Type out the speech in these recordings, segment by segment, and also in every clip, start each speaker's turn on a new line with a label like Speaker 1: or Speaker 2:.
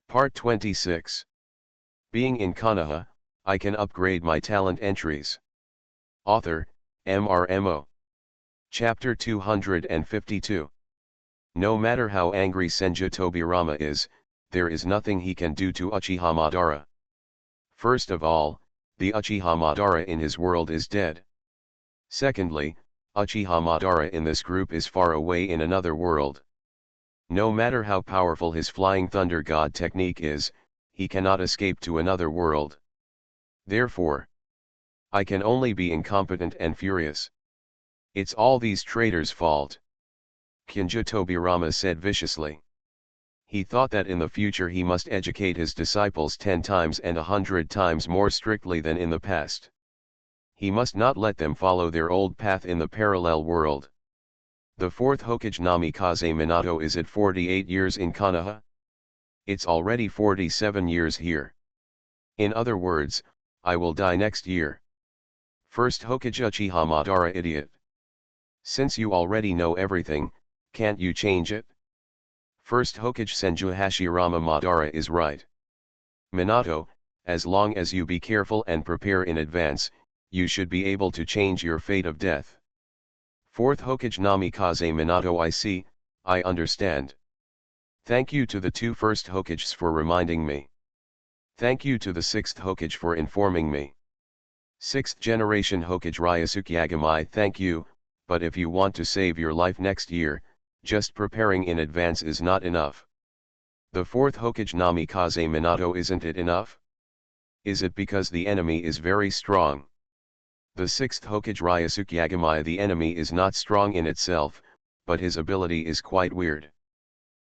Speaker 1: Part 26. Being in Konoha, I can upgrade my talent entries. Author, MRMO. Chapter 252. No matter how angry Senju Tobirama is, there is nothing he can do to Uchiha Madara. First of all, the Uchiha Madara in his world is dead. Secondly, Uchiha Madara in this group is far away in another world. No matter how powerful his Flying Thunder God technique is, he cannot escape to another world. Therefore, I can only be incompetent and furious. It's all these traitors' fault. Senju Tobirama said viciously. He thought that in the future he must educate his disciples 10 times and 100 times more strictly than in the past. He must not let them follow their old path in the parallel world. The fourth Hokage Namikaze Minato is at 48 years in Konoha. It's already 47 years here. In other words, I will die next year. First Hokage Uchiha Madara idiot. Since you already know everything, can't you change it? First Hokage Senju Hashirama Madara is right. Minato, as long as you be careful and prepare in advance, you should be able to change your fate of death. Fourth Hokage Namikaze Minato I understand. Thank you to the two first Hokages for reminding me. Thank you to the sixth Hokage for informing me. Sixth generation Hokage Ryusuke Yagami thank you, but if you want to save your life next year, just preparing in advance is not enough. The fourth Hokage Namikaze Minato isn't it enough? Is it because the enemy is very strong? The sixth Hokage Ryusuke Yagami the enemy is not strong in itself, but his ability is quite weird.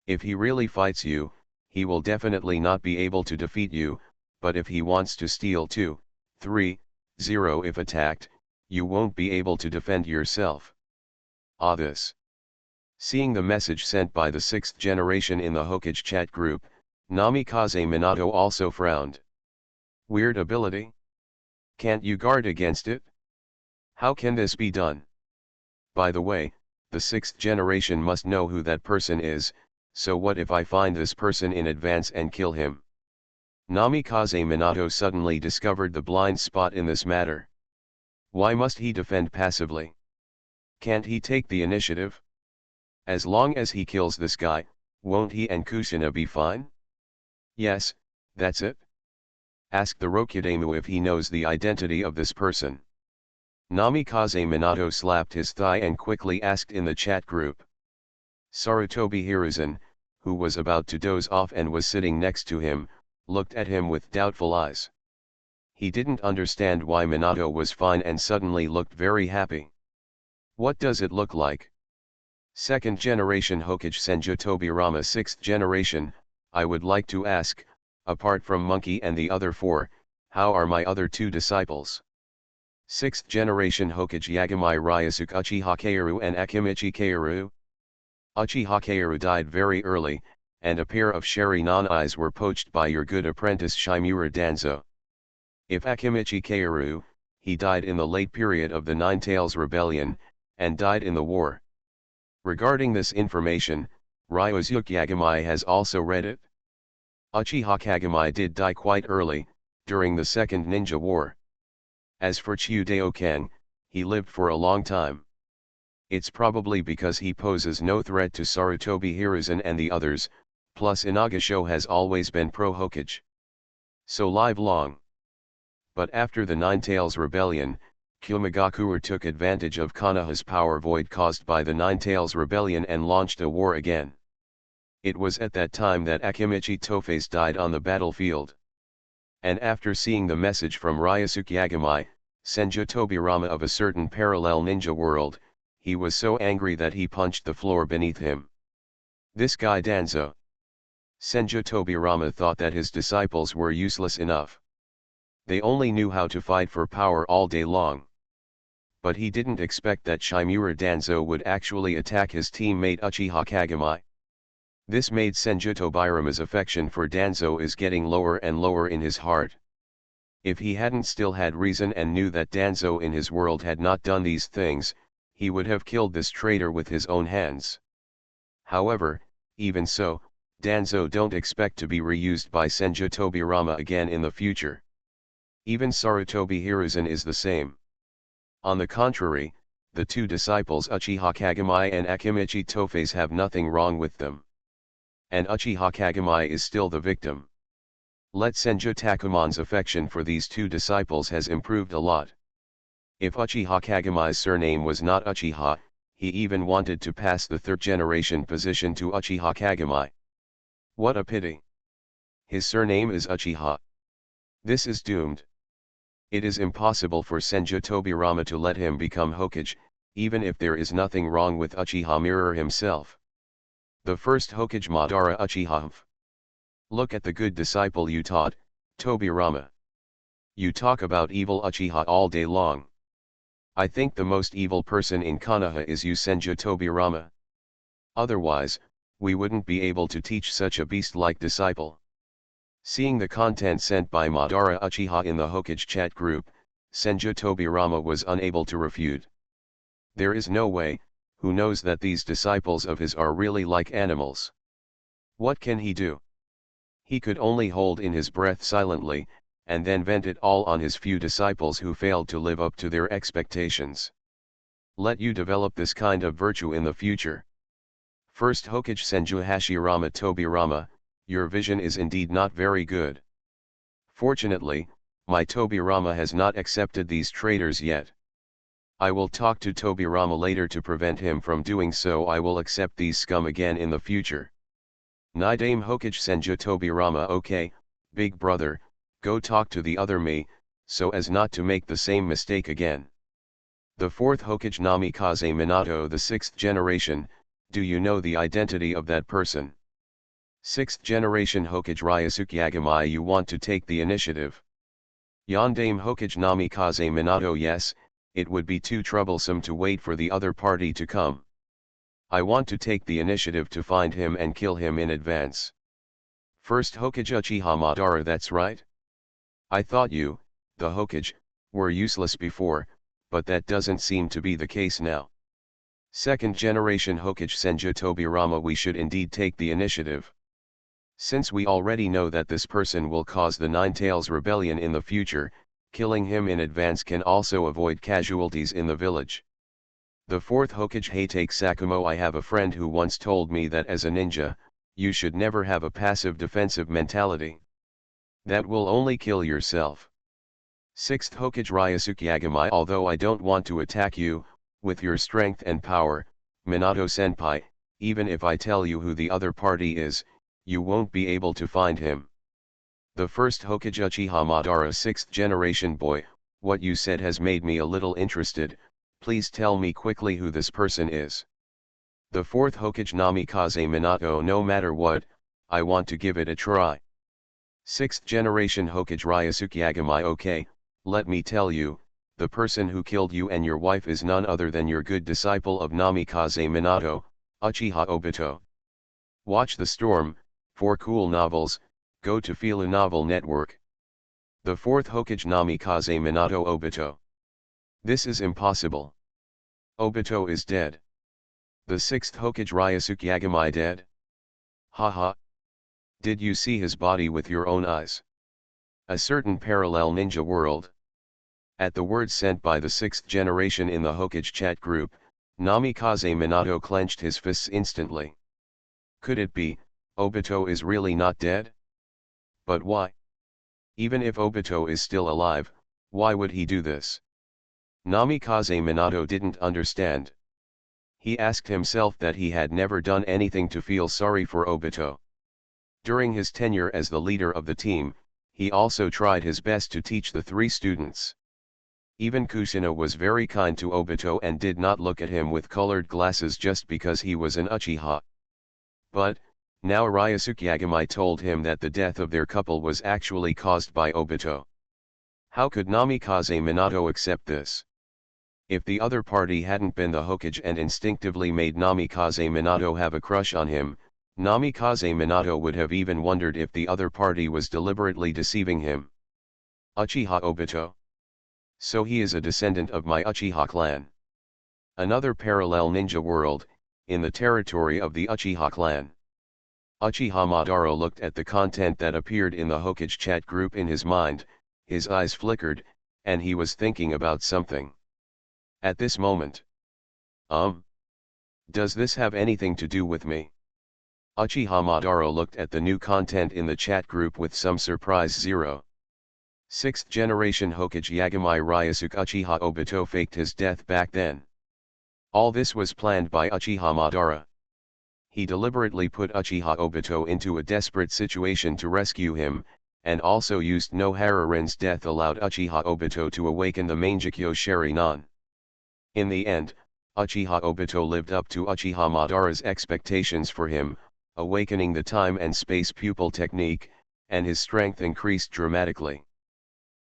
Speaker 1: If he really fights you, he will definitely not be able to defeat you, but if he wants to steal 2, 3, 0 if attacked, you won't be able to defend yourself. This. Seeing the message sent by the sixth generation in the Hokage chat group, Namikaze Minato also frowned. Weird ability? Can't you guard against it? How can this be done? By the way, the sixth generation must know who that person is, so what if I find this person in advance and kill him? Namikaze Minato suddenly discovered the blind spot in this matter. Why must he defend passively? Can't he take the initiative? As long as he kills this guy, won't he and Kushina be fine? Yes, that's it. Ask the Rokudemu if he knows the identity of this person. Namikaze Minato slapped his thigh and quickly asked in the chat group. Sarutobi Hiruzen, who was about to doze off and was sitting next to him, looked at him with doubtful eyes. He didn't understand why Minato was fine and suddenly looked very happy. What does it look like? Second generation Hokage Senju Tobirama. Sixth generation, I would like to ask, apart from Monkey and the other 4, how are my other 2 disciples? Sixth generation Hokage Yagami Ryusuke Uchiha Kaoru and Akimichi Kaoru. Uchiha Kaoru died very early, and a pair of Sharingan eyes were poached by your good apprentice Shimura Danzo. If Akimichi Kaoru, he died in the late period of the Nine Tails Rebellion, and died in the war. Regarding this information, Ryusuke Yagami has also read it. Uchiha Kagami did die quite early, during the Second Ninja War. As for Chiudeokan, he lived for a long time. It's probably because he poses no threat to Sarutobi Hiruzen and the others, plus Inagasho has always been pro-Hokage. So live long. But after the Nine Tails Rebellion, Kyomigakure took advantage of Konoha's power void caused by the Nine Tails Rebellion and launched a war again. It was at that time that Akimichi Toface died on the battlefield. And after seeing the message from Ryusuke Yagami, Senju Tobirama of a certain parallel ninja world, he was so angry that he punched the floor beneath him. This guy Danzo. Senju Tobirama thought that his disciples were useless enough. They only knew how to fight for power all day long. But he didn't expect that Shimura Danzo would actually attack his teammate Uchiha Kagami. This made Senju Tobirama's affection for Danzo is getting lower and lower in his heart. If he hadn't still had reason and knew that Danzo in his world had not done these things, he would have killed this traitor with his own hands. However, even so, Danzo don't expect to be reused by Senju Tobirama again in the future. Even Sarutobi Hiruzen is the same. On the contrary, the two disciples Uchiha Kagami and Akimichi Tophase have nothing wrong with them. And Uchiha Kagami is still the victim. Let Senju Takumon's affection for these two disciples has improved a lot. If Uchiha Kagami's surname was not Uchiha, he even wanted to pass the third generation position to Uchiha Kagami. What a pity. His surname is Uchiha. This is doomed. It is impossible for Senju Tobirama to let him become Hokage, even if there is nothing wrong with Uchiha Mirror himself. The first Hokage Madara Uchiha. Look at the good disciple you taught, Tobirama. You talk about evil Uchiha all day long. I think the most evil person in Konoha is you, Senju Tobirama. Otherwise, we wouldn't be able to teach such a beast-like disciple. Seeing the content sent by Madara Uchiha in the Hokage chat group, Senju Tobirama was unable to refute. There is no way, who knows that these disciples of his are really like animals. What can he do? He could only hold in his breath silently, and then vent it all on his few disciples who failed to live up to their expectations. Let you develop this kind of virtue in the future. First Hokage Senju Hashirama Tobirama, your vision is indeed not very good. Fortunately, my Tobirama has not accepted these traitors yet. I will talk to Tobirama later to prevent him from doing so. I will accept these scum again in the future. Nidame Hokage Senju Tobirama. Okay, big brother, go talk to the other me, so as not to make the same mistake again. The fourth Hokage Namikaze Minato, the sixth generation, do you know the identity of that person? Sixth generation Hokage Ryusuke Yagami, you want to take the initiative. Yondame Hokage Namikaze Minato. Yes, it would be too troublesome to wait for the other party to come. I want to take the initiative to find him and kill him in advance. First Hokage Uchiha Madara. That's right. I thought you, the Hokage, were useless before, but that doesn't seem to be the case now. Second generation Hokage Senju Tobirama, we should indeed take the initiative. Since we already know that this person will cause the Nine Tails Rebellion in the future, killing him in advance can also avoid casualties in the village. The fourth Hokage Hatake Sakumo, I have a friend who once told me that as a ninja, you should never have a passive defensive mentality. That will only kill yourself. Sixth Hokage Ryusuke Yagami, although I don't want to attack you, with your strength and power, Minato-senpai, even if I tell you who the other party is, you won't be able to find him. The first Hokage Uchiha Madara, sixth generation. Boy, what you said has made me a little interested, please tell me quickly who this person is. The fourth Hokage Namikaze Minato, no matter what, I want to give it a try. Sixth generation Hokage Ryusuke Yagami, okay, let me tell you, the person who killed you and your wife is none other than your good disciple of Namikaze Minato, Uchiha Obito. Watch The Storm, 4 cool novels, go to Fila Novel Network. The fourth Hokage Namikaze Minato Obito. This is impossible. Obito is dead. The sixth Hokage Ryusuke Yagami dead? Haha. Did you see his body with your own eyes? A certain parallel ninja world. At the words sent by the sixth generation in the Hokage chat group, Namikaze Minato clenched his fists instantly. Could it be, Obito is really not dead? But why? Even if Obito is still alive, why would he do this? Namikaze Minato didn't understand. He asked himself that he had never done anything to feel sorry for Obito. During his tenure as the leader of the team, he also tried his best to teach the 3 students. Even Kushina was very kind to Obito and did not look at him with colored glasses just because he was an Uchiha. But, now Ryusuke Yagami told him that the death of their couple was actually caused by Obito. How could Namikaze Minato accept this? If the other party hadn't been the Hokage and instinctively made Namikaze Minato have a crush on him, Namikaze Minato would have even wondered if the other party was deliberately deceiving him. Uchiha Obito. So he is a descendant of my Uchiha clan. Another parallel ninja world, in the territory of the Uchiha clan. Uchiha Madara looked at the content that appeared in the Hokage chat group in his mind, his eyes flickered, and he was thinking about something. At this moment. Does this have anything to do with me? Uchiha Madara looked at the new content in the chat group with some surprise. 6th generation Hokage Yagami Ryusuke Uchiha Obito faked his death back then. All this was planned by Uchiha Madara. He deliberately put Uchiha Obito into a desperate situation to rescue him, and also used Nohararin's death allowed Uchiha Obito to awaken the Mangekyo Sharingan. In the end, Uchiha Obito lived up to Uchiha Madara's expectations for him, awakening the time and space pupil technique, and his strength increased dramatically.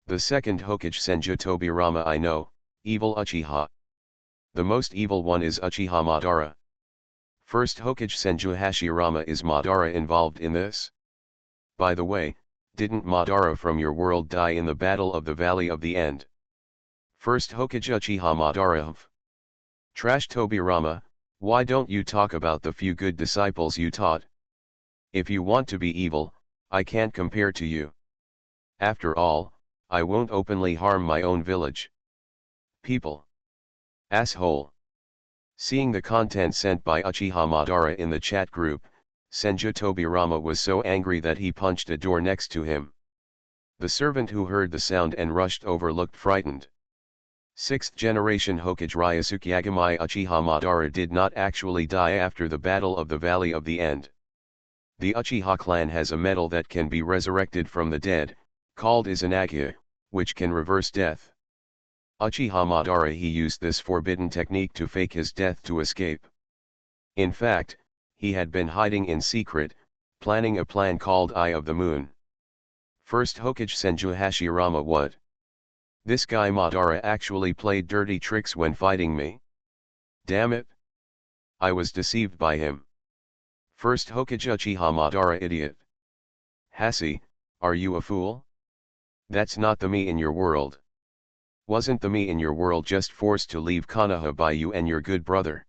Speaker 1: The second Hokage Senju Tobirama I know, evil Uchiha. The most evil one is Uchiha Madara. First Hokage Senju Hashirama. Is Madara involved in this? By the way, didn't Madara from your world die in the Battle of the Valley of the End? First Hokage Uchiha Madara. Trash Tobirama, why don't you talk about the few good disciples you taught? If you want to be evil, I can't compare to you. After all, I won't openly harm my own village. People. Asshole. Seeing the content sent by Uchiha Madara in the chat group, Senju Tobirama was so angry that he punched a door next to him. The servant who heard the sound and rushed over looked frightened. 6th generation Hokage Ryusuke Yagami Uchiha Madara did not actually die after the Battle of the Valley of the End. The Uchiha clan has a metal that can be resurrected from the dead, called Izanagi, which can reverse death. Uchiha Madara he used this forbidden technique to fake his death to escape. In fact, he had been hiding in secret, planning a plan called Eye of the Moon. First Hokage Senju Hashirama. What? This guy Madara actually played dirty tricks when fighting me? Damn it! I was deceived by him. First Hokage Uchiha Madara. Idiot. Hasi, are you a fool? That's not the me in your world. Wasn't the me in your world just forced to leave Konoha by you and your good brother?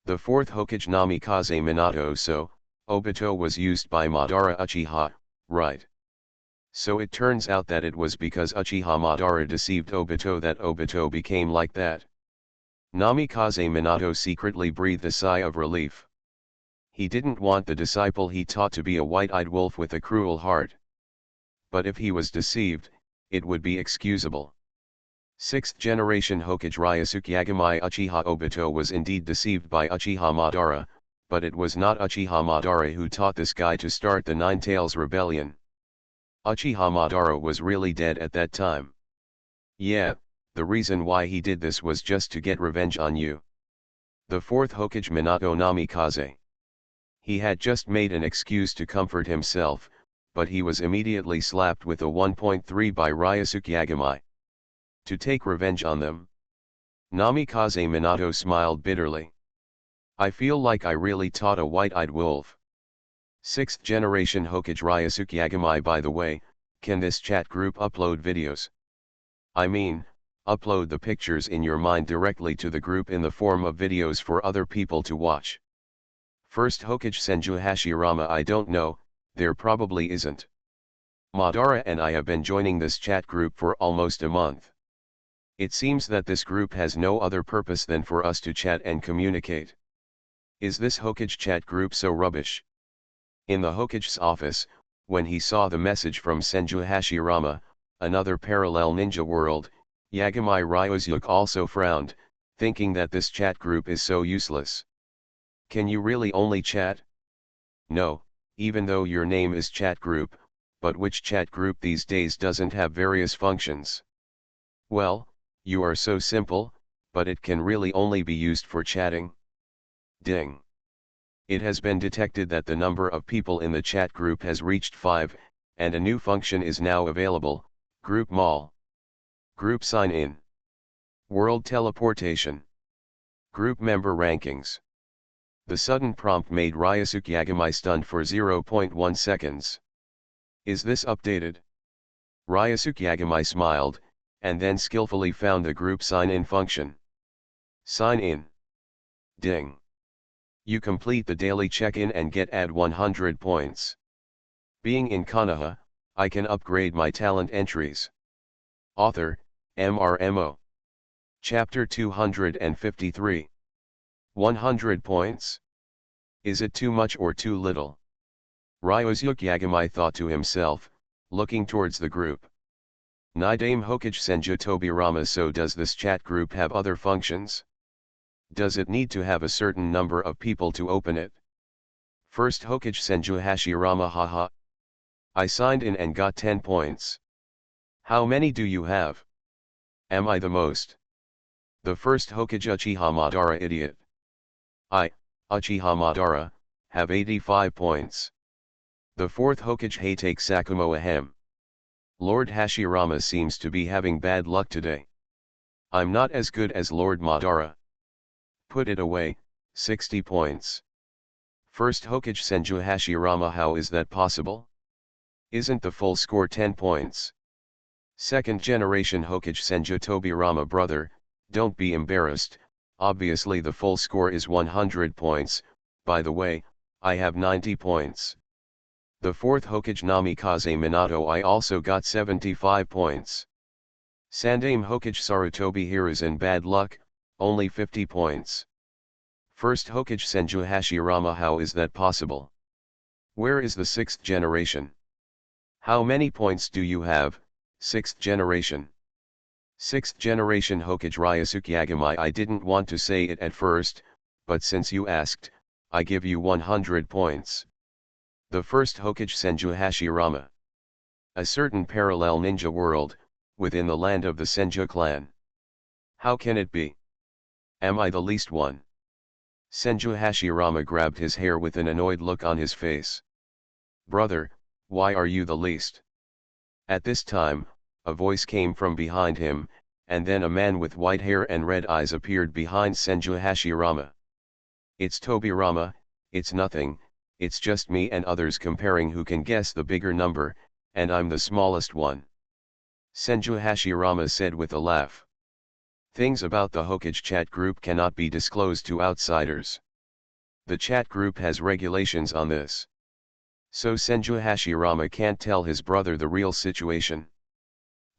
Speaker 1: The fourth Hokage Namikaze Minato. So, Obito was used by Madara Uchiha, right? So it turns out that it was because Uchiha Madara deceived Obito that Obito became like that. Namikaze Minato secretly breathed a sigh of relief. He didn't want the disciple he taught to be a white-eyed wolf with a cruel heart. But if he was deceived, it would be excusable. 6th generation Hokage Ryusuke Yagami Uchiha Obito was indeed deceived by Uchiha Madara, but it was not Uchiha Madara who taught this guy to start the Nine Tails Rebellion. Uchiha Madara was really dead at that time. Yeah, the reason why he did this was just to get revenge on you. The fourth Hokage Minato Namikaze. He had just made an excuse to comfort himself, but he was immediately slapped with a 1.3 by Ryusuke Yagami. To take revenge on them? Namikaze Minato smiled bitterly. I feel like I really taught a white-eyed wolf. 6th generation Hokage Ryusuke Yagami. By the way, can this chat group upload videos? I mean, upload the pictures in your mind directly to the group in the form of videos for other people to watch. First Hokage Senju Hashirama. I don't know, there probably isn't. Madara and I have been joining this chat group for almost a month. It seems that this group has no other purpose than for us to chat and communicate. Is this Hokage chat group so rubbish? In the Hokage's office, when he saw the message from Senju Hashirama, another parallel ninja world, Yagami Ryusuke also frowned, thinking that this chat group is so useless. Can you really only chat? No, even though your name is chat group, but which chat group these days doesn't have various functions? Well, you are so simple, but it can really only be used for chatting. Ding. It has been detected that the number of people in the chat group has reached 5, and a new function is now available, Group Mall. Group Sign In. World Teleportation. Group Member Rankings. The sudden prompt made Ryusuke Yagami stunned for 0.1 seconds. Is this updated? Ryusuke Yagami smiled, and then skillfully found the group sign-in function. Sign in. Ding. You complete the daily check-in and add 100 points. Being in Konoha, I can upgrade my talent entries. Author, MRMO. Chapter 253. 100 points? Is it too much or too little? Ryosuke Yagami thought to himself, looking towards the group. Nidame Hokage Senju Tobirama. So does this chat group have other functions? Does it need to have a certain number of people to open it? First Hokage Senju Hashirama. Haha. I signed in and got 10 points. How many do you have? Am I the most? The first Hokage Uchiha Madara. Idiot. I, Uchiha Madara, have 85 points. The fourth Hokage Hatake Sakumo. Ahem. Lord Hashirama seems to be having bad luck today. I'm not as good as Lord Madara. Put it away, 60 points. First Hokage Senju Hashirama. How is that possible? Isn't the full score 10 points? Second generation Hokage Senju Tobirama. Brother, don't be embarrassed, obviously the full score is 100 points, by the way, I have 90 points. The fourth Hokage Namikaze Minato. I also got 75 points. Sandame Hokage Sarutobi. Here is in bad luck, only 50 points. First Hokage Senju Hashirama. How is that possible? Where is the sixth generation? How many points do you have, sixth generation? Sixth generation Hokage Ryosuke Yagami. I didn't want to say it at first, but since you asked, I give you 100 points. The first Hokage Senju Hashirama. A certain parallel ninja world, within the land of the Senju clan. How can it be? Am I the least one? Senju Hashirama grabbed his hair with an annoyed look on his face. Brother, why are you the least? At this time, a voice came from behind him, and then a man with white hair and red eyes appeared behind Senju Hashirama. It's Tobirama, it's nothing, it's just me and others comparing who can guess the bigger number, and I'm the smallest one. Senju Hashirama said with a laugh. Things about the Hokage chat group cannot be disclosed to outsiders. The chat group has regulations on this. So Senju Hashirama can't tell his brother the real situation.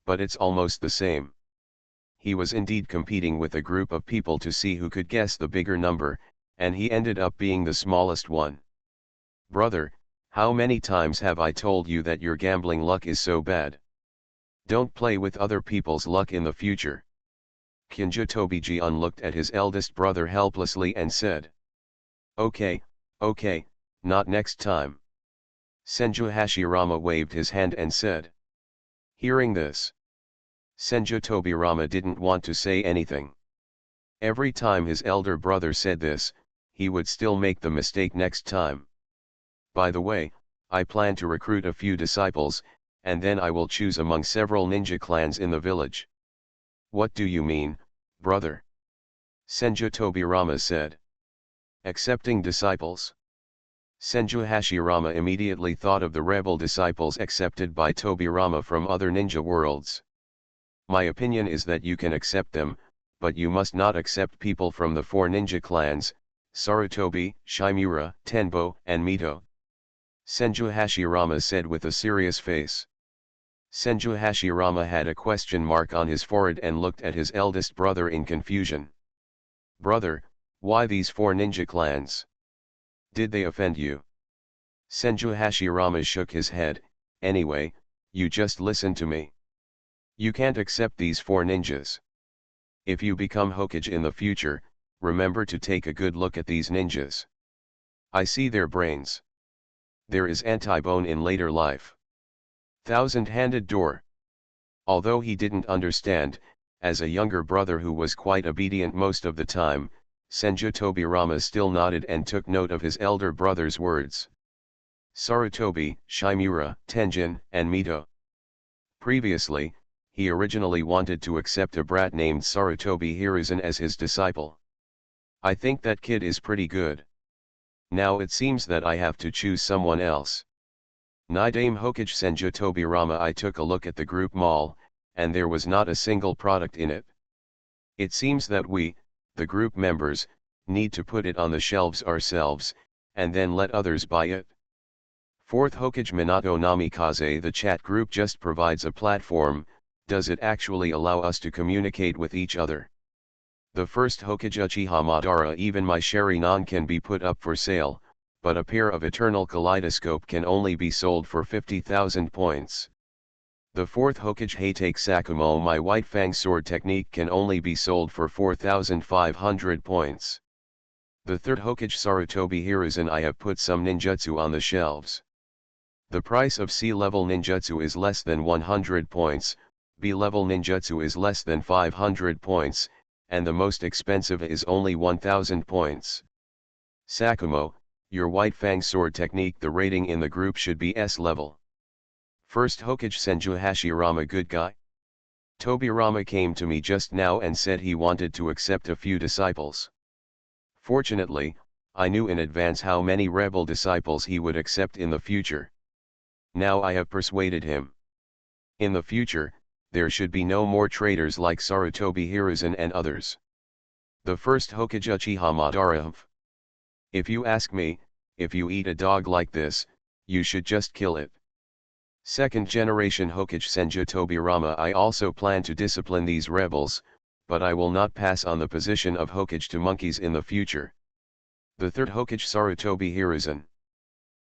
Speaker 1: But it's almost the same. He was indeed competing with a group of people to see who could guess the bigger number, and he ended up being the smallest one. Brother, how many times have I told you that your gambling luck is so bad? Don't play with other people's luck in the future. Kinjo Tobiji looked at his eldest brother helplessly and said. Okay, not next time. Senju Hashirama waved his hand and said. Hearing this, Senju Tobirama didn't want to say anything. Every time his elder brother said this, he would still make the mistake next time. By the way, I plan to recruit a few disciples, and then I will choose among several ninja clans in the village. What do you mean, brother? Senju Tobirama said. Accepting disciples? Senju Hashirama immediately thought of the rebel disciples accepted by Tobirama from other ninja worlds. My opinion is that you can accept them, but you must not accept people from the four ninja clans, Sarutobi, Shimura, Tenbo, and Mito. Senju Hashirama said with a serious face. Senju Hashirama had a question mark on his forehead and looked at his eldest brother in confusion. Brother, why these four ninja clans? Did they offend you? Senju Hashirama shook his head. Anyway, you just listen to me. You can't accept these four ninjas. If you become Hokage in the future, remember to take a good look at these ninjas. I see their brains. There is anti-bone in later life. Thousand-handed door. Although he didn't understand, as a younger brother who was quite obedient most of the time, Senju Tobirama still nodded and took note of his elder brother's words. Sarutobi, Shimura, Tenjin, and Mito. Previously, he originally wanted to accept a brat named Sarutobi Hiruzen as his disciple. I think that kid is pretty good. Now it seems that I have to choose someone else. Nidame Hokage Senju Tobirama. I took a look at the group mall, and there was not a single product in it. It seems that we, the group members, need to put it on the shelves ourselves, and then let others buy it. Fourth Hokage Minato Namikaze. The chat group just provides a platform. Does it actually allow us to communicate with each other? The first Hokage Uchiha Madara. Even my Sharingan can be put up for sale, but a pair of Eternal Kaleidoscope can only be sold for 50,000 points. The fourth Hokage Hatake Sakumo. My White Fang Sword technique can only be sold for 4,500 points. The third Hokage Sarutobi Hiruzen. I have put some ninjutsu on the shelves. The price of C-level ninjutsu is less than 100 points, B-level ninjutsu is less than 500 points, and the most expensive is only 1000 points. Sakumo, your White Fang Sword technique. The rating in the group should be S-level. First Hokage Senju Hashirama. Good guy? Tobirama came to me just now and said he wanted to accept a few disciples. Fortunately, I knew in advance how many rebel disciples he would accept in the future. Now I have persuaded him. In the future, there should be no more traitors like Sarutobi Hiruzen and others. The first Hokage Uchiha Madara. If you ask me, if you eat a dog like this, you should just kill it. Second generation Hokage Senju Tobirama. I also plan to discipline these rebels, but I will not pass on the position of Hokage to monkeys in the future. The third Hokage Sarutobi Hiruzen.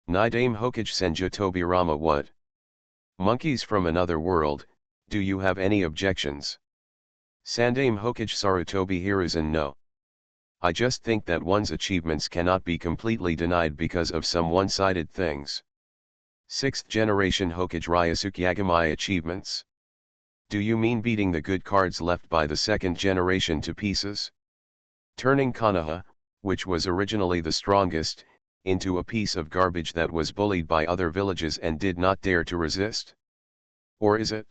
Speaker 1: Nidame Hokage Senju Tobirama. What? Monkeys from another world, do you have any objections? Sandame Hokage Sarutobi Hiruzen. No. I just think that one's achievements cannot be completely denied because of some one-sided things. Sixth generation Hokage Ryusuke Yagamai. Achievements? Do you mean beating the good cards left by the second generation to pieces? Turning Konoha, which was originally the strongest, into a piece of garbage that was bullied by other villages and did not dare to resist? Or is it?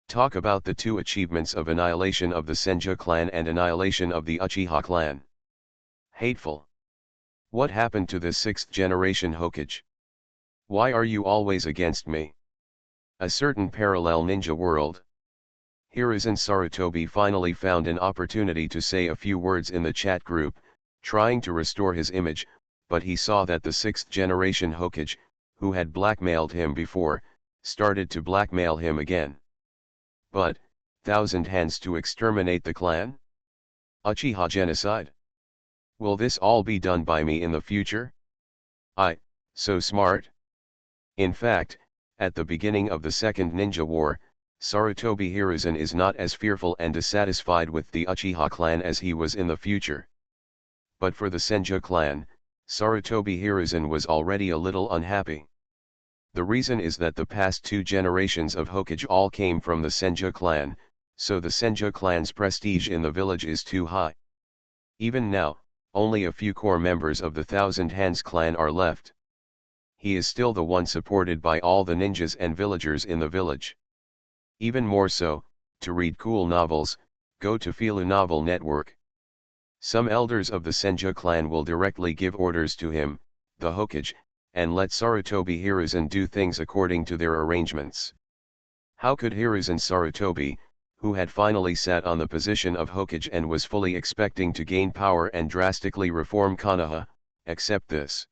Speaker 1: Talk about the two achievements of annihilation of the Senju clan and annihilation of the Uchiha clan. Hateful. What happened to the sixth generation Hokage? Why are you always against me? A certain parallel ninja world. Hiruzen Sarutobi finally found an opportunity to say a few words in the chat group, trying to restore his image, but he saw that the sixth generation Hokage, who had blackmailed him before, started to blackmail him again. But, 1,000 hands to exterminate the clan? Uchiha genocide? Will this all be done by me in the future? So smart? In fact, at the beginning of the Second Ninja War, Sarutobi Hiruzen is not as fearful and dissatisfied with the Uchiha clan as he was in the future. But for the Senju clan, Sarutobi Hiruzen was already a little unhappy. The reason is that the past two generations of Hokage all came from the Senju clan, so the Senju clan's prestige in the village is too high. Even now, only a few core members of the Thousand Hands clan are left. He is still the one supported by all the ninjas and villagers in the village. Even more so, to read cool novels, go to Filu Novel Network. Some elders of the Senju clan will directly give orders to him, the Hokage, and let Sarutobi Hiruzen do things according to their arrangements. How could Hiruzen Sarutobi, who had finally sat on the position of Hokage and was fully expecting to gain power and drastically reform Konoha, accept this?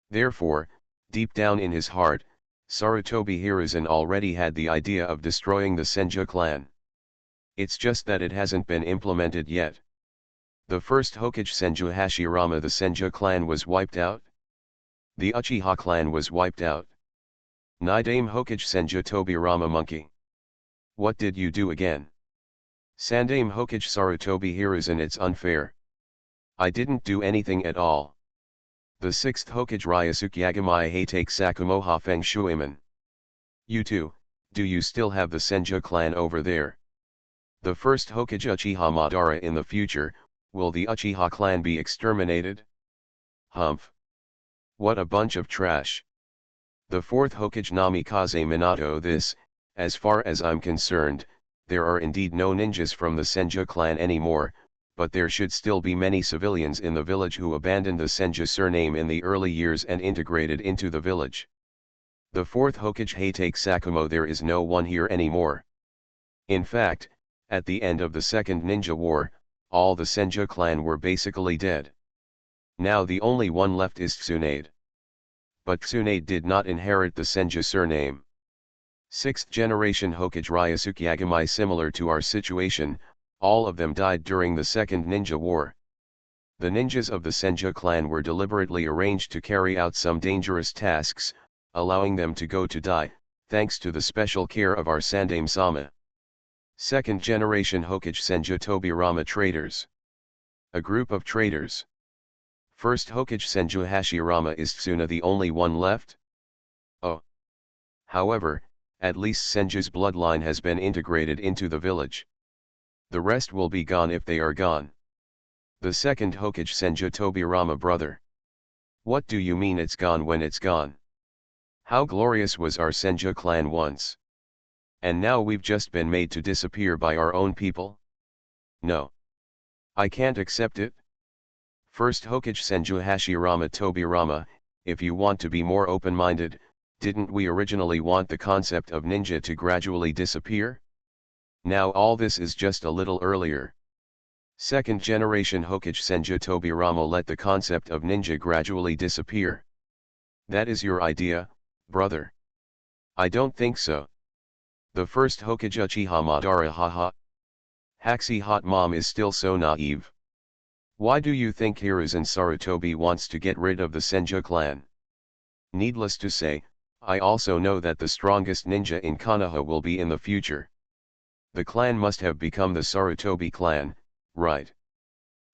Speaker 1: Therefore, deep down in his heart, Sarutobi Hiruzen already had the idea of destroying the Senju clan. It's just that it hasn't been implemented yet. The first Hokage Senju Hashirama. The Senju clan was wiped out. The Uchiha clan was wiped out. Nidame Hokage Senju Tobirama. Monkey. What did you do again? Sandame Hokage Sarutobi Hiruzen. It's unfair. I didn't do anything at all. The sixth Hokage Ryusuke Yagamai Hatake Sakumo Hafeng Shuiman. You too, do you still have the Senju clan over there? The first Hokage Uchiha Madara. In the future, will the Uchiha clan be exterminated? Humph. What a bunch of trash. The fourth Hokage Namikaze Minato. This, as far as I'm concerned, there are indeed no ninjas from the Senju clan anymore, but there should still be many civilians in the village who abandoned the Senju surname in the early years and integrated into the village. The fourth Hokage Hatake Sakumo. There is no one here anymore. In fact, at the end of the Second Ninja War, all the Senju clan were basically dead. Now the only one left is Tsunade. But Tsunade did not inherit the Senju surname. 6th generation Hokage Ryusuke Yagami. Similar to our situation, all of them died during the Second Ninja War. The ninjas of the Senju clan were deliberately arranged to carry out some dangerous tasks, allowing them to go to die, thanks to the special care of our Sandaime-sama. 2nd generation Hokage Senju Tobirama traitors. A group of traitors. First Hokage Senju Hashirama. Is Tsuna the only one left? Oh. However, at least Senju's bloodline has been integrated into the village. The rest will be gone if they are gone. The second Hokage Senju Tobirama brother. What do you mean it's gone when it's gone? How glorious was our Senju clan once. And now we've just been made to disappear by our own people? No. I can't accept it. First Hokage Senju Hashirama Tobirama, if you want to be more open-minded, didn't we originally want the concept of ninja to gradually disappear? Now all this is just a little earlier. Second generation Hokage Senju Tobirama let the concept of ninja gradually disappear. That is your idea, brother. I don't think so. The first Hokage Uchiha Madara. Haha. Haxi Hot Mom is still so naive. Why do you think Hiruzen Sarutobi wants to get rid of the Senju clan? Needless to say, I also know that the strongest ninja in Konoha will be in the future. The clan must have become the Sarutobi clan, right?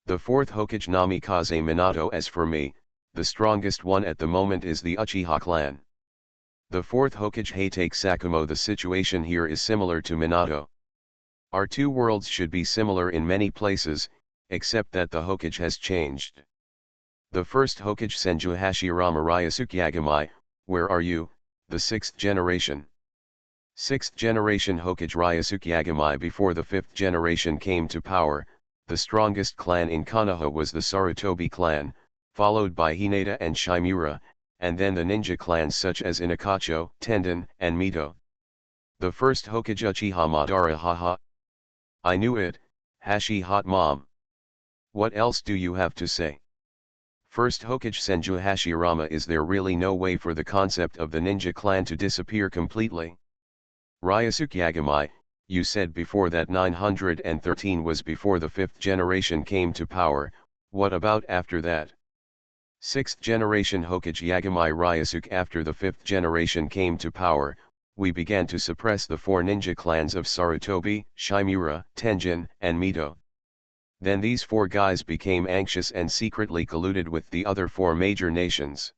Speaker 1: The fourth Hokage Namikaze Minato. As for me, the strongest one at the moment is the Uchiha clan. The fourth Hokage Hatake Sakumo. The situation here is similar to Minato. Our two worlds should be similar in many places, except that the Hokage has changed. The first Hokage Senju Hashirama Ryusuke Yagami, where are you, the 6th generation? 6th generation Hokage Ryusuke Yagami. Before the 5th generation came to power, the strongest clan in Konoha was the Sarutobi clan, followed by Hinata and Shimura, and then the ninja clans such as Inakacho, Tenden, and Mito. The first Hokage Uchiha Madara. Haha. I knew it, Hashi Hot Mom. What else do you have to say? First Hokage Senju Hashirama. Is there really no way for the concept of the ninja clan to disappear completely? Ryusuke Yagami, you said before that 913 was before the 5th generation came to power. What about after that? 6th generation Hokage Yagami Ryusuke. After the 5th generation came to power, we began to suppress the 4 ninja clans of Sarutobi, Shimura, Tenjin, and Mito. Then these 4 guys became anxious and secretly colluded with the other 4 major nations.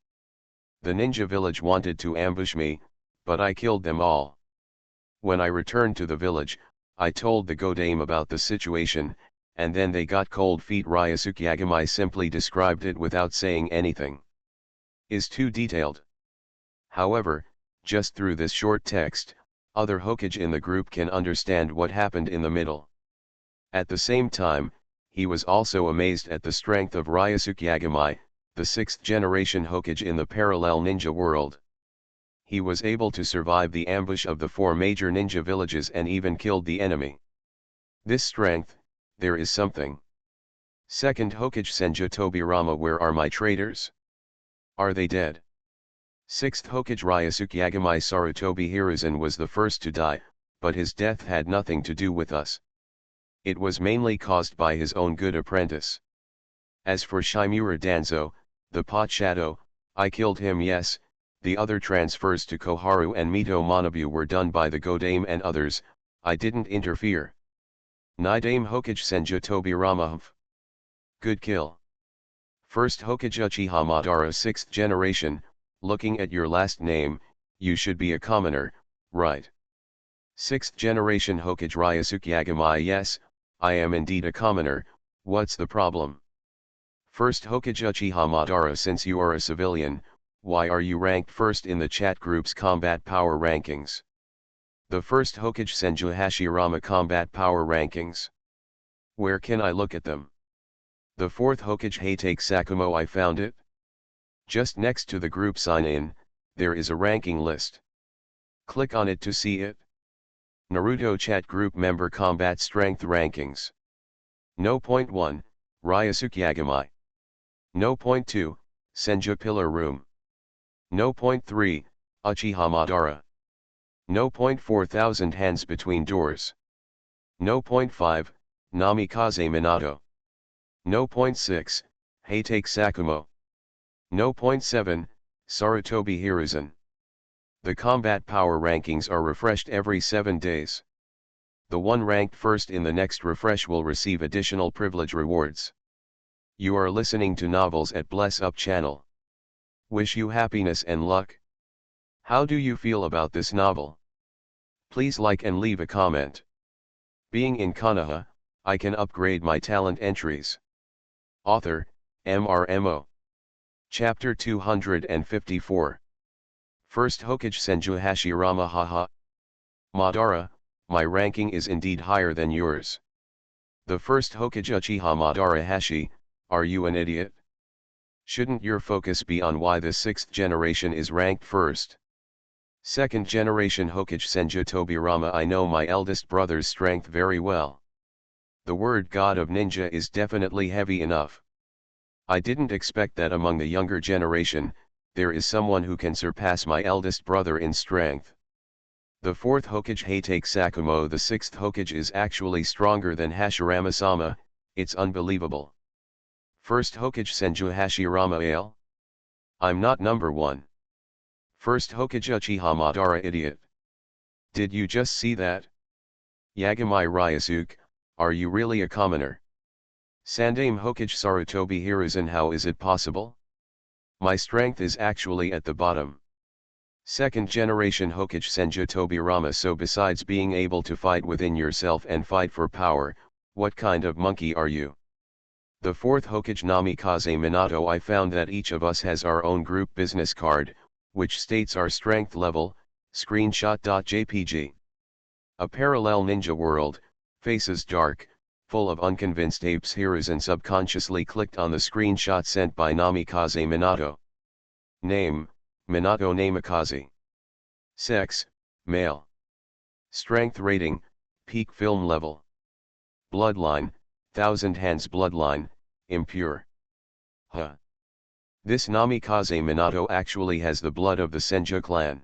Speaker 1: The ninja village wanted to ambush me, but I killed them all. When I returned to the village, I told the Godame about the situation, and then they got cold feet. Ryusuke Yagami simply described it without saying anything. Is too detailed. However, just through this short text, other Hokage in the group can understand what happened in the middle. At the same time, he was also amazed at the strength of Ryusuke Yagami, the 6th generation Hokage in the parallel ninja world. He was able to survive the ambush of the 4 major ninja villages and even killed the enemy. This strength, there is something. Second Hokage Senju Tobirama. Where are my traitors? Are they dead? 6th Hokage Ryusuke Yagami. Sarutobi Hiruzen was the first to die, but his death had nothing to do with us. It was mainly caused by his own good apprentice. As for Shimura Danzo, the pot shadow, I killed him. Yes, the other transfers to Koharu and Mito Manabu were done by the Godame and others, I didn't interfere. Nidame Hokage Senju Tobirama. Good kill. First Hokage Uchiha Madara. 6th generation, looking at your last name, you should be a commoner, right? 6th generation Hokage Ryusuke Yagami. Yes, I am indeed a commoner. What's the problem? First Hokage Uchiha Madara. Since you are a civilian, why are you ranked first in the chat group's combat power rankings? The first Hokage Senju Hashirama combat power rankings. Where can I look at them? The fourth Hokage Hatake Sakumo. I found it. Just next to the group sign-in, there is a ranking list. Click on it to see it. Naruto chat group member combat strength rankings. No. Point 1, Ryusuke Yagamai. No. Point 2, Senju Pillar Room. No. Point 3, Uchiha Madara. No. Point 4, Thousand Hands Between Doors. No. Point 5, Namikaze Minato. No. Point 6, Heitake Sakumo. No. Point 7, Sarutobi Hiruzen. The combat power rankings are refreshed every 7 days. The one ranked first in the next refresh will receive additional privilege rewards. You are listening to Novels at Bless Up channel. Wish you happiness and luck. How do you feel about this novel? Please like and leave a comment. Being in Konoha, I can upgrade my talent entries. Author, MRMO. Chapter 254. First Hokage Senju Hashirama haha. Madara, my ranking is indeed higher than yours. The first Hokage Uchiha Madara Hashi, are you an idiot? Shouldn't your focus be on why the 6th generation is ranked first? Second generation Hokage Senju Tobirama, I know my eldest brother's strength very well. The word God of Ninja is definitely heavy enough. I didn't expect that among the younger generation, there is someone who can surpass my eldest brother in strength. The 4th Hokage Heitake Sakumo, the 6th Hokage is actually stronger than Hashirama-sama, it's unbelievable. First Hokage Senju Hashirama Ale? I'm not number 1. First Hokage Uchiha Madara, idiot. Did you just see that? Yagamai Ryusuke, are you really a commoner? Sandame Hokage Sarutobi Hiruzen, how is it possible? My strength is actually at the bottom. Second generation Hokage Senju Tobirama, so besides being able to fight within yourself and fight for power, what kind of monkey are you? The 4th Hokage Namikaze Minato, I found that each of us has our own group business card, which states our strength level, screenshot.jpg. A parallel ninja world, faces dark, full of unconvinced apes. Hiruzen subconsciously clicked on the screenshot sent by Namikaze Minato. Name, Minato Namikaze. Sex, male. Strength rating, peak film level. Bloodline, Thousand Hands bloodline, impure. Huh. This Namikaze Minato actually has the blood of the Senju clan.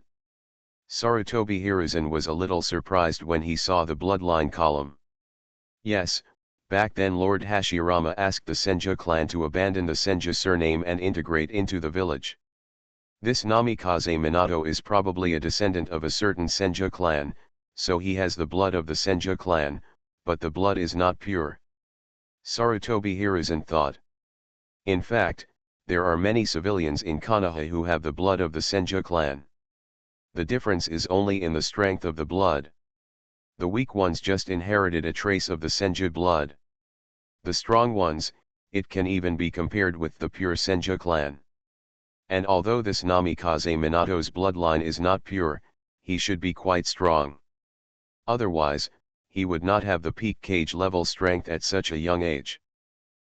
Speaker 1: Sarutobi Hiruzen was a little surprised when he saw the bloodline column. Yes, back then Lord Hashirama asked the Senju clan to abandon the Senju surname and integrate into the village. This Namikaze Minato is probably a descendant of a certain Senju clan, so he has the blood of the Senju clan, but the blood is not pure. Sarutobi Hiruzen thought. In fact, there are many civilians in Konoha who have the blood of the Senju clan. The difference is only in the strength of the blood. The weak ones just inherited a trace of the Senju blood. The strong ones, it can even be compared with the pure Senju clan. And although this Namikaze Minato's bloodline is not pure, he should be quite strong. Otherwise, he would not have the peak cage level strength at such a young age.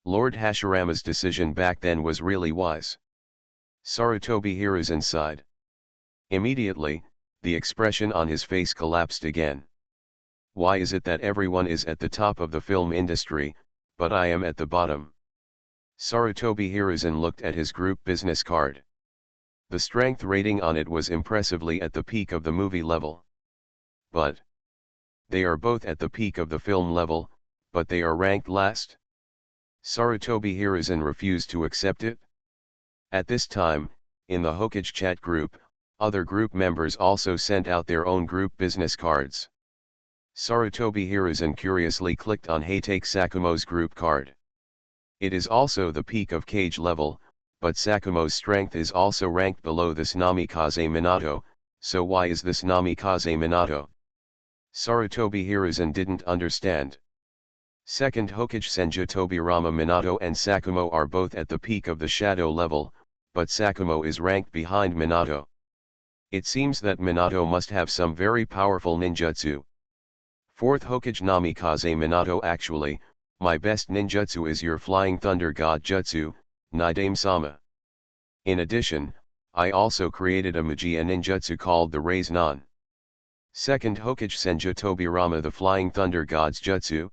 Speaker 1: Lord Hashirama's decision back then was really wise. Sarutobi Hiruzen sighed. Immediately, the expression on his face collapsed again. Why is it that everyone is at the top of the film industry, but I am at the bottom? Sarutobi Hiruzen looked at his group business card. The strength rating on it was impressively at the peak of the movie level. But they are both at the peak of the film level, but they are ranked last. Sarutobi Hiruzen refused to accept it. At this time, in the Hokage chat group, other group members also sent out their own group business cards. Sarutobi Hiruzen curiously clicked on Heitake Sakumo's group card. It is also the peak of cage level, but Sakumo's strength is also ranked below this Namikaze Minato, so why is this Namikaze Minato? Sarutobi Hiruzen didn't understand. Second Hokage Senju Tobirama Minato and Sakumo are both at the peak of the shadow level, but Sakumo is ranked behind Minato. It seems that Minato must have some very powerful ninjutsu. Fourth Hokage Namikaze Minato, actually, my best ninjutsu is your Flying Thunder God Jutsu, Nidame-sama. In addition, I also created a Mugia ninjutsu called the Raise Nan. Second Hokage Senju Tobirama, the Flying Thunder God's Jutsu.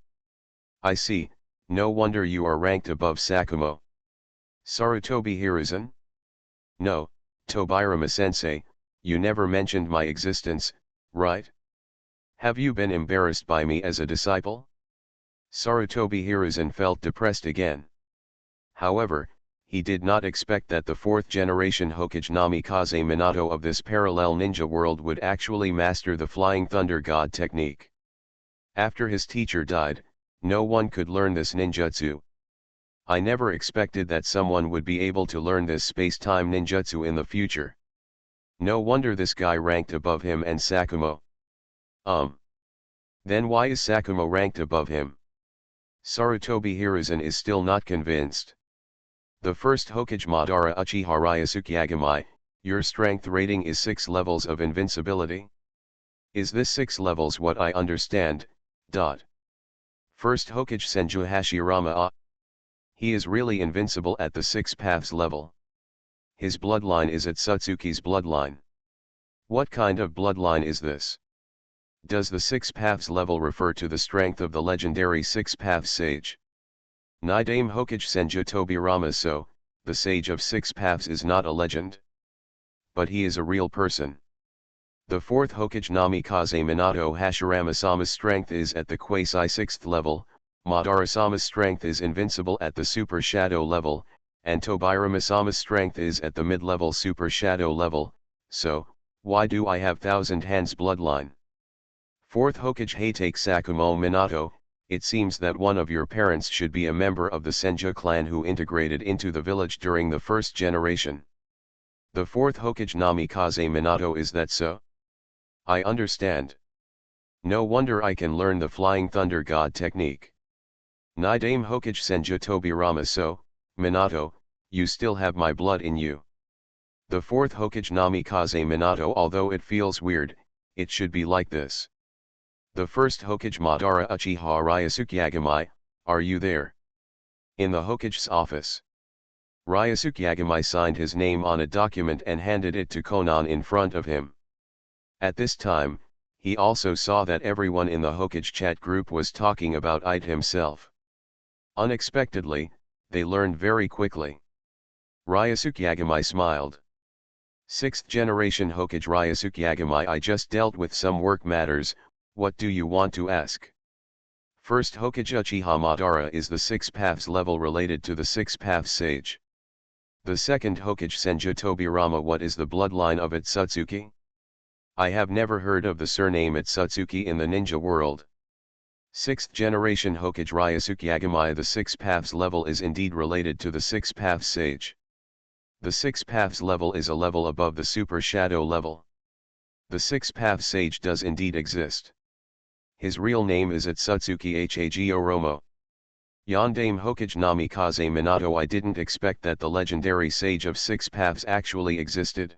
Speaker 1: I see, No wonder you are ranked above Sakumo. Sarutobi Hiruzen? No, Tobirama-sensei, you never mentioned my existence, right? Have you been embarrassed by me as a disciple? Sarutobi Hiruzen felt depressed again. However, he did not expect that the fourth generation Hokage Namikaze Minato of this parallel ninja world would actually master the Flying Thunder God technique. After his teacher died, no one could learn this ninjutsu. I never expected that someone would be able to learn this space-time ninjutsu in the future. No wonder this guy ranked above him and Sakumo. Then why is Sakumo ranked above him? Sarutobi Hiruzen is still not convinced. The first Hokage Madara Uchiha Ryusuke Yagamai, your strength rating is 6 levels of invincibility? Is this 6 levels what I understand? First Hokage Senju Hashirama He is really invincible at the 6 paths level. His bloodline is at Satsuki's bloodline. What kind of bloodline is this? Does the 6 paths level refer to the strength of the legendary 6 paths sage? Nidame Hokage Senju Tobirama. So, the sage of 6 paths is not a legend. But he is a real person. The fourth Hokage Namikaze Minato Hashirama-sama's strength is at the quasi-6th level, Madara-sama's strength is invincible at the Super Shadow level, and Tobirama-sama's strength is at the mid-level Super Shadow level, so, why do I have Thousand Hands bloodline? Fourth Hokage Hatake Sakumo Minato, it seems that one of your parents should be a member of the Senju clan who integrated into the village during the first generation. The fourth Hokage Namikaze Minato, is that so? I understand. No wonder I can learn the Flying Thunder God technique. Nidame Hokage Senju Tobirama. So, Minato, you still have my blood in you. The fourth Hokage Namikaze Minato, although it feels weird, it should be like this. The first Hokage Madara Uchiha Ryusuke Yagamai, are you there? In the Hokage's office. Ryusuke Yagamai signed his name on a document and handed it to Konan in front of him. At this time, he also saw that everyone in the Hokage chat group was talking about it himself. Unexpectedly, they learned very quickly. Ryusuke Yagamai smiled. 6th generation Hokage Ryusuke Yagamai, I just dealt with some work matters, what do you want to ask? First Hokage Uchiha Madara is the 6 paths level related to the 6 paths sage. The second Hokage Senju Tobirama, what is the bloodline of Itsutsuki? I have never heard of the surname Itsutsuki in the ninja world. 6th generation Hokage Ryusuke Yagamai, the 6 paths level is indeed related to the 6 paths sage. The 6 paths level is a level above the Super Shadow level. The 6 paths sage does indeed exist. His real name is Itsutsuki Hage Oromo. Yondame Hokage Namikaze Minato, I didn't expect that the legendary sage of 6 paths actually existed.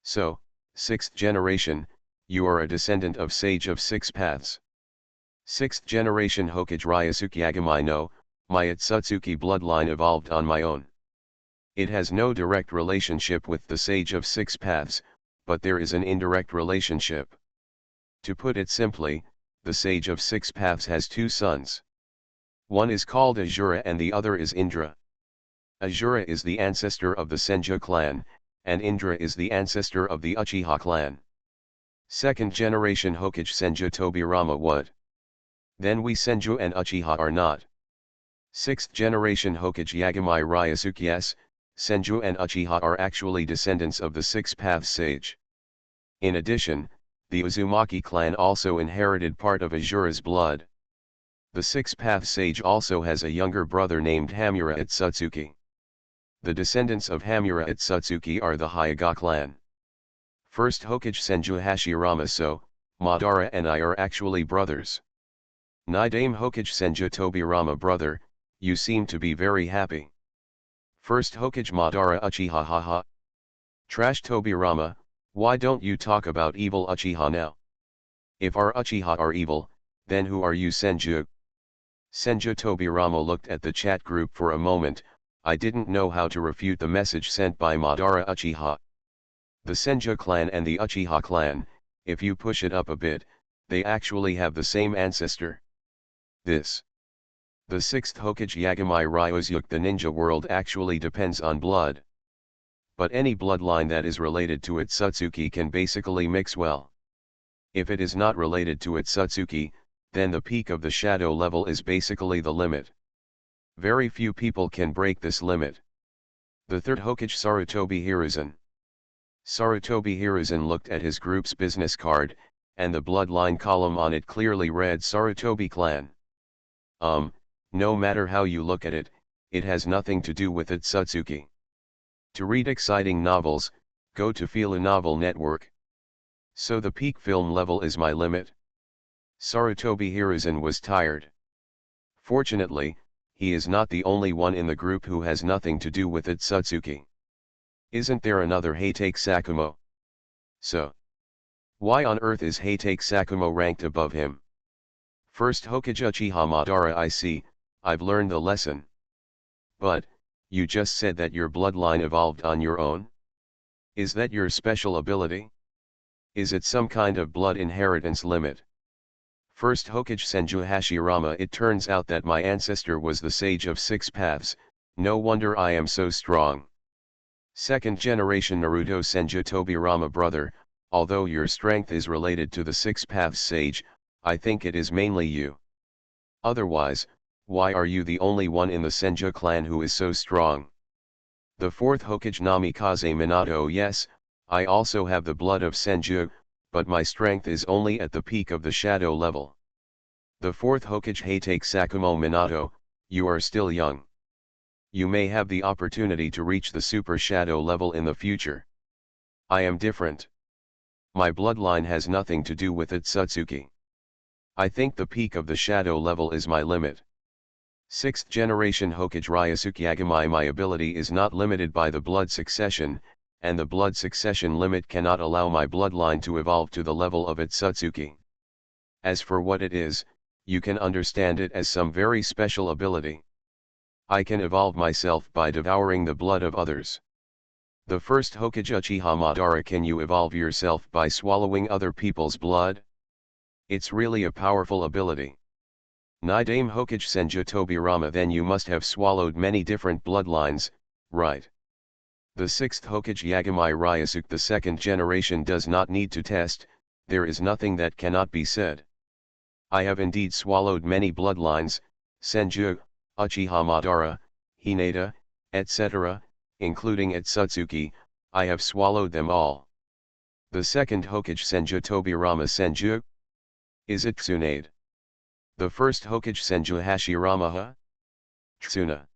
Speaker 1: So, 6th generation, you are a descendant of sage of 6 paths. 6th generation Hokage Ryusuke Yagamai. No, my Itsutsuki bloodline evolved on my own. It has no direct relationship with the sage of 6 paths, but there is an indirect relationship. To put it simply, the sage of 6 paths has 2 sons. One is called Azura and the other is Indra. Azura is the ancestor of the Senju clan, and Indra is the ancestor of the Uchiha clan. 2nd generation Hokage Senju Tobirama. What? Then we Senju and Uchiha are not. 6th generation Hokage Yagamai Ryusuke. Yes, Senju and Uchiha are actually descendants of the 6 paths sage. In addition, the Uzumaki clan also inherited part of Azura's blood. The 6 paths sage also has a younger brother named Hamura Itsutsuki. The descendants of Hamura Itsutsuki are the Hyuga clan. First Hokage Senju Hashirama. So, Madara and I are actually brothers. Nidame Hokage Senju Tobirama. Brother, you seem to be very happy. First Hokage Madara Uchiha. Haha. Trash Tobirama, why don't you talk about evil Uchiha now? If our Uchiha are evil, then who are you Senju? Senju Tobirama looked at the chat group for a moment. I didn't know how to refute the message sent by Madara Uchiha. The Senju clan and the Uchiha clan, if you push it up a bit, they actually have the same ancestor. This The 6th Hokage Yagami Ryuzuke. The ninja world actually depends on blood. But any bloodline that is related to its Satsuki can basically mix well. If it is not related to its Satsuki, then the peak of the shadow level is basically the limit. Very few people can break this limit. The 3rd Hokage Sarutobi Hiruzen. Sarutobi Hiruzen looked at his group's business card, and the bloodline column on it clearly read Sarutobi clan. No matter how you look at it, it has nothing to do with its Satsuki. To read exciting novels, go to Fila Novel Network. So the peak film level is my limit? Sarutobi Hiruzen was tired. Fortunately, he is not the only one in the group who has nothing to do with its Satsuki. Isn't there another Heitake Sakumo? So, why on earth is Heitake Sakumo ranked above him? First Hokage Uchiha Madara. I see, I've learned the lesson. But, you just said that your bloodline evolved on your own? Is that your special ability? Is it some kind of blood inheritance limit? First Hokage Senju Hashirama. It turns out that my ancestor was the sage of 6 paths, no wonder I am so strong. Second generation Naruto Senju Tobirama. Brother, although your strength is related to the 6 paths sage, I think it is mainly you. Otherwise, why are you the only one in the Senju clan who is so strong? The 4th Hokage Namikaze Minato. Yes, I also have the blood of Senju, but my strength is only at the peak of the shadow level. The 4th Hokage Heitake Sakumo. Minato, you are still young. You may have the opportunity to reach the super shadow level in the future. I am different. My bloodline has nothing to do with its Satsuki. I think the peak of the shadow level is my limit. 6th generation Hokage Ryusuke Yagami. My ability is not limited by the blood succession, and the blood succession limit cannot allow my bloodline to evolve to the level of its Satsuki. As for what it is, you can understand it as some very special ability. I can evolve myself by devouring the blood of others. The 1st Hokage Uchiha Madara. Can you evolve yourself by swallowing other people's blood? It's really a powerful ability. Nidame Hokage Senju Tobirama. Then you must have swallowed many different bloodlines, right? The 6th Hokage Yagami Ryusuke. The 2nd generation does not need to test, there is nothing that cannot be said. I have indeed swallowed many bloodlines, Senju, Uchiha Madara, Hinata, etc., including its Satsuki, I have swallowed them all. The 2nd Hokage Senju Tobirama. Senju? Is it Tsunade? The 1st Hokage Senju Hashirama. Tsuna.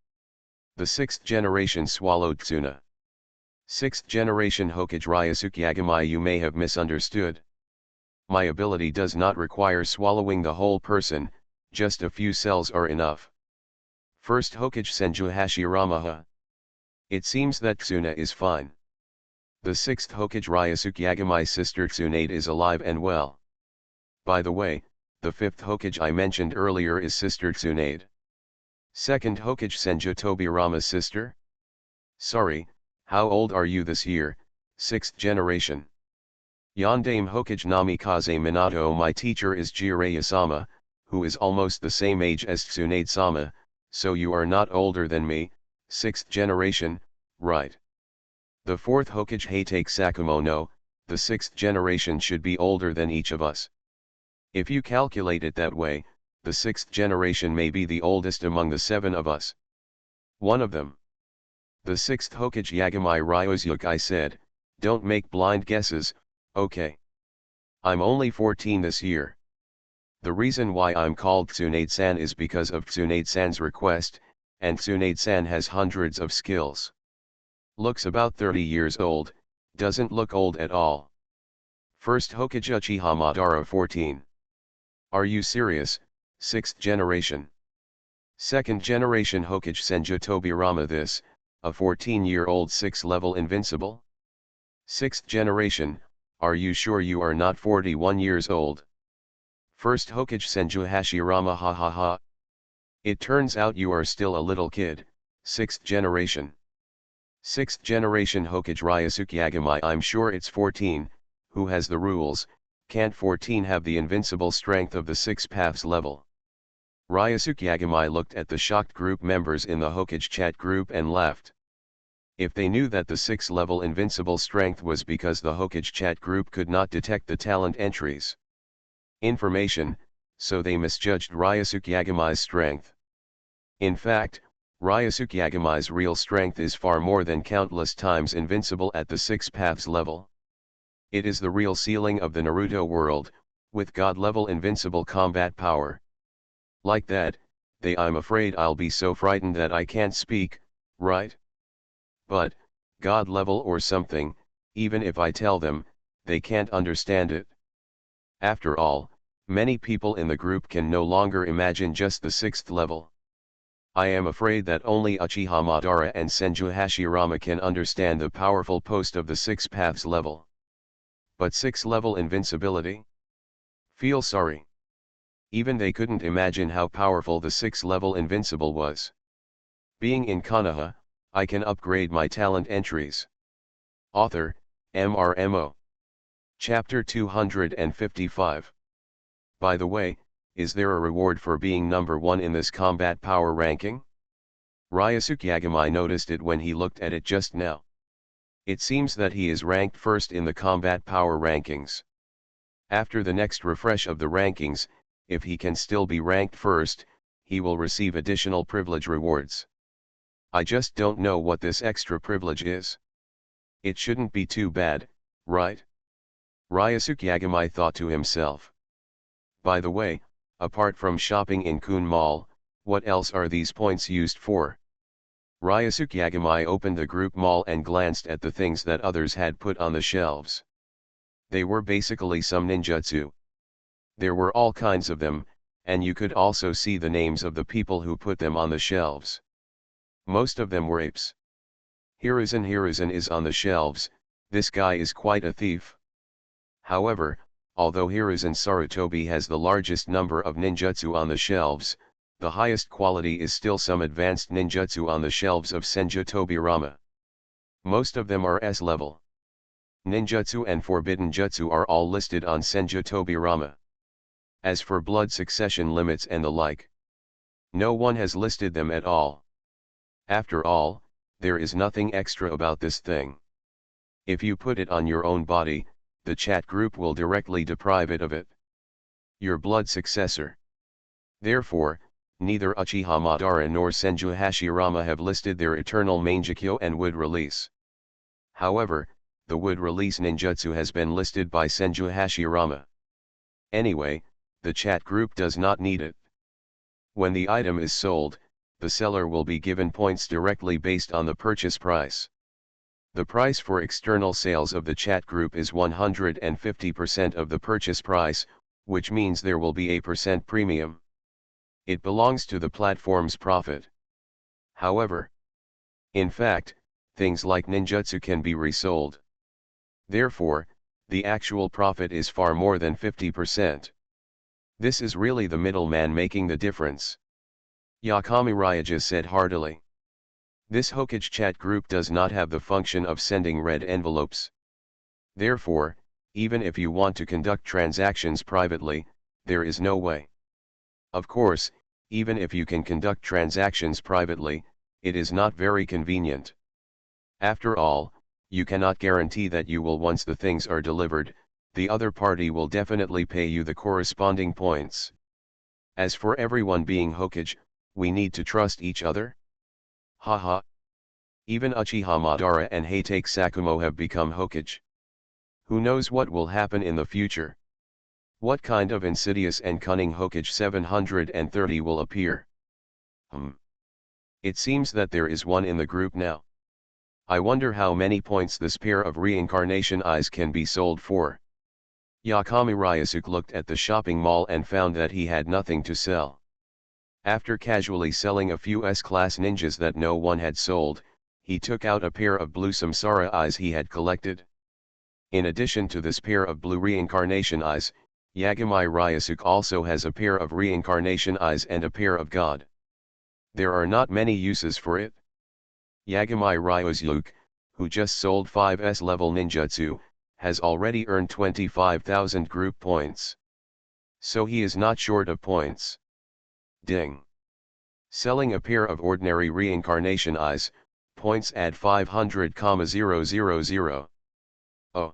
Speaker 1: The 6th generation swallowed Tsuna. 6th generation Hokage Ryusuke Yagami. You may have misunderstood. My ability does not require swallowing the whole person, just a few cells are enough. 1st Hokage Senju Hashirama. It seems that Tsuna is fine. The 6th Hokage Ryusuke Yagami's sister Tsunade is alive and well. By the way, the 5th Hokage I mentioned earlier is Sister Tsunade. 2nd Hokage Senju Tobirama's sister? Sorry, how old are you this year, 6th generation? Yondame Hokage Namikaze Minato. My teacher is Jiraiya-sama, who is almost the same age as Tsunade-sama, so you are not older than me, 6th generation, right? The 4th Hokage Heitake Sakumo. No, the 6th generation should be older than each of us. If you calculate it that way, the 6th generation may be the oldest among the 7 of us. One of them. The 6th Hokage Yagami Ryuzuke. I said, don't make blind guesses, okay? I'm only 14 this year. The reason why I'm called Tsunade-san is because of Tsunade-san's request, and Tsunade-san has hundreds of skills. Looks about 30 years old, doesn't look old at all. 1st Hokage Uchiha Madara. 14. Are you serious, 6th generation? 2nd generation Hokage Senju Tobirama. This, a 14-year-old 6th-level invincible? 6th generation, are you sure you are not 41 years old? 1st Hokage Senju Hashirama. Ha ha ha. It turns out you are still a little kid, 6th generation. 6th generation Hokage Ryusuke Yagami. I'm sure it's 14, who has the rules, can't 14 have the invincible strength of the 6 paths level? Ryusuke Yagamai looked at the shocked group members in the Hokage chat group and laughed. If they knew that the 6th level invincible strength was because the Hokage chat group could not detect the talent entries. Information, so they misjudged Ryusuke Yagamai's strength. In fact, Ryusuke Yagamai's real strength is far more than countless times invincible at the 6 paths level. It is the real ceiling of the Naruto world, with god-level invincible combat power. Like that, I'm afraid I'll be so frightened that I can't speak, right? But, god level or something, even if I tell them, they can't understand it. After all, many people in the group can no longer imagine just the 6th level. I am afraid that only Uchiha Madara and Senju Hashirama can understand the powerful post of the 6 paths level. But 6th level invincibility? Feel sorry. Even they couldn't imagine how powerful the 6th level invincible was. Being in Konoha, I can upgrade my talent entries. Author, MRMO. Chapter 255. By the way, is there a reward for being number 1 in this combat power ranking? Ryusuke Yagamai noticed it when he looked at it just now. It seems that he is ranked first in the combat power rankings. After the next refresh of the rankings, if he can still be ranked first, he will receive additional privilege rewards. I just don't know what this extra privilege is. It shouldn't be too bad, right? Ryusuke Yagamai thought to himself. By the way, apart from shopping in Kun Mall, what else are these points used for? Ryusuke Yagamai opened the group mall and glanced at the things that others had put on the shelves. They were basically some ninjutsu. There were all kinds of them, and you could also see the names of the people who put them on the shelves. Most of them were apes. Hiruzen is on the shelves, this guy is quite a thief. However, although Hiruzen Sarutobi has the largest number of ninjutsu on the shelves, the highest quality is still some advanced ninjutsu on the shelves of Senju Tobirama. Most of them are S level. Ninjutsu and forbidden jutsu are all listed on Senju Tobirama. As for blood succession limits and the like, no one has listed them at all. After all, there is nothing extra about this thing. If you put it on your own body, the chat group will directly deprive it of it. Your blood successor. Therefore, neither Uchiha Madara nor Senju Hashirama have listed their eternal Mangekyo and wood release. However, the wood release ninjutsu has been listed by Senju Hashirama. Anyway, the chat group does not need it. When the item is sold, the seller will be given points directly based on the purchase price. The price for external sales of the chat group is 150% of the purchase price, which means there will be a % premium. It belongs to the platform's profit. However, in fact, things like ninjutsu can be resold. Therefore, the actual profit is far more than 50%. This is really the middleman making the difference. Yakami Ryuja said heartily. This Hokage chat group does not have the function of sending red envelopes. Therefore, even if you want to conduct transactions privately, there is no way. Of course, even if you can conduct transactions privately, it is not very convenient. After all, you cannot guarantee that you will once the things are delivered, the other party will definitely pay you the corresponding points. As for everyone being Hokage, we need to trust each other? Haha. Even Uchiha Madara and Hatake Sakumo have become Hokage. Who knows what will happen in the future? What kind of insidious and cunning Hokage 730 will appear? It seems that there is one in the group now. I wonder how many points this pair of reincarnation eyes can be sold for. Yakami Ryusuke looked at the shopping mall and found that he had nothing to sell. After casually selling a few S-class ninjas that no one had sold, he took out a pair of blue Samsara eyes he had collected. In addition to this pair of blue reincarnation eyes, Yagamai Ryusuke also has a pair of reincarnation eyes and a pair of god. There are not many uses for it. Yagamai Ryusuke, who just sold 5 S-level ninjutsu, has already earned 25,000 group points. So he is not short of points. Ding. Selling a pair of ordinary reincarnation eyes, points at 500,000. Oh.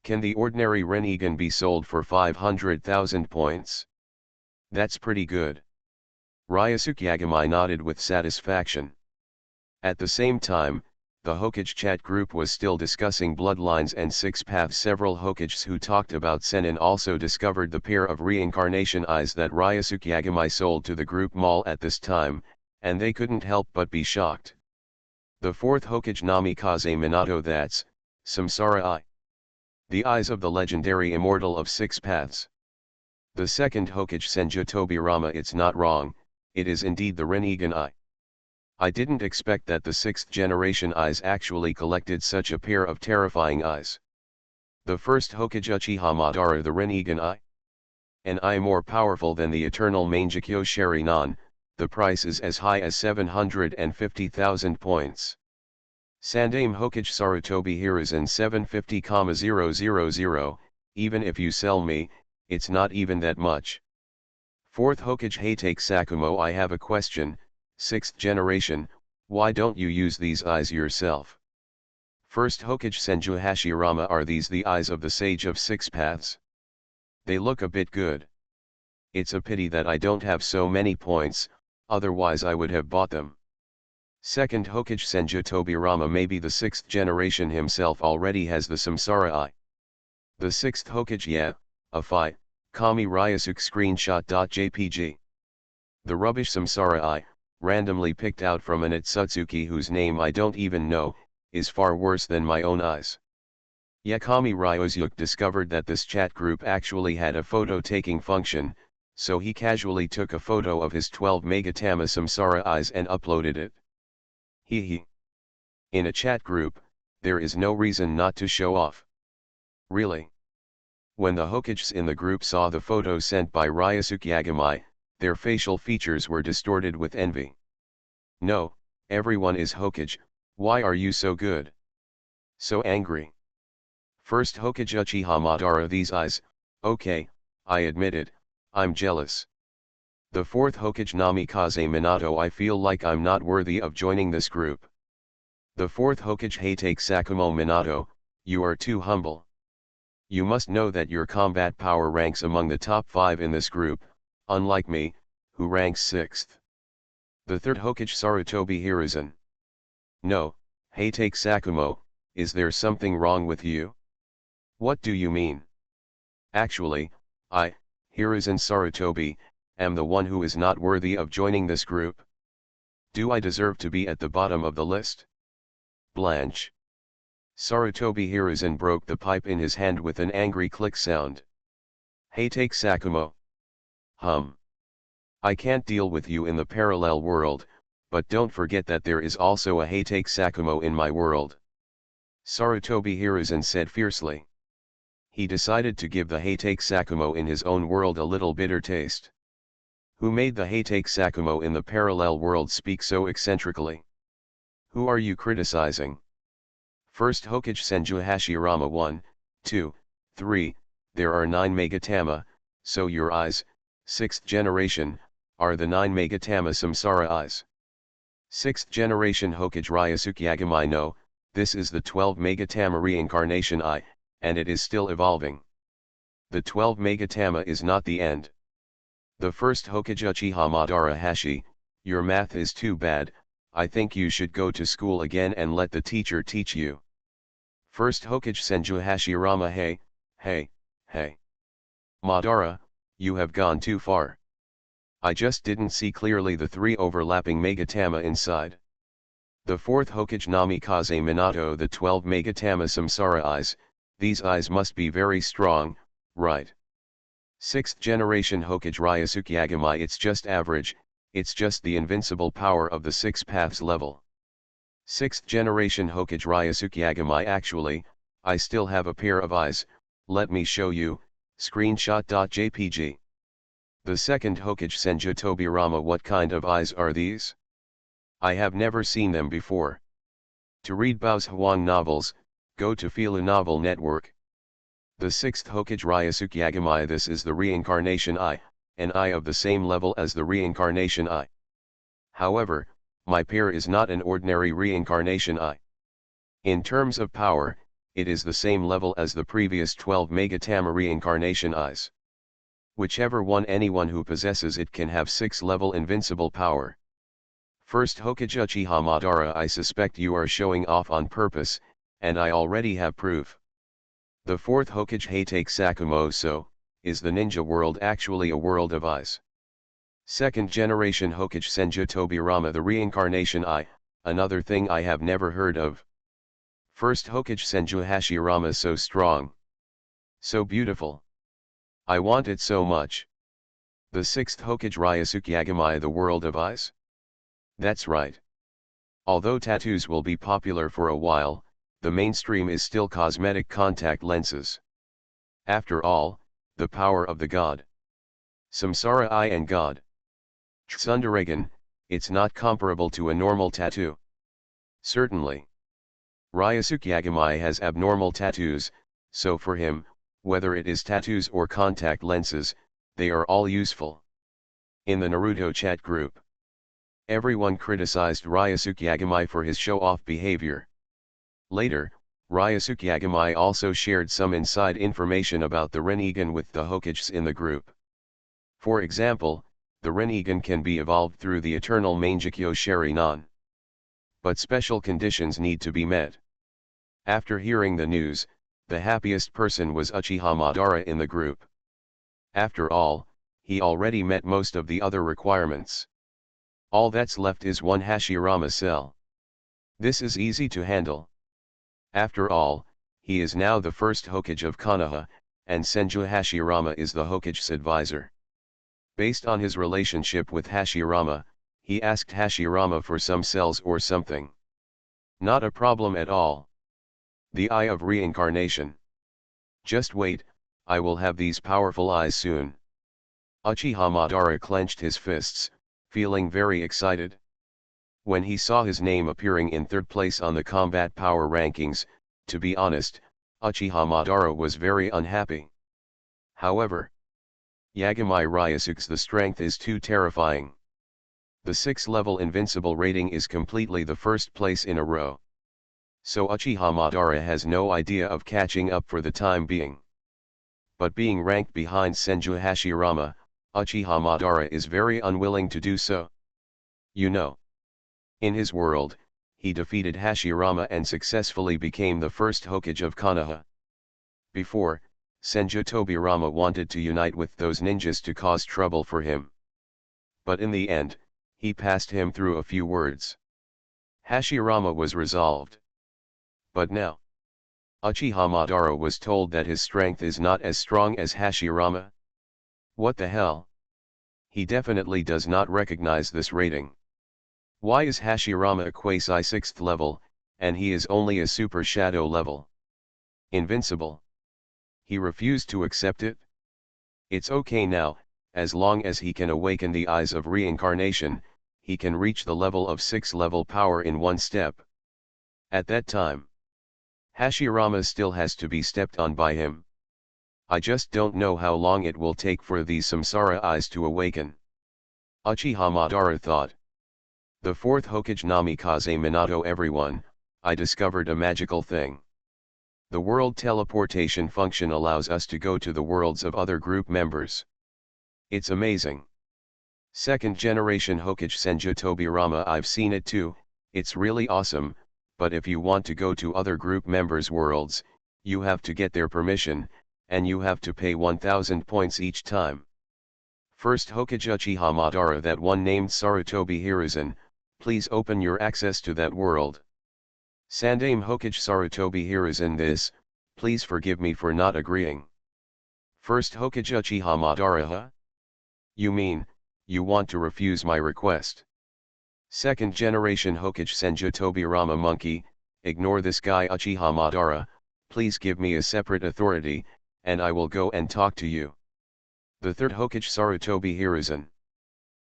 Speaker 1: Can the ordinary Renegan be sold for 500,000 points? That's pretty good. Ryosuke Yagamai nodded with satisfaction. At the same time, the Hokage chat group was still discussing bloodlines and six paths. Several Hokages who talked about Sennin also discovered the pair of reincarnation eyes that Ryosuke Yagamai sold to the group mall at this time, and they couldn't help but be shocked. The fourth Hokage Namikaze Minato, that's Samsara Eye. The eyes of the legendary immortal of six paths. The second Hokage Senju Tobirama, it's not wrong, it is indeed the Renegan Eye. I didn't expect that the sixth generation eyes actually collected such a pair of terrifying eyes. The first Hokage Uchiha Madara, the Renegan Eye. An eye more powerful than the eternal Mangekyo Sharingan, the price is as high as 750,000 points. Sandame Hokage Sarutobi Hiruzen 750,000, even if you sell me, it's not even that much. Fourth Hokage Hatake Sakumo, I have a question. Sixth generation, why don't you use these eyes yourself? First Hokage Senju Hashirama, are these the eyes of the Sage of Six Paths? They look a bit good. It's a pity that I don't have so many points, otherwise I would have bought them. Second Hokage Senju Tobirama, maybe the sixth generation himself already has the Samsara Eye. The sixth Hokage, yeah, a fi, Kami Ryasuke screenshot.jpg. The rubbish Samsara Eye, randomly picked out from an Itsutsuki whose name I don't even know, is far worse than my own eyes. Yakami Ryusuke discovered that this chat group actually had a photo-taking function, so he casually took a photo of his 12 Megatama Samsara eyes and uploaded it. Hee. In a chat group, there is no reason not to show off. Really? When the Hokages in the group saw the photo sent by Ryosuke Yagamai, their facial features were distorted with envy. No, everyone is Hokage, why are you so good? So angry. First Hokage Uchiha Madara, these eyes, okay, I admit it, I'm jealous. The fourth Hokage Namikaze Minato, I feel like I'm not worthy of joining this group. The fourth Hokage Hatake Sakumo Minato, you are too humble. You must know that your combat power ranks among the top 5 in this group, unlike me, who ranks 6th. The third Hokage Sarutobi Hiruzen. No, Hatake Sakumo, is there something wrong with you? What do you mean? Actually, I, Hiruzen Sarutobi, am the one who is not worthy of joining this group. Do I deserve to be at the bottom of the list? Blanche. Sarutobi Hiruzen broke the pipe in his hand with an angry click sound. Hatake Sakumo. I can't deal with you in the parallel world, but don't forget that there is also a Hatake Sakumo in my world. Sarutobi Hiruzen said fiercely. He decided to give the Hatake Sakumo in his own world a little bitter taste. Who made the Hatake Sakumo in the parallel world speak so eccentrically? Who are you criticizing? First Hokage Senju Hashirama 1, 2, 3, there are 9 Megatama, so your eyes, 6th generation, are the 9 Megatama Samsara eyes. 6th generation Hokage Ryosuke Yagamai, no, this is the 12 Megatama reincarnation eye, and it is still evolving. The 12 Megatama is not the end. The first Hokage Uchiha Madara Hashi, your math is too bad, I think you should go to school again and let the teacher teach you. First Hokage Senju Hashirama, hey. Madara, you have gone too far. I just didn't see clearly the 3 overlapping Megatama inside. The fourth Hokage Namikaze Minato, the 12 Megatama Samsara eyes, these eyes must be very strong, right? 6th generation Hokage Ryosuke Yagamai, it's just average, it's just the invincible power of the 6 paths level. 6th generation Hokage Ryosuke Yagamai, actually, I still have a pair of eyes, let me show you, screenshot.jpg. The second Hokage Senju Tobirama, what kind of eyes are these? I have never seen them before. To read Bao's Huang novels, go to Fila Novel Network. The 6th Hokage Ryosuke Yagamai, this is the reincarnation eye, an eye of the same level as the reincarnation eye. However, my pair is not an ordinary reincarnation eye. In terms of power, it is the same level as the previous 12 Megatama reincarnation eyes. Whichever one, anyone who possesses it can have 6-level invincible power. First Hokage Uchiha Madara, I suspect you are showing off on purpose, and I already have proof. The fourth Hokage Hatake Sakumo, so, is the ninja world actually a world of eyes? Second generation Hokage Senju Tobirama, the reincarnation eye, another thing I have never heard of. First Hokage Senju Hashirama, so strong. So beautiful. I want it so much. The sixth Hokage Ryosuke Yagamai, the world of eyes? That's right. Although tattoos will be popular for a while, the mainstream is still cosmetic contact lenses. After all, the power of the god. Samsara eye and god. Tsunderegan, it's not comparable to a normal tattoo. Certainly. Ryosuke Yagamai has abnormal tattoos, so for him, whether it is tattoos or contact lenses, they are all useful. In the Naruto chat group, everyone criticized Ryosuke Yagamai for his show-off behavior. Later, Ryosuke Yagamai also shared some inside information about the Rinnegan with the Hokages in the group. For example, the Rinnegan can be evolved through the eternal Mangekyo Sharingan. But special conditions need to be met. After hearing the news, the happiest person was Uchiha Madara in the group. After all, he already met most of the other requirements. All that's left is one Hashirama cell. This is easy to handle. After all, he is now the first Hokage of Konoha, and Senju Hashirama is the Hokage's advisor. Based on his relationship with Hashirama, he asked Hashirama for some cells or something. Not a problem at all. The Eye of Reincarnation. Just wait, I will have these powerful eyes soon. Uchiha Madara clenched his fists, feeling very excited. When he saw his name appearing in third place on the combat power rankings, to be honest, Uchiha Madara was very unhappy. However, Yagamai Ryosuke's the strength is too terrifying. The 6-level invincible rating is completely the first place in a row. So Uchiha Madara has no idea of catching up for the time being. But being ranked behind Senju Hashirama, Uchiha Madara is very unwilling to do so. You know. In his world, he defeated Hashirama and successfully became the first Hokage of Konoha. Before, Senju Tobirama wanted to unite with those ninjas to cause trouble for him. But in the end, he passed him through a few words. Hashirama was resolved. But now, Uchiha Madara was told that his strength is not as strong as Hashirama. What the hell? He definitely does not recognize this rating. Why is Hashirama a quasi 6th level, and he is only a super shadow level? Invincible. He refused to accept it? It's okay now, as long as he can awaken the eyes of reincarnation, he can reach the level of 6-level power in one step. At that time, Hashirama still has to be stepped on by him. I just don't know how long it will take for these samsara eyes to awaken. Uchiha Madara thought. The fourth Hokage Namikaze Minato, everyone, I discovered a magical thing. The world teleportation function allows us to go to the worlds of other group members. It's amazing. Second generation Hokage Senju Tobirama, I've seen it too, it's really awesome, but if you want to go to other group members' worlds, you have to get their permission, and you have to pay 1000 points each time. First Hokage Uchiha Madara, that one named Sarutobi Hiruzen, please open your access to that world. Sandame Hokage Sarutobi Hiruzen, this, please forgive me for not agreeing. First Hokage Uchiha Madara, huh? You mean, you want to refuse my request? Second generation Hokage Senju Tobirama, monkey, ignore this guy Uchiha Madara, please give me a separate authority, and I will go and talk to you. The third Hokage Sarutobi Hiruzen.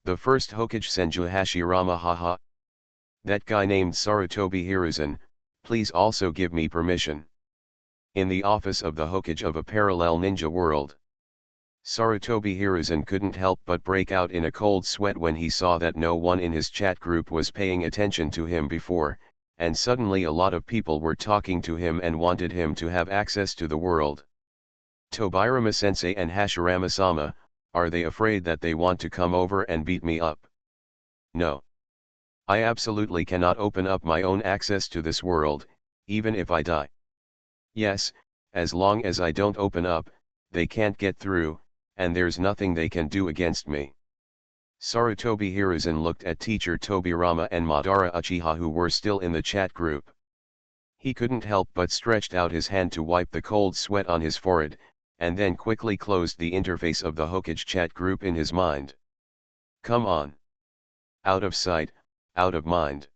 Speaker 1: The first Hokage Senju Hashirama, haha. That guy named Sarutobi Hiruzen, please also give me permission. In the office of the Hokage of a parallel ninja world. Sarutobi Hiruzen couldn't help but break out in a cold sweat when he saw that no one in his chat group was paying attention to him before, and suddenly a lot of people were talking to him and wanted him to have access to the world. Tobirama-sensei and Hashirama-sama, are they afraid that they want to come over and beat me up? No. I absolutely cannot open up my own access to this world, even if I die. Yes, as long as I don't open up, they can't get through, and there's nothing they can do against me. Sarutobi Hiruzen looked at teacher Tobirama and Madara Uchiha, who were still in the chat group. He couldn't help but stretched out his hand to wipe the cold sweat on his forehead, and then quickly closed the interface of the Hokage chat group in his mind. Come on. Out of sight, out of mind.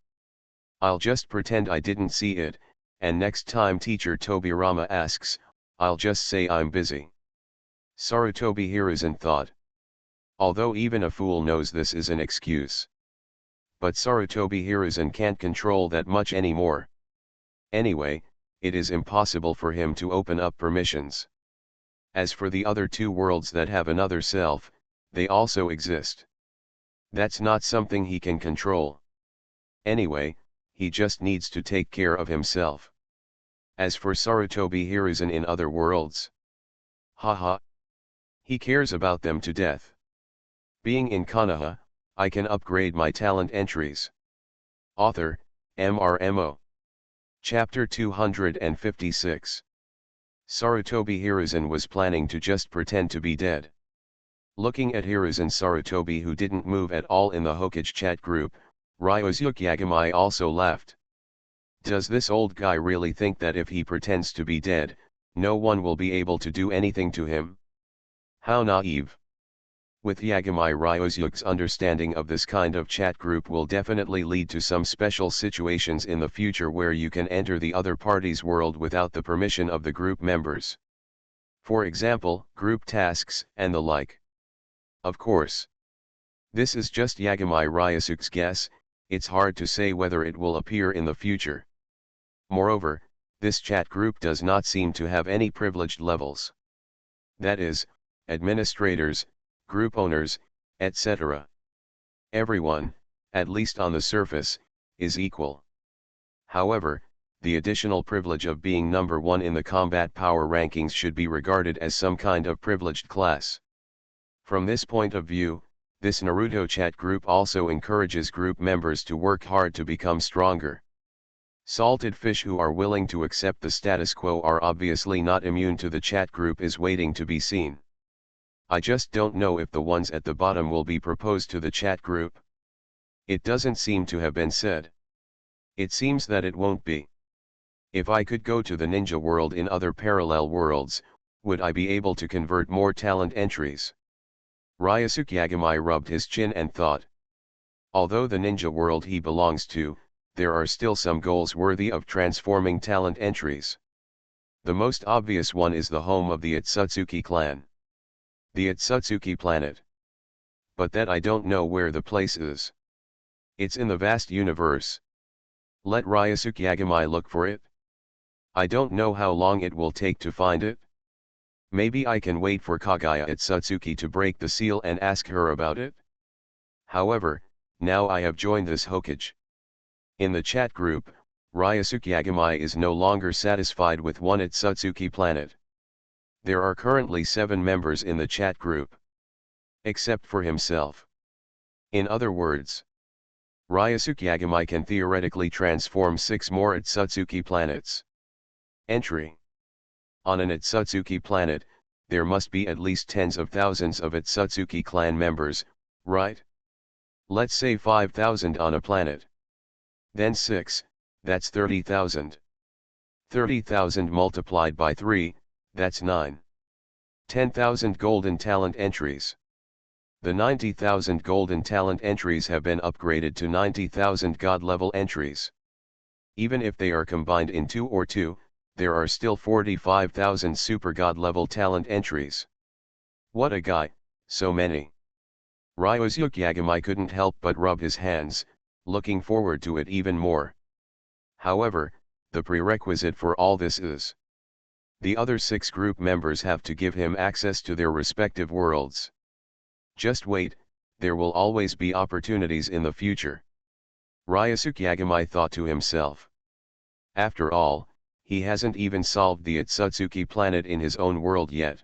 Speaker 1: I'll just pretend I didn't see it, and next time teacher Tobirama asks, I'll just say I'm busy. Sarutobi Hiruzen thought. Although even a fool knows this is an excuse. But Sarutobi Hiruzen can't control that much anymore. Anyway, it is impossible for him to open up permissions. As for the other two worlds that have another self, they also exist. That's not something he can control. Anyway, he just needs to take care of himself. As for Sarutobi Hiruzen in other worlds, haha, he cares about them to death. Being in Konoha, I can upgrade my talent entries. Author, MRMO. Chapter 256. Sarutobi Hiruzen was planning to just pretend to be dead. Looking at Hiruzen Sarutobi, who didn't move at all in the Hokage chat group, Ryosuke Yagamai also laughed. Does this old guy really think that if he pretends to be dead, no one will be able to do anything to him? How naive. With Yagamai, Ryosuke's understanding of this kind of chat group will definitely lead to some special situations in the future where you can enter the other party's world without the permission of the group members. For example, group tasks and the like. Of course. This is just Yagamai Ryosuke's guess, it's hard to say whether it will appear in the future. Moreover, this chat group does not seem to have any privileged levels. That is, administrators, group owners, etc. Everyone, at least on the surface, is equal. However, the additional privilege of being number one in the combat power rankings should be regarded as some kind of privileged class. From this point of view, this Naruto chat group also encourages group members to work hard to become stronger. Salted fish who are willing to accept the status quo are obviously not immune to the chat group is waiting to be seen. I just don't know if the ones at the bottom will be proposed to the chat group. It doesn't seem to have been said. It seems that it won't be. If I could go to the ninja world in other parallel worlds, would I be able to convert more talent entries? Ryosuke Yagamai rubbed his chin and thought. Although the ninja world he belongs to, there are still some goals worthy of transforming talent entries. The most obvious one is the home of the Itsutsuki clan. The Itsutsuki planet. But that I don't know where the place is. It's in the vast universe. Let Ryosuke Yagamai look for it. I don't know how long it will take to find it. Maybe I can wait for Kaguya Itsutsuki to break the seal and ask her about it. However, now I have joined this Hokage. In the chat group, Ryosuke Yagamai is no longer satisfied with one Itsutsuki planet. There are currently 7 members in the chat group. Except for himself. In other words, Ryosuke Yagamai can theoretically transform 6 more Itsutsuki planets. Entry. On an Itsutsuki planet, there must be at least tens of thousands of Itsutsuki clan members, right? Let's say 5,000 on a planet. Then 6, that's 30,000. 30,000 multiplied by 3, that's 9. 10,000 golden talent entries. The 90,000 golden talent entries have been upgraded to 90,000 god level entries. Even if they are combined in 2 or 2, there are still 45,000 super god level talent entries. What a guy, so many. Ryosuke Yagamai couldn't help but rub his hands, looking forward to it even more. However, the prerequisite for all this is The other 6 group members have to give him access to their respective worlds. Just wait, there will always be opportunities in the future. Ryosuke Yagami thought to himself. After all, he hasn't even solved the Otsutsuki planet in his own world yet.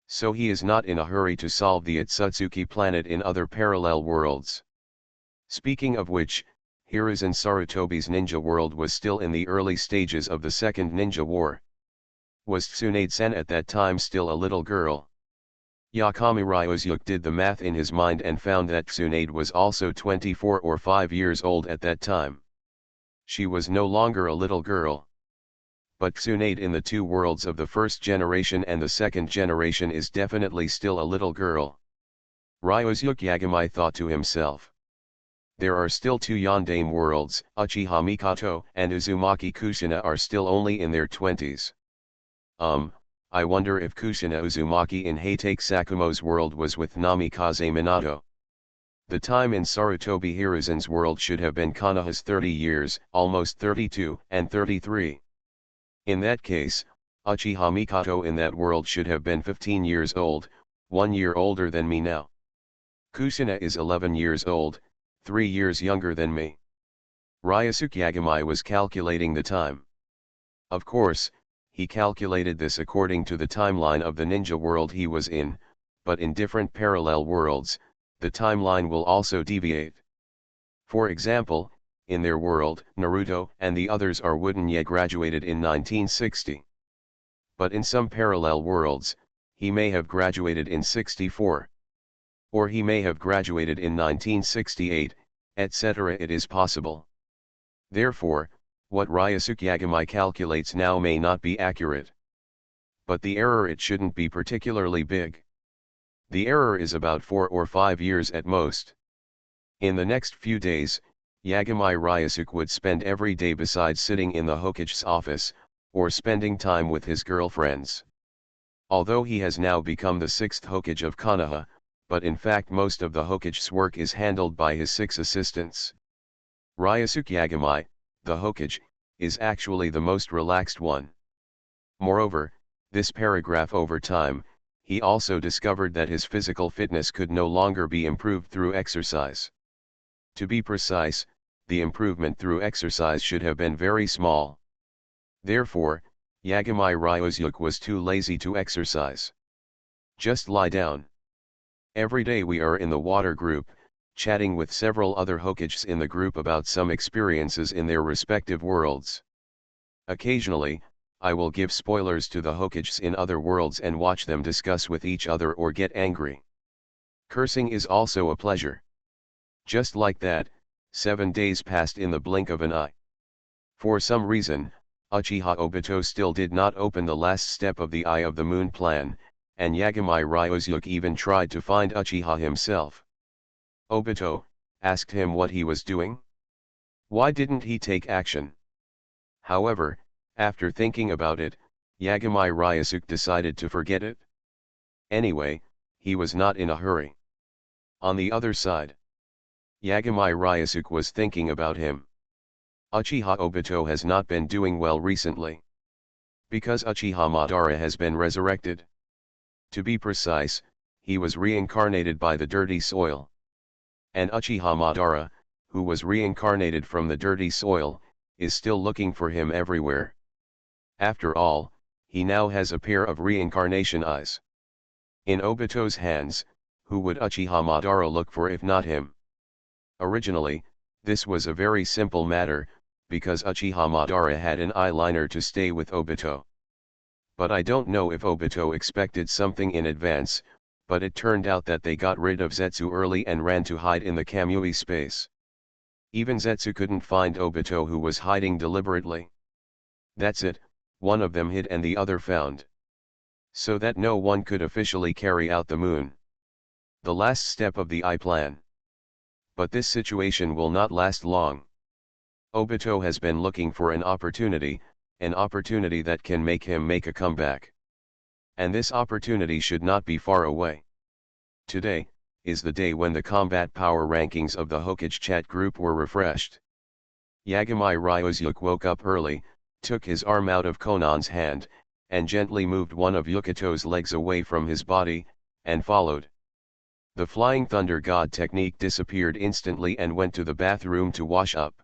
Speaker 1: So he is not in a hurry to solve the Otsutsuki planet in other parallel worlds. Speaking of which, Hiruzen Sarutobi's ninja world was still in the early stages of the Second Ninja War. Was Tsunade-san at that time still a little girl? Yakami Ryosuke did the math in his mind and found that Tsunade was also 24 or 5 years old at that time. She was no longer a little girl. But Tsunade in the 2 worlds of the first generation and the second generation is definitely still a little girl. Ryosuke Yagami thought to himself. There are still 2 Yondaime worlds, Uchiha Mikoto and Uzumaki Kushina are still only in their 20s. I wonder if Kushina Uzumaki in Heitake Sakumo's world was with Namikaze Minato. The time in Sarutobi Hiruzen's world should have been Konoha's 30 years, almost 32 and 33. In that case, Uchiha Mikoto in that world should have been 15 years old, 1 year older than me now. Kushina is 11 years old, 3 years younger than me. Ryosuke Yagami was calculating the time. Of course, he calculated this according to the timeline of the ninja world he was in, but in different parallel worlds, the timeline will also deviate. For example, in their world, Naruto and the others are Wooden-ye graduated in 1960. But in some parallel worlds, he may have graduated in 64. Or he may have graduated in 1968, etc. It is possible. Therefore, what Ryosuke Yagami calculates now may not be accurate. But the error it shouldn't be particularly big. The error is about 4 or 5 years at most. In the next few days, Yagami Ryosuke would spend every day besides sitting in the Hokage's office, or spending time with his girlfriends. Although he has now become the 6th Hokage of Konoha, but in fact most of the Hokage's work is handled by his 6 assistants. Ryosuke Yagami, the Hokage, is actually the most relaxed one. Moreover, this paragraph over time, he also discovered that his physical fitness could no longer be improved through exercise. To be precise, the improvement through exercise should have been very small. Therefore, Yagami Ryosuke was too lazy to exercise. Just lie down. Every day we are in the water group, chatting with several other Hokages in the group about some experiences in their respective worlds. Occasionally, I will give spoilers to the Hokages in other worlds and watch them discuss with each other or get angry. Cursing is also a pleasure. Just like that, 7 days passed in the blink of an eye. For some reason, Uchiha Obito still did not open the last step of the Eye of the Moon plan, and Yagami Ryosuke even tried to find Uchiha himself. Obito asked him what he was doing. Why didn't he take action? However, after thinking about it, Yagami Ryosuke decided to forget it. Anyway, he was not in a hurry. On the other side, Yagami Ryosuke was thinking about him. Uchiha Obito has not been doing well recently. Because Uchiha Madara has been resurrected. To be precise, he was reincarnated by the dirty soil. And Uchiha Madara, who was reincarnated from the dirty soil, is still looking for him everywhere. After all, he now has a pair of reincarnation eyes. In Obito's hands, who would Uchiha Madara look for if not him? Originally, this was a very simple matter, because Uchiha Madara had an eyeliner to stay with Obito. But I don't know if Obito expected something in advance, but it turned out that they got rid of Zetsu early and ran to hide in the Kamui space. Even Zetsu couldn't find Obito, who was hiding deliberately. That's it, one of them hid and the other found. So that no one could officially carry out the moon. The last step of the Eye plan. But this situation will not last long. Obito has been looking for an opportunity that can make him make a comeback. And this opportunity should not be far away. Today is the day when the combat power rankings of the Hokage chat group were refreshed. Yagami Ryosuke woke up early, took his arm out of Konan's hand, and gently moved one of Yukito's legs away from his body, and followed. The Flying Thunder God technique disappeared instantly and went to the bathroom to wash up.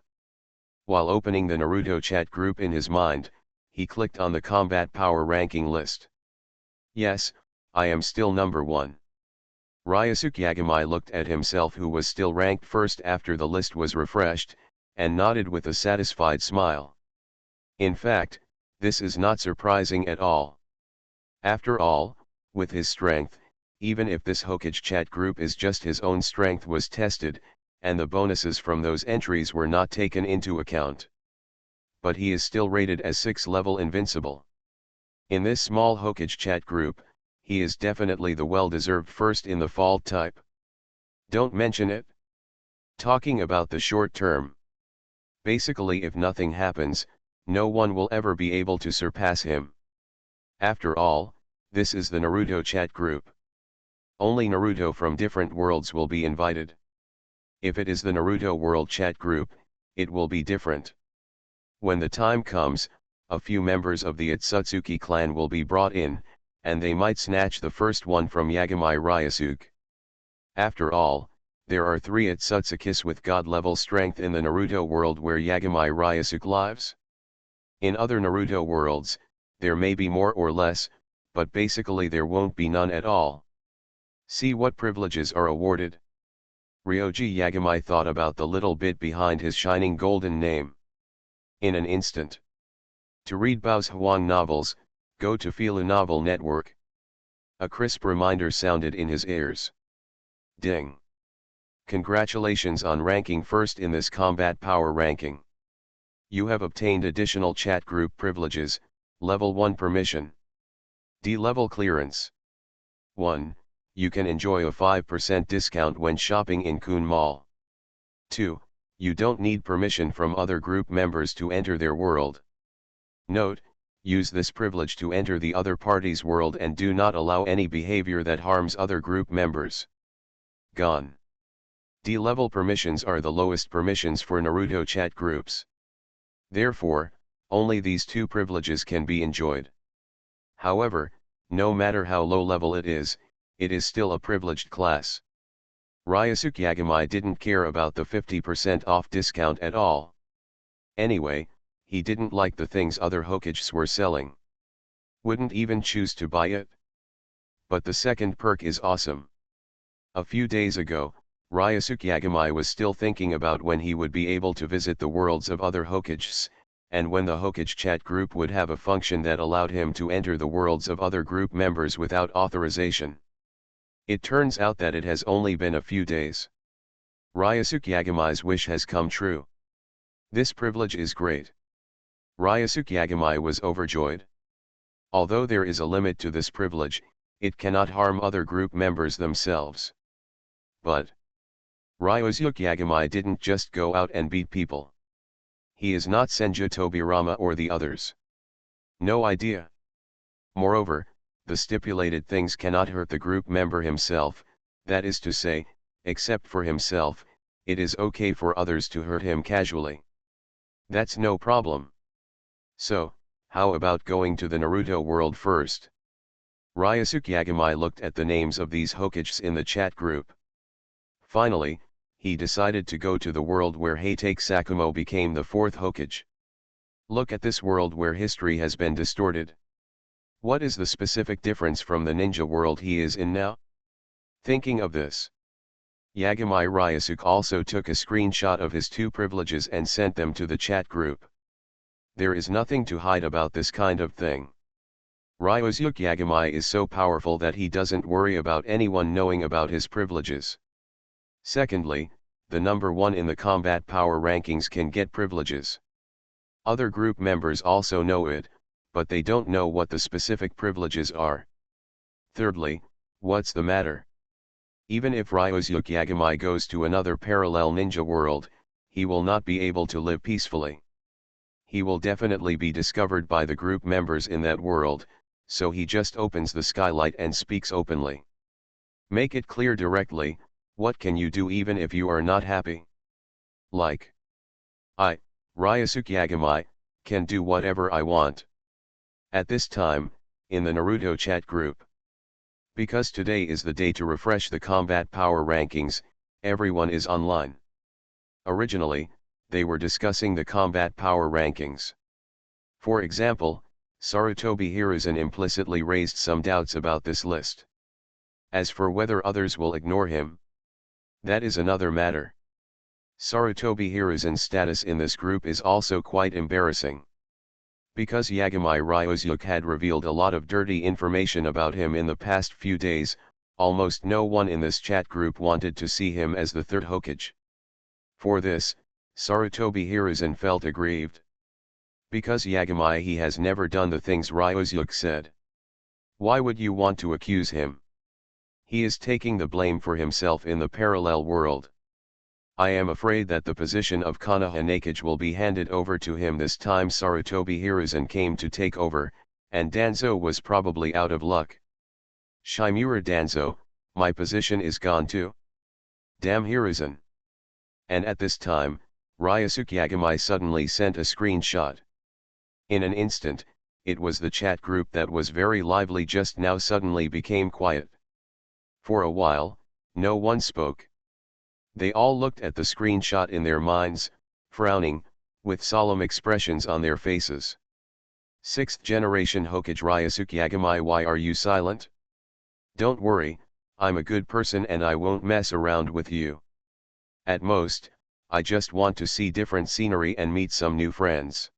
Speaker 1: While opening the Naruto chat group in his mind, he clicked on the combat power ranking list. Yes, I am still number 1. Ryosuke Yagamai looked at himself, who was still ranked first after the list was refreshed, and nodded with a satisfied smile. In fact, this is not surprising at all. After all, with his strength, even if this Hokage chat group is just his own strength was tested, and the bonuses from those entries were not taken into account. But he is still rated as 6th level invincible. In this small Hokage chat group, he is definitely the well-deserved first in the fault type. Don't mention it. Talking about the short term. Basically, if nothing happens, no one will ever be able to surpass him. After all, this is the Naruto chat group. Only Naruto from different worlds will be invited. If it is the Naruto World chat group, it will be different. When the time comes, a few members of the Otsutsuki clan will be brought in, and they might snatch the first one from Yagamai Ryosuke. After all, there are 3 Otsutsukis with god-level strength in the Naruto world where Yagamai Ryosuke lives. In other Naruto worlds, there may be more or less, but basically there won't be none at all. See what privileges are awarded. Ryoji Yagamai thought about the little bit behind his shining golden name. In an instant. To read Bao's Huang novels, go to Filu Novel Network. A crisp reminder sounded in his ears. Ding! Congratulations on ranking first in this combat power ranking. You have obtained additional chat group privileges, level 1 permission. D-level clearance. 1. You can enjoy a 5% discount when shopping in Kun Mall. 2. You don't need permission from other group members to enter their world. Note, use this privilege to enter the other party's world and do not allow any behavior that harms other group members. Gone. D-level permissions are the lowest permissions for Naruto chat groups. Therefore, only these 2 privileges can be enjoyed. However, no matter how low level it is still a privileged class. Ryosuke Yagamai didn't care about the 50% off discount at all. Anyway, he didn't like the things other Hokages were selling. Wouldn't even choose to buy it. But the second perk is awesome. A few days ago, Ryosuke Yagamai was still thinking about when he would be able to visit the worlds of other Hokages, and when the Hokage chat group would have a function that allowed him to enter the worlds of other group members without authorization. It turns out that it has only been a few days. Ryosuke Yagamai's wish has come true. This privilege is great. Ryosuke Yagamai was overjoyed. Although there is a limit to this privilege, it cannot harm other group members themselves. But Ryosuke Yagamai didn't just go out and beat people. He is not Senju Tobirama or the others. No idea. Moreover, the stipulated things cannot hurt the group member himself, that is to say, except for himself, it is okay for others to hurt him casually. That's no problem. So, how about going to the Naruto world first? Ryosuke Yagamai looked at the names of these Hokages in the chat group. Finally, he decided to go to the world where Heitake Sakumo became the 4th Hokage. Look at this world where history has been distorted. What is the specific difference from the ninja world he is in now? Thinking of this, Yagamai Ryosuke also took a screenshot of his 2 privileges and sent them to the chat group. There is nothing to hide about this kind of thing. Ryosuke Yagamai is so powerful that he doesn't worry about anyone knowing about his privileges. Secondly, the number 1 in the combat power rankings can get privileges. Other group members also know it, but they don't know what the specific privileges are. Thirdly, what's the matter? Even if Ryosuke Yagamai goes to another parallel ninja world, he will not be able to live peacefully. He will definitely be discovered by the group members in that world, so he just opens the skylight and speaks openly. Make it clear directly, what can you do even if you are not happy? Like, I, Ryosuke Yagamai, can do whatever I want. At this time, in the Naruto chat group. Because today is the day to refresh the combat power rankings, everyone is online. Originally, they were discussing the combat power rankings. For example, Sarutobi Hiruzen implicitly raised some doubts about this list. As for whether others will ignore him, that is another matter. Sarutobi Hiruzen's status in this group is also quite embarrassing. Because Yagami Ryosuke had revealed a lot of dirty information about him in the past few days, almost no one in this chat group wanted to see him as the third Hokage. For this, Sarutobi Hiruzen felt aggrieved. Because Yagami he has never done the things Ryosuke said. Why would you want to accuse him? He is taking the blame for himself in the parallel world. I am afraid that the position of Konoha Nakage will be handed over to him this time. Sarutobi Hiruzen came to take over, and Danzo was probably out of luck. Shimura Danzo, my position is gone too. Damn Hiruzen. And at this time, Ryosuke Yagami suddenly sent a screenshot. In an instant, it was the chat group that was very lively just now suddenly became quiet. For a while, no one spoke. They all looked at the screenshot in their minds, frowning, with solemn expressions on their faces. Sixth generation Hokage Ryosuke Yagami, why are you silent? Don't worry, I'm a good person and I won't mess around with you. At most, I just want to see different scenery and meet some new friends.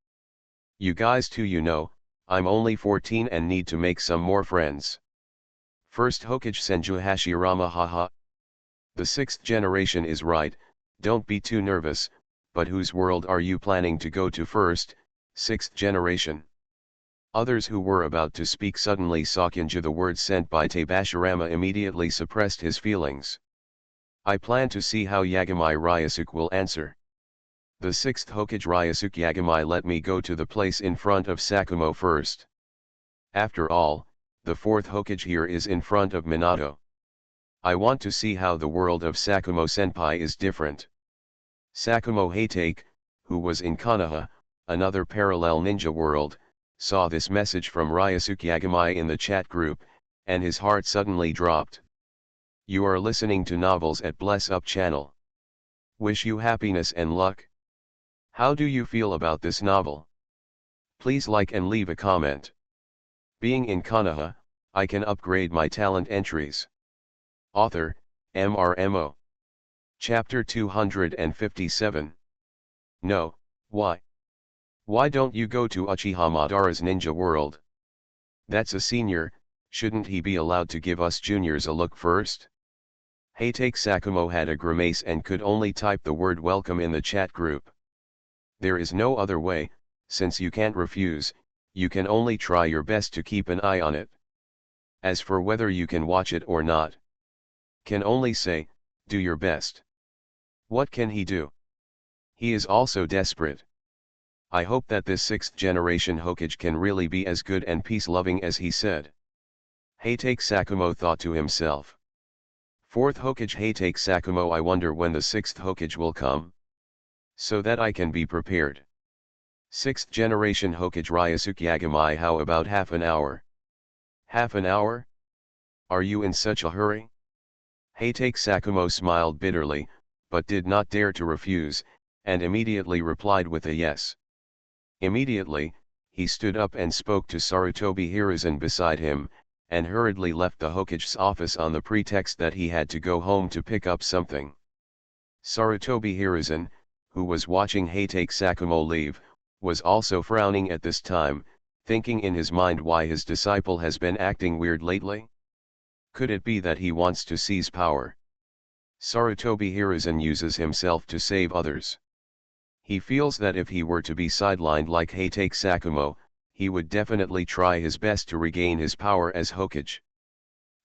Speaker 1: You guys too, you know, I'm only 14 and need to make some more friends. First Hokage Senju Hashirama, haha. The sixth generation is right, don't be too nervous, but whose world are you planning to go to first, sixth generation? Others who were about to speak suddenly saw Kinja. The word sent by Tabashirama immediately suppressed his feelings. I plan to see how Yagami Ryosuke will answer. The sixth Hokage Ryosuke Yagami, let me go to the place in front of Sakumo first. After all, the fourth Hokage here is in front of Minato. I want to see how the world of Sakumo Senpai is different. Sakumo Hatake, who was in Konoha, another parallel ninja world, saw this message from Ryosuke Yagami in the chat group, and his heart suddenly dropped. You are listening to Novels at Bless Up channel. Wish you happiness and luck. How do you feel about this novel? Please like and leave a comment. Being in Konoha, I can upgrade my talent entries. Author, MRMO. Chapter 257. No, why? Why don't you go to Uchiha Madara's ninja world? That's a senior, shouldn't he be allowed to give us juniors a look first? Hatake Sakumo had a grimace and could only type the word welcome in the chat group. There is no other way, since you can't refuse, you can only try your best to keep an eye on it. As for whether you can watch it or not, can only say, do your best. What can he do? He is also desperate. I hope that this sixth generation Hokage can really be as good and peace-loving as he said. Hatake Sakumo thought to himself. Fourth Hokage Hatake Sakumo, I wonder when the sixth Hokage will come, so that I can be prepared. Sixth generation Hokage Ryosuke Yagami, how about half an hour? Half an hour? Are you in such a hurry? Hatake Sakumo smiled bitterly, but did not dare to refuse, and immediately replied with a yes. Immediately, he stood up and spoke to Sarutobi Hiruzen beside him, and hurriedly left the Hokage's office on the pretext that he had to go home to pick up something. Sarutobi Hiruzen, who was watching Hatake Sakumo leave, was also frowning at this time, thinking in his mind why his disciple has been acting weird lately. Could it be that he wants to seize power? Sarutobi Hiruzen uses himself to save others. He feels that if he were to be sidelined like Hatake Sakumo, he would definitely try his best to regain his power as Hokage.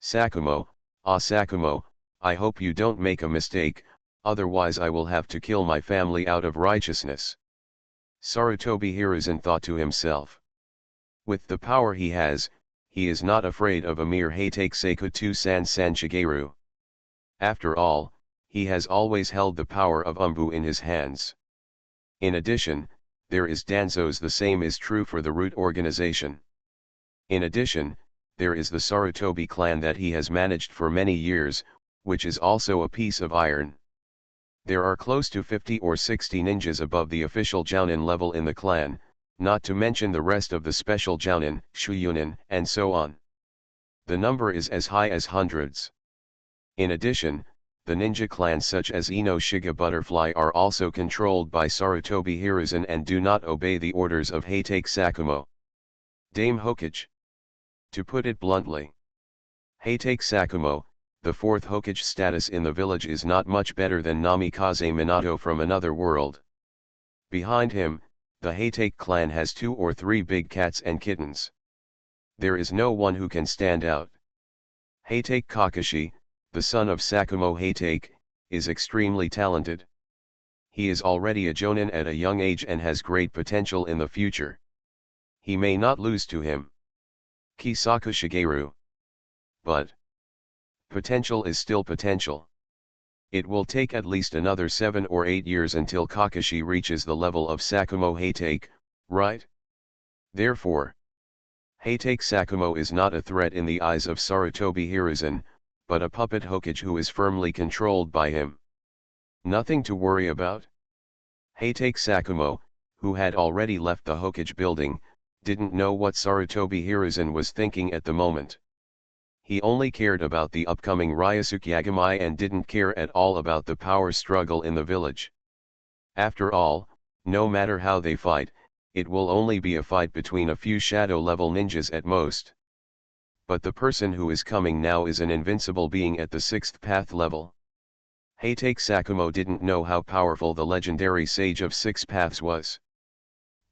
Speaker 1: Sakumo, Sakumo, I hope you don't make a mistake, otherwise I will have to kill my family out of righteousness. Sarutobi Hiruzen thought to himself. With the power he has, he is not afraid of a mere Hatake Sakuto San Shigeru. After all, he has always held the power of Umbu in his hands. In addition, there is Danzo's. The same is true for the root organization. In addition, there is the Sarutobi clan that he has managed for many years, which is also a piece of iron. There are close to 50 or 60 ninjas above the official Jounin level in the clan, not to mention the rest of the special Jounin, Shuyunin, and so on. The number is as high as hundreds. In addition, the ninja clans such as Ino Shiga Butterfly are also controlled by Sarutobi Hiruzen and do not obey the orders of Heitake Sakumo. Dame Hokage. To put it bluntly, Heitake Sakumo, the fourth Hokage status in the village, is not much better than Namikaze Minato from another world. Behind him, the Heitake clan has 2 or 3 big cats and kittens. There is no one who can stand out. Heitake Kakashi, the son of Sakumo Heitake, is extremely talented. He is already a jonin at a young age and has great potential in the future. He may not lose to him, Kisaku Shigeru. But potential is still potential. It will take at least another 7 or 8 years until Kakashi reaches the level of Sakumo Heitake, right? Therefore, Heitake Sakumo is not a threat in the eyes of Sarutobi Hiruzen, but a puppet Hokage who is firmly controlled by him. Nothing to worry about. Heitake Sakumo, who had already left the Hokage building, didn't know what Sarutobi Hiruzen was thinking at the moment. He only cared about the upcoming Ryusuke Yagamai and didn't care at all about the power struggle in the village. After all, no matter how they fight, it will only be a fight between a few shadow-level ninjas at most. But the person who is coming now is an invincible being at the 6th path level. Heitake Sakumo didn't know how powerful the legendary Sage of 6 Paths was.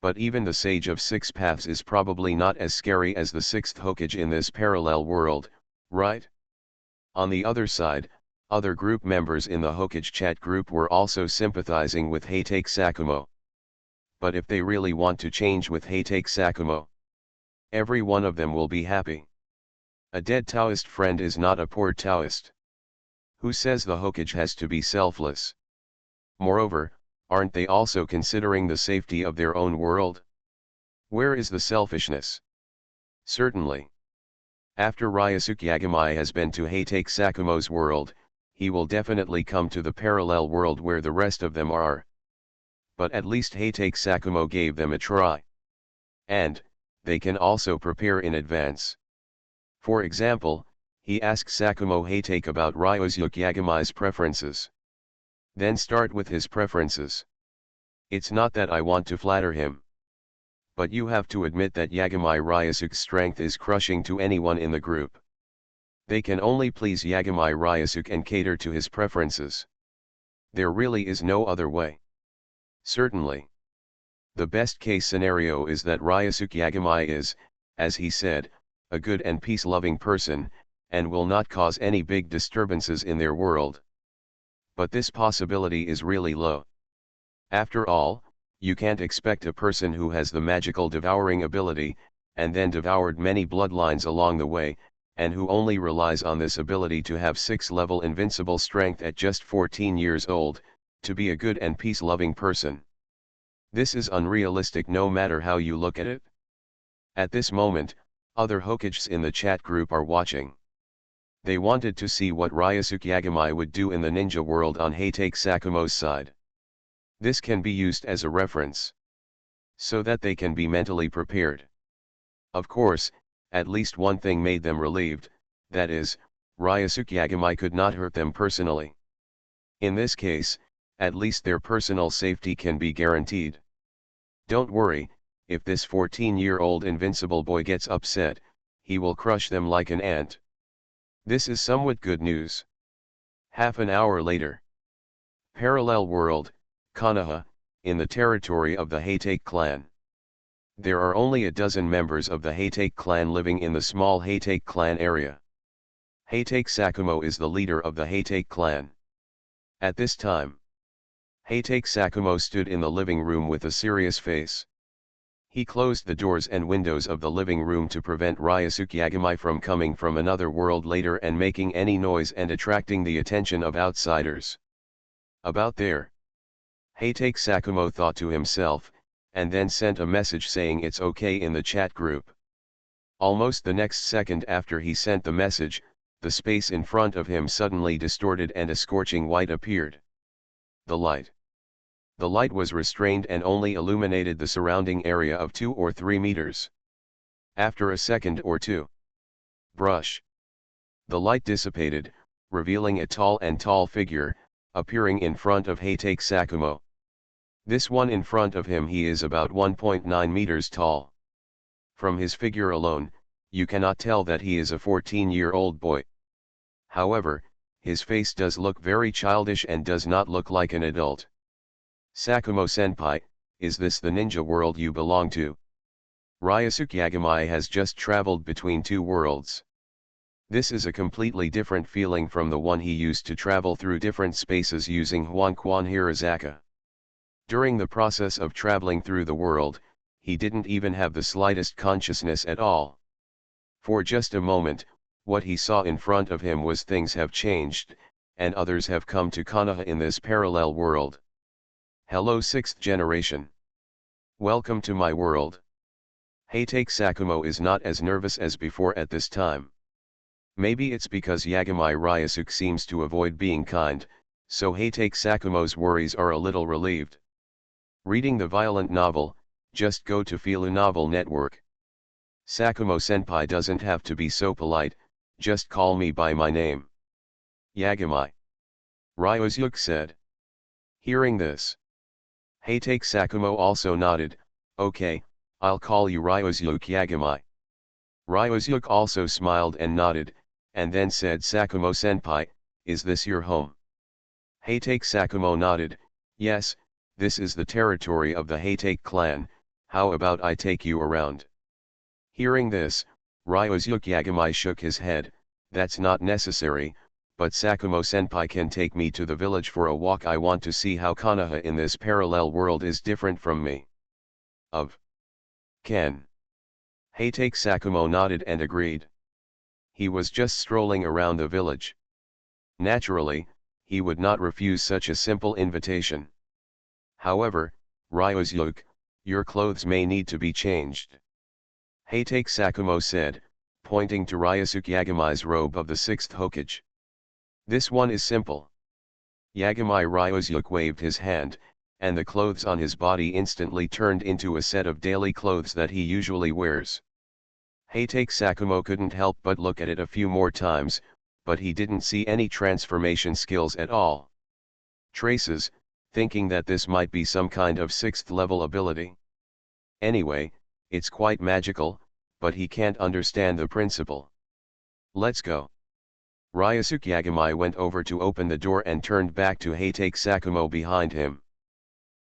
Speaker 1: But even the Sage of 6 Paths is probably not as scary as the 6th Hokage in this parallel world, right? On the other side, other group members in the Hokage chat group were also sympathizing with Heitake Sakumo. But if they really want to change with Heitake Sakumo, every one of them will be happy. A dead Taoist friend is not a poor Taoist. Who says the Hokage has to be selfless? Moreover, aren't they also considering the safety of their own world? Where is the selfishness? Certainly. After Ryusuke Yagamai has been to Heitake Sakumo's world, he will definitely come to the parallel world where the rest of them are. But at least Heitake Sakumo gave them a try. And, they can also prepare in advance. For example, he asks Sakumo Heitake about Ryusuke Yagamai's preferences. Then start with his preferences. It's not that I want to flatter him. But you have to admit that Yagamai Ryusuke's strength is crushing to anyone in the group. They can only please Yagamai Ryusuke and cater to his preferences. There really is no other way. Certainly. The best case scenario is that Ryusuke Yagamai is, as he said, a good and peace-loving person, and will not cause any big disturbances in their world. But this possibility is really low. After all, you can't expect a person who has the magical devouring ability, and then devoured many bloodlines along the way, and who only relies on this ability to have 6-level invincible strength at just 14 years old, to be a good and peace-loving person. This is unrealistic no matter how you look at it. At this moment, other Hokages in the chat group are watching. They wanted to see what Ryusuke Yagamai would do in the ninja world on Heitake Sakumo's side. This can be used as a reference, so that they can be mentally prepared. Of course, at least one thing made them relieved, that is, Ryusuke Yagamai could not hurt them personally. In this case, at least their personal safety can be guaranteed. Don't worry, if this 14-year-old invincible boy gets upset, he will crush them like an ant. This is somewhat good news. Half an hour later. Parallel world, Konoha, in the territory of the Heitake clan. There are only a dozen members of the Heitake clan living in the small Heitake clan area. Heitake Sakumo is the leader of the Heitake clan. At this time, Heitake Sakumo stood in the living room with a serious face. He closed the doors and windows of the living room to prevent Ryusuke Yagamai from coming from another world later and making any noise and attracting the attention of outsiders. About there, Heitake Sakumo thought to himself, and then sent a message saying it's okay in the chat group. Almost the next second after he sent the message, the space in front of him suddenly distorted and a scorching white appeared. The light. The light was restrained and only illuminated the surrounding area of 2 or 3 meters. After a second or two, brush. The light dissipated, revealing a tall figure, appearing in front of Heitake Sakumo. This one in front of him, he is about 1.9 meters tall. From his figure alone, you cannot tell that he is a 14-year-old boy. However, his face does look very childish and does not look like an adult. Sakumo-senpai, is this the ninja world you belong to? Ryosuke Yagamai has just traveled between two worlds. This is a completely different feeling from the one he used to travel through different spaces using Huanquan Hirazaka. During the process of traveling through the world, he didn't even have the slightest consciousness at all. For just a moment, what he saw in front of him was things have changed, and others have come to Konoha in this parallel world. Hello 6th generation. Welcome to my world. Heitake Sakumo is not as nervous as before at this time. Maybe it's because Yagamai Ryosuke seems to avoid being kind, so Heitake Sakumo's worries are a little relieved. Reading the violent novel, just go to Filu Novel Network. Sakumo-senpai doesn't have to be so polite, just call me by my name. Yagamai. Ryosuke said. Hearing this, Heitake Sakumo also nodded, okay, I'll call you Ryosuke Yagamai. Ryosuke also smiled and nodded, and then said, Sakumo-senpai, is this your home? Heitake Sakumo nodded, yes, this is the territory of the Heitake clan, how about I take you around? Hearing this, Ryosuke Yagamai shook his head, that's not necessary, but Sakumo-senpai can take me to the village for a walk. I want to see how Konoha in this parallel world is different from me. Can. Heitake Sakumo nodded and agreed. He was just strolling around the village. Naturally, he would not refuse such a simple invitation. However, Ryosuke, your clothes may need to be changed. Heitake Sakumo said, pointing to Ryosuke Yagamai's robe of the 6th Hokage. This one is simple. Yagamai Ryosuke waved his hand, and the clothes on his body instantly turned into a set of daily clothes that he usually wears. Heitake Sakumo couldn't help but look at it a few more times, but he didn't see any transformation skills at all. Traces, thinking that this might be some kind of 6th level ability. Anyway, it's quite magical, but he can't understand the principle. Let's go. Ryosuke Yagamai went over to open the door and turned back to Heitake Sakumo behind him.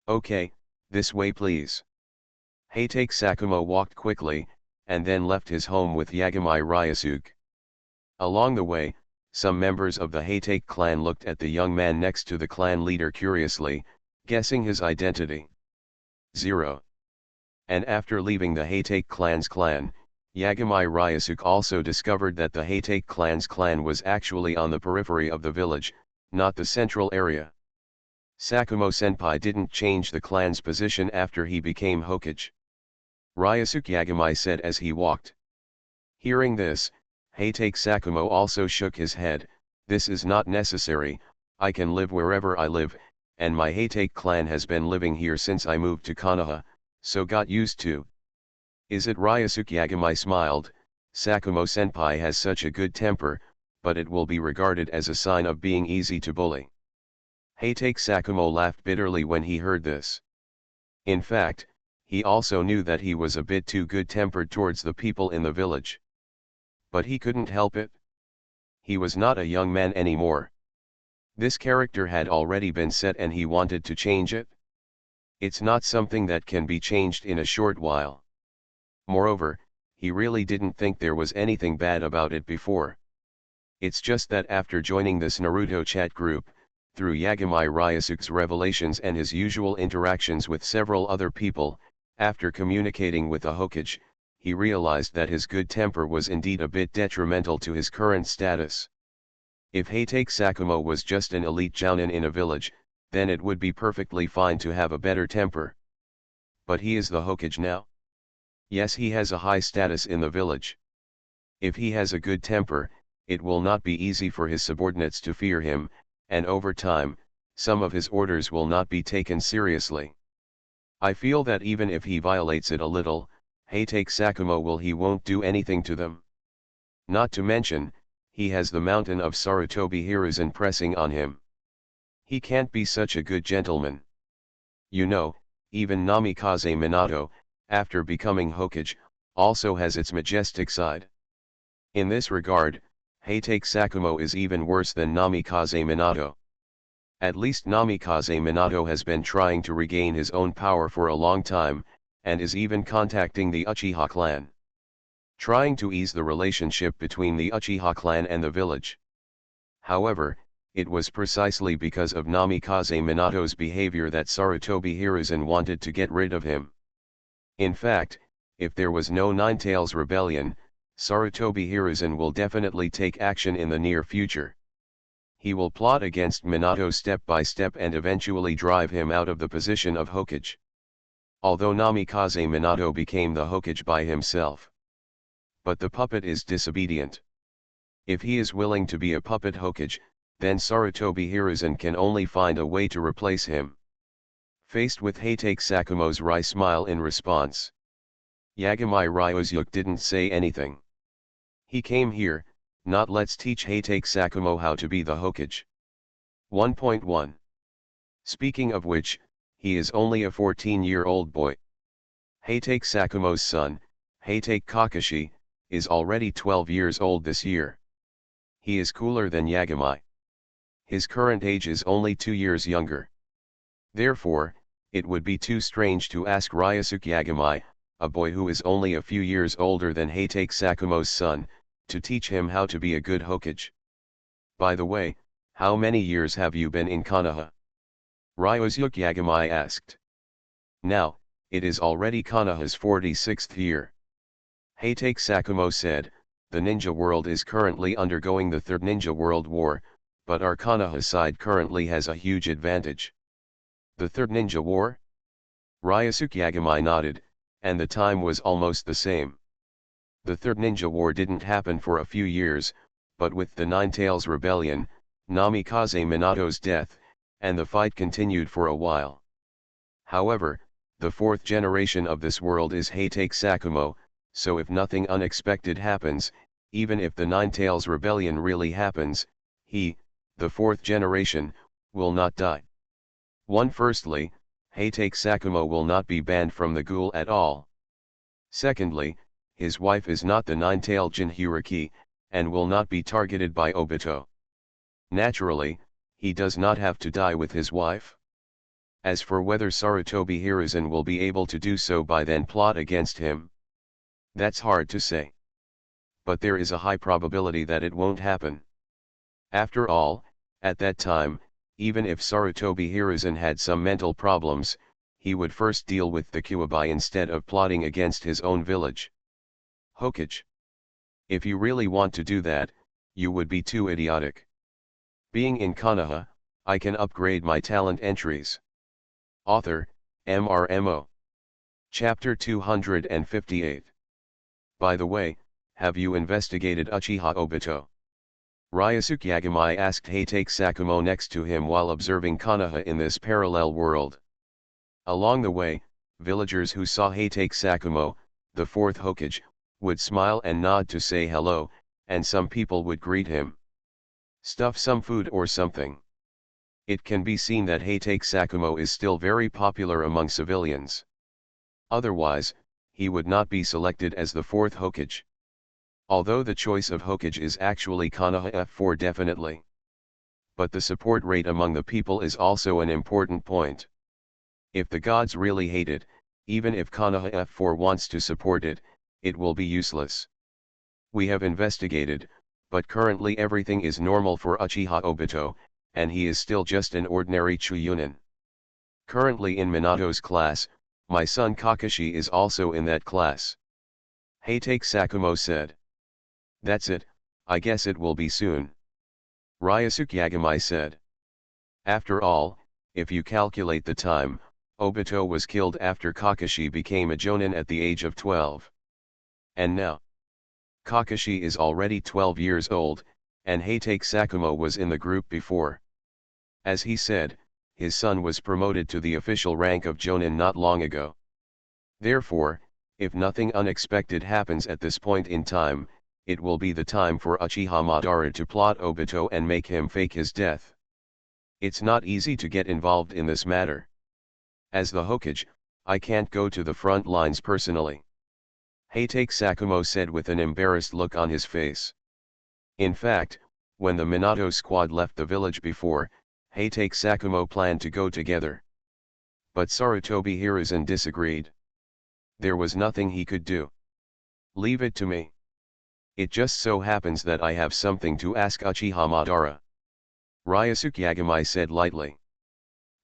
Speaker 1: Okay, this way please. Heitake Sakumo walked quickly, and then left his home with Yagamai Ryosuke. Along the way, some members of the Heitake clan looked at the young man next to the clan leader curiously, guessing his identity. 0. And after leaving the Heitake clan's clan, Yagamai Ryosuke also discovered that the Heitake clan's clan was actually on the periphery of the village, not the central area. Sakumo-senpai didn't change the clan's position after he became Hokage. Ryosuke Yagamai said as he walked. Hearing this, Heitake Sakumo also shook his head, this is not necessary, I can live wherever I live, and my Heitake clan has been living here since I moved to Konoha, so got used to. Is it? Ryosuke Yagamai smiled, Sakumo-senpai has such a good temper, but it will be regarded as a sign of being easy to bully. Heitake Sakumo laughed bitterly when he heard this. In fact, he also knew that he was a bit too good-tempered towards the people in the village. But he couldn't help it. He was not a young man anymore. This character had already been set and he wanted to change it. It's not something that can be changed in a short while. Moreover, he really didn't think there was anything bad about it before. It's just that after joining this Naruto chat group, through Yagamai Ryosuke's revelations and his usual interactions with several other people, after communicating with the Hokage, he realized that his good temper was indeed a bit detrimental to his current status. If Heitake Sakumo was just an elite jounin in a village, then it would be perfectly fine to have a better temper. But he is the Hokage now. Yes, he has a high status in the village. If he has a good temper, it will not be easy for his subordinates to fear him, and over time, some of his orders will not be taken seriously. I feel that even if he violates it a little, Heitake Sakumo he won't do anything to them. Not to mention, he has the mountain of Sarutobi Hiruzen pressing on him. He can't be such a good gentleman. You know, even Namikaze Minato, after becoming Hokage, also has its majestic side. In this regard, Heitake Sakumo is even worse than Namikaze Minato. At least Namikaze Minato has been trying to regain his own power for a long time, and is even contacting the Uchiha clan, trying to ease the relationship between the Uchiha clan and the village. However, it was precisely because of Namikaze Minato's behavior that Sarutobi Hiruzen wanted to get rid of him. In fact, if there was no Ninetales rebellion, Sarutobi Hiruzen will definitely take action in the near future. He will plot against Minato step by step and eventually drive him out of the position of Hokage. Although Namikaze Minato became the Hokage by himself. But the puppet is disobedient. If he is willing to be a puppet Hokage, then Sarutobi Hiruzen can only find a way to replace him. Faced with Heitake Sakumo's wry smile in response, Yagami Ryosuke didn't say anything. He came here, not let's teach Heitake Sakumo how to be the Hokage. 1.1. Speaking of which, he is only a 14-year-old boy. Heitake Sakumo's son, Heitake Kakashi, is already 12 years old this year. He is cooler than Yagami. His current age is only 2 years younger. Therefore, it would be too strange to ask Ryosuke Yagami, a boy who is only a few years older than Heitake Sakumo's son, to teach him how to be a good Hokage. By the way, how many years have you been in Konoha? Ryosuke Yagami asked. Now, it is already Konoha's 46th year. Heitake Sakumo said, the ninja world is currently undergoing the Third Ninja World War, but our Konoha side currently has a huge advantage. The Third Ninja War? Ryosuke Yagami nodded, and the time was almost the same. The Third Ninja War didn't happen for a few years, but with the Ninetales Rebellion, Namikaze Minato's death, and the fight continued for a while. However, the fourth generation of this world is Heitake Sakumo, so if nothing unexpected happens, even if the Ninetales Rebellion really happens, he, the fourth generation, will not die. Firstly, Heitake Sakumo will not be banned from the ghoul at all. Secondly, his wife is not the Nine-tailed Jinchuriki, and will not be targeted by Obito. Naturally, he does not have to die with his wife. As for whether Sarutobi Hiruzen will be able to do so by then plot against him, that's hard to say. But there is a high probability that it won't happen. After all, at that time, even if Sarutobi Hiruzen had some mental problems, he would first deal with the Kyuubi instead of plotting against his own village. Hokage. If you really want to do that, you would be too idiotic. Being in Konoha, I can upgrade my talent entries. Author, MRMO. Chapter 258. By the way, have you investigated Uchiha Obito? Ryosuke Yagami asked Heitake Sakumo next to him while observing Konoha in this parallel world. Along the way, villagers who saw Heitake Sakumo, the fourth Hokage, would smile and nod to say hello, and some people would greet him. Stuff some food or something. It can be seen that Heitake Sakumo is still very popular among civilians. Otherwise, he would not be selected as the fourth Hokage. Although the choice of Hokage is actually Konoha F4 definitely. But the support rate among the people is also an important point. If the gods really hate it, even if Konoha F4 wants to support it, it will be useless. We have investigated, but currently everything is normal for Uchiha Obito, and he is still just an ordinary Chuunin. Currently in Minato's class, my son Kakashi is also in that class. Heitake Sakumo said. That's it, I guess it will be soon. Ryosuke Yagami said. After all, if you calculate the time, Obito was killed after Kakashi became a Jonin at the age of 12. And now, Kakashi is already 12 years old, and Heitake Sakumo was in the group before. As he said, his son was promoted to the official rank of Jonin not long ago. Therefore, if nothing unexpected happens at this point in time, it will be the time for Uchiha Madara to plot Obito and make him fake his death. It's not easy to get involved in this matter. As the Hokage, I can't go to the front lines personally. Heitake Sakumo said with an embarrassed look on his face. In fact, when the Minato squad left the village before, Heitake Sakumo planned to go together. But Sarutobi Hiruzen disagreed. There was nothing he could do. Leave it to me. It just so happens that I have something to ask Uchiha Madara. Ryusuke Yagami said lightly.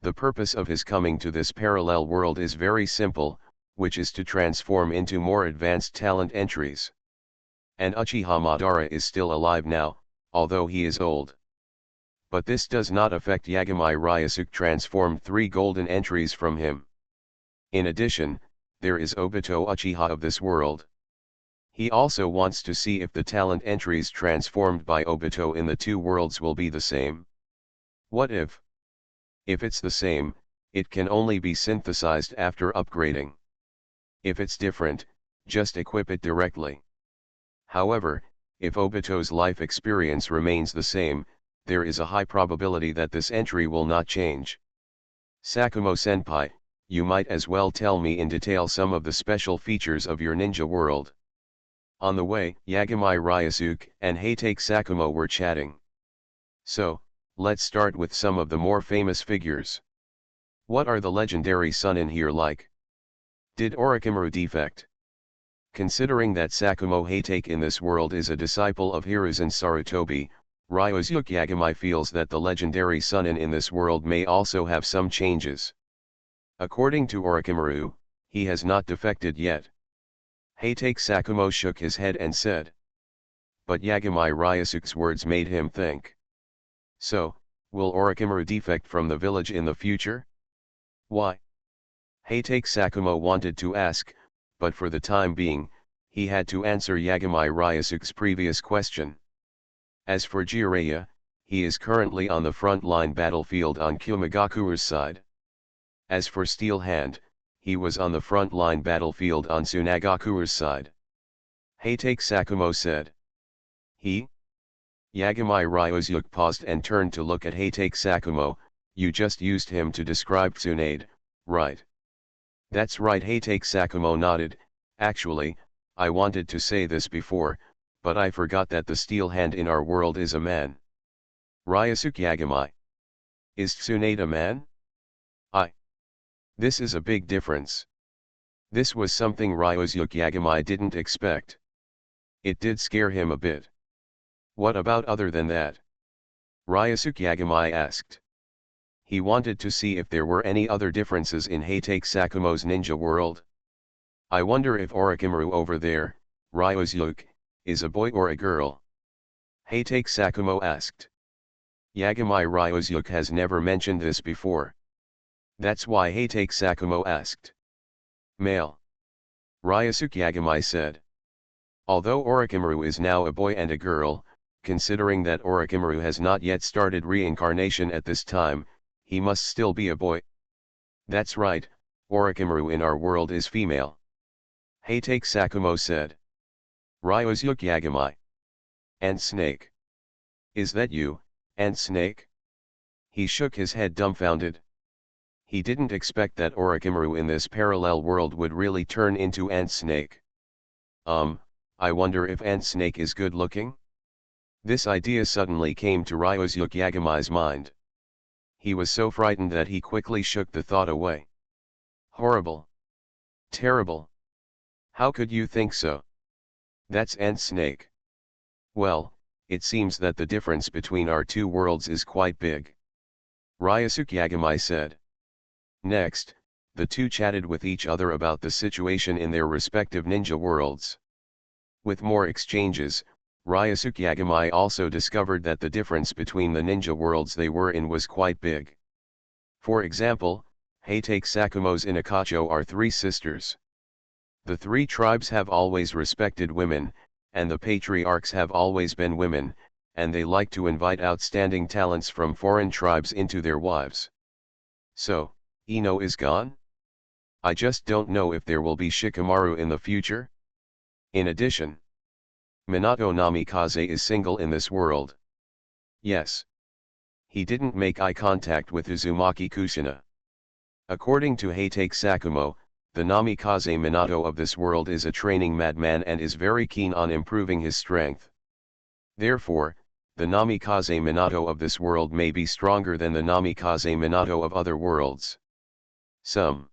Speaker 1: The purpose of his coming to this parallel world is very simple, which is to transform into more advanced talent entries. And Uchiha Madara is still alive now, although he is old. But this does not affect Yagami Ryusuke transformed 3 golden entries from him. In addition, there is Obito Uchiha of this world. He also wants to see if the talent entries transformed by Obito in the 2 worlds will be the same. What if? If it's the same, it can only be synthesized after upgrading. If it's different, just equip it directly. However, if Obito's life experience remains the same, there is a high probability that this entry will not change. Sakumo-senpai, you might as well tell me in detail some of the special features of your ninja world. On the way, Yagami Ryusuke and Heitake Sakumo were chatting. So, let's start with some of the more famous figures. What are the legendary Sunin here like? Did Orochimaru defect? Considering that Sakumo Heitake in this world is a disciple of Hiruzen Sarutobi, Ryusuke Yagami feels that the legendary Sunin in this world may also have some changes. According to Orochimaru, he has not defected yet. Heitake Sakumo shook his head and said. But Yagami Ryusuke's words made him think. So, will Orochimaru defect from the village in the future? Why? Heitake Sakumo wanted to ask, but for the time being, he had to answer Yagami Ryusuke's previous question. As for Jiraiya, he is currently on the front line battlefield on Kumigakuru's side. As for Steel Hand, he was on the front line battlefield on Tsunagakuru's side. Heitake Sakumo said. He? Yagami Ryusuke paused and turned to look at Heitake Sakumo. You just used him to describe Tsunade, right? That's right, Heitake Sakumo nodded. Actually, I wanted to say this before, but I forgot that the Steel Hand in our world is a man. Ryusuke Yagami. Is Tsunade a man? This is a big difference. This was something Ryusuke Yagami didn't expect. It did scare him a bit. What about other than that? Ryusuke Yagami asked. He wanted to see if there were any other differences in Heitake Sakumo's ninja world. I wonder if Orochimaru over there, Ryusuke, is a boy or a girl? Heitake Sakumo asked. Yagami Ryusuke has never mentioned this before. That's why Heitake Sakumo asked. Male. Ryusuke Yagami said. Although Orochimaru is now a boy and a girl, considering that Orochimaru has not yet started reincarnation at this time, he must still be a boy. That's right, Orochimaru in our world is female. Heitake Sakumo said. Ryusuke Yagami. And Snake. Is that you, and Snake? He shook his head dumbfounded. He didn't expect that Orochimaru in this parallel world would really turn into Ant Snake. I wonder if Ant Snake is good looking? This idea suddenly came to Ryusuke Yagami's mind. He was so frightened that he quickly shook the thought away. Horrible. Terrible. How could you think so? That's Ant Snake. Well, it seems that the difference between our 2 worlds is quite big. Ryusuke Yagami said. Next, the two chatted with each other about the situation in their respective ninja worlds. With more exchanges, Ryusuke Yagami also discovered that the difference between the ninja worlds they were in was quite big. For example, Heitake Sakumo's Inakacho are 3 sisters. The 3 tribes have always respected women, and the patriarchs have always been women, and they like to invite outstanding talents from foreign tribes into their wives. So, Ino is gone? I just don't know if there will be Shikamaru in the future. In addition, Minato Namikaze is single in this world. Yes. He didn't make eye contact with Uzumaki Kushina. According to Heitake Sakumo, the Namikaze Minato of this world is a training madman and is very keen on improving his strength. Therefore, the Namikaze Minato of this world may be stronger than the Namikaze Minato of other worlds. Some.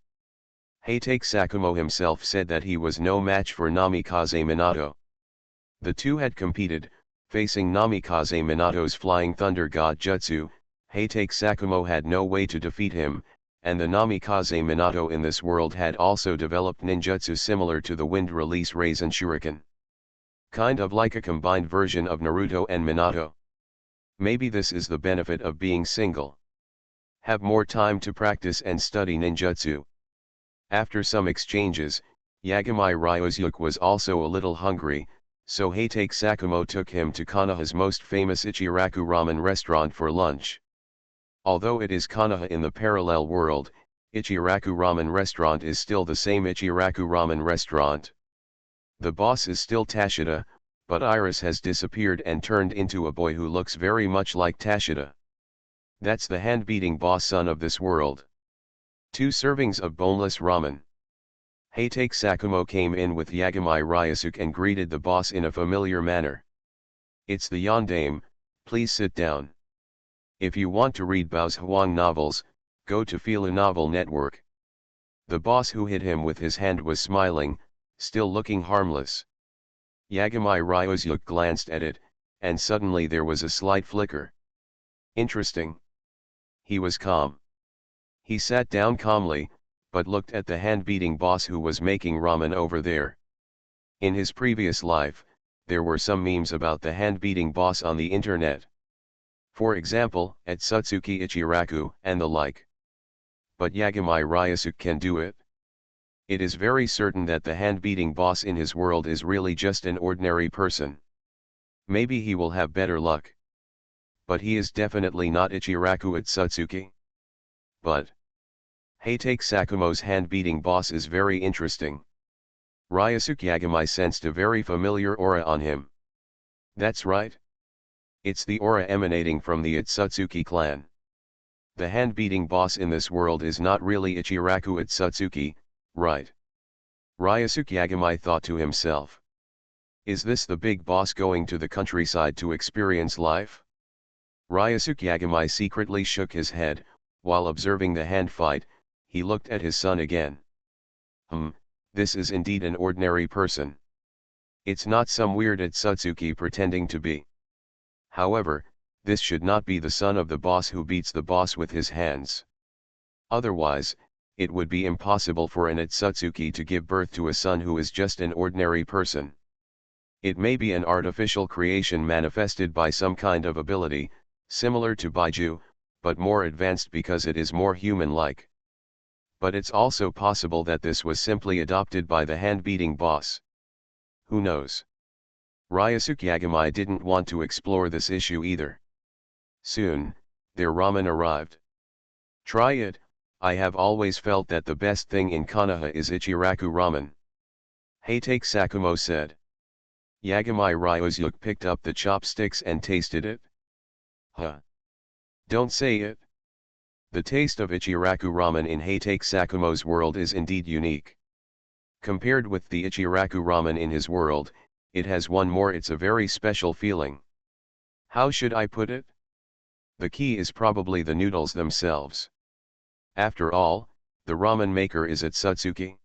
Speaker 1: Heitake Sakumo himself said that he was no match for Namikaze Minato. The two had competed, facing Namikaze Minato's flying thunder god jutsu. Heitake Sakumo had no way to defeat him, and the Namikaze Minato in this world had also developed ninjutsu similar to the wind release rays and shuriken. Kind of like a combined version of Naruto and Minato. Maybe this is the benefit of being single. Have more time to practice and study ninjutsu. After some exchanges, Yagami Ryosuke was also a little hungry, so Heitake Sakumo took him to Konoha's most famous Ichiraku ramen restaurant for lunch. Although it is Konoha in the parallel world, Ichiraku ramen restaurant is still the same Ichiraku ramen restaurant. The boss is still Tashida, but Iris has disappeared and turned into a boy who looks very much like Tashida. That's the hand-beating boss son of this world. 2 servings of boneless ramen. Heitake Sakumo came in with Yagami Ryosuke and greeted the boss in a familiar manner. It's the yondaime, please sit down. If you want to read Bao's Huang novels, go to Fila Novel Network. The boss who hit him with his hand was smiling, still looking harmless. Yagami Ryosuke glanced at it, and suddenly there was a slight flicker. Interesting. He was calm. He sat down calmly, but looked at the hand-beating boss who was making ramen over there. In his previous life, there were some memes about the hand-beating boss on the internet. For example, at Satsuki Ichiraku and the like. But Yagami Ryosuke can do it. It is very certain that the hand-beating boss in his world is really just an ordinary person. Maybe he will have better luck. But he is definitely not Ichiraku at Satsuki. But Heitake Sakumo's hand-beating boss is very interesting. Ryosuke Yagami sensed a very familiar aura on him. That's right. It's the aura emanating from the Itsutsuki clan. The hand-beating boss in this world is not really Ichiraku Itsutsuki, right? Ryosuke Yagami thought to himself. Is this the big boss going to the countryside to experience life? Ryosuke Yagami secretly shook his head, while observing the hand fight. He looked at his son again. This is indeed an ordinary person. It's not some weird Itsutsuki pretending to be. However, this should not be the son of the boss who beats the boss with his hands. Otherwise, it would be impossible for an Itsutsuki to give birth to a son who is just an ordinary person. It may be an artificial creation manifested by some kind of ability, similar to Baiju, but more advanced because it is more human-like. But it's also possible that this was simply adopted by the hand-beating boss. Who knows? Ryosuke Yagami didn't want to explore this issue either. Soon, their ramen arrived. Try it, I have always felt that the best thing in Konoha is Ichiraku ramen. Heitake Sakumo said. Yagami Ryosuke picked up the chopsticks and tasted it. Don't say it. The taste of Ichiraku ramen in Heitake Sakumo's world is indeed unique. Compared with the Ichiraku ramen in his world, it has one more. It's a very special feeling. How should I put it? The key is probably the noodles themselves. After all, the ramen maker is at Satsuki.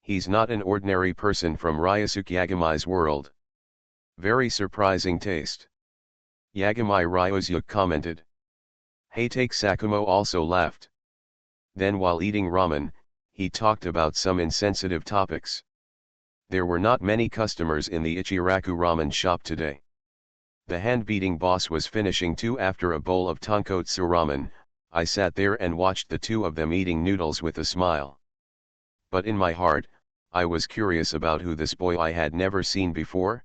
Speaker 1: He's not an ordinary person from Ryosuke Yagami's world. Very surprising taste. Yagami Ryosuke commented. Heitake Sakumo also laughed. Then while eating ramen, he talked about some insensitive topics. There were not many customers in the Ichiraku ramen shop today. The hand-beating boss was finishing too after a bowl of tonkotsu ramen. I sat there and watched the two of them eating noodles with a smile. But in my heart, I was curious about who this boy I had never seen before.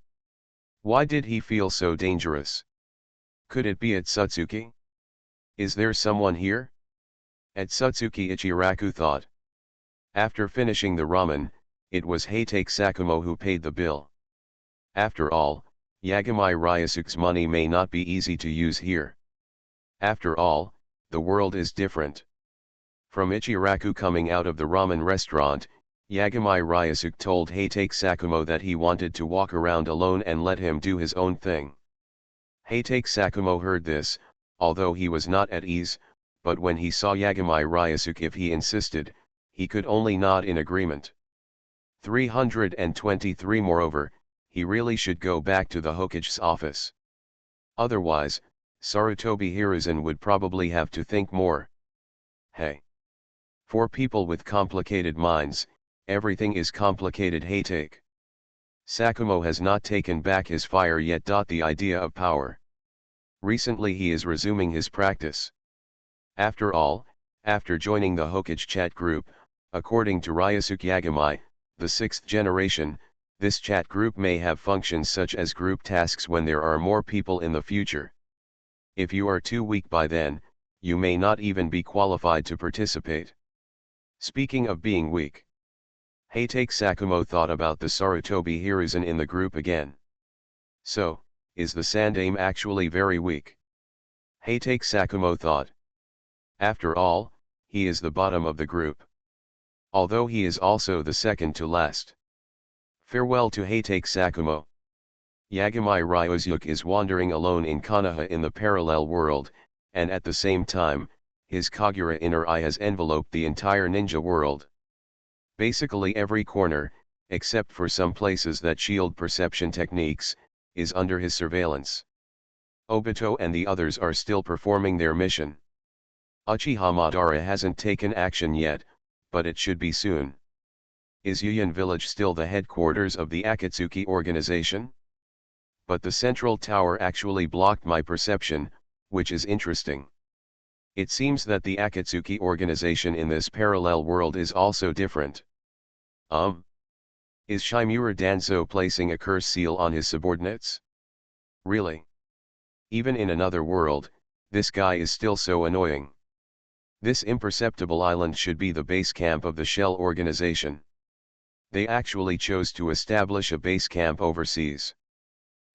Speaker 1: Why did he feel so dangerous? Could it be Atsutsuki? Is there someone here? Atsutsuki Ichiraku thought. After finishing the ramen, it was Heitake Sakumo who paid the bill. After all, Yagami Ryusuke's money may not be easy to use here. After all, the world is different. From Ichiraku coming out of the ramen restaurant, Yagami Ryusuke told Heitake Sakumo that he wanted to walk around alone and let him do his own thing. Heitake Sakumo heard this, although he was not at ease, but when he saw Yagami Ryusuke, if he insisted, he could only nod in agreement. 323 Moreover, he really should go back to the Hokage's office. Otherwise, Sarutobi Hiruzen would probably have to think more. Hey. For people with complicated minds, everything is complicated. Heitake Sakumo has not taken back his fire yet. The idea of power. Recently he is resuming his practice. After all, after joining the Hokage chat group, according to Ryusuke Yagami, the sixth generation, this chat group may have functions such as group tasks when there are more people in the future. If you are too weak by then, you may not even be qualified to participate. Speaking of being weak, Heitake Sakumo thought about the Sarutobi Hiruzen in the group again. So, is the Sandaime actually very weak? Heitake Sakumo thought. After all, he is the bottom of the group. Although he is also the second to last. Farewell to Heitake Sakumo. Yagami Ryusuke is wandering alone in Konoha in the parallel world, and at the same time, his Kagura inner eye has enveloped the entire ninja world. Basically every corner, except for some places that shield perception techniques, is under his surveillance. Obito and the others are still performing their mission. Uchiha Madara hasn't taken action yet, but it should be soon. Is Yuyan village still the headquarters of the Akatsuki organization? But the central tower actually blocked my perception, which is interesting. It seems that the Akatsuki organization in this parallel world is also different. Is Shimura Danzo placing a curse seal on his subordinates? Really? Even in another world, this guy is still so annoying. This imperceptible island should be the base camp of the Shell organization. They actually chose to establish a base camp overseas.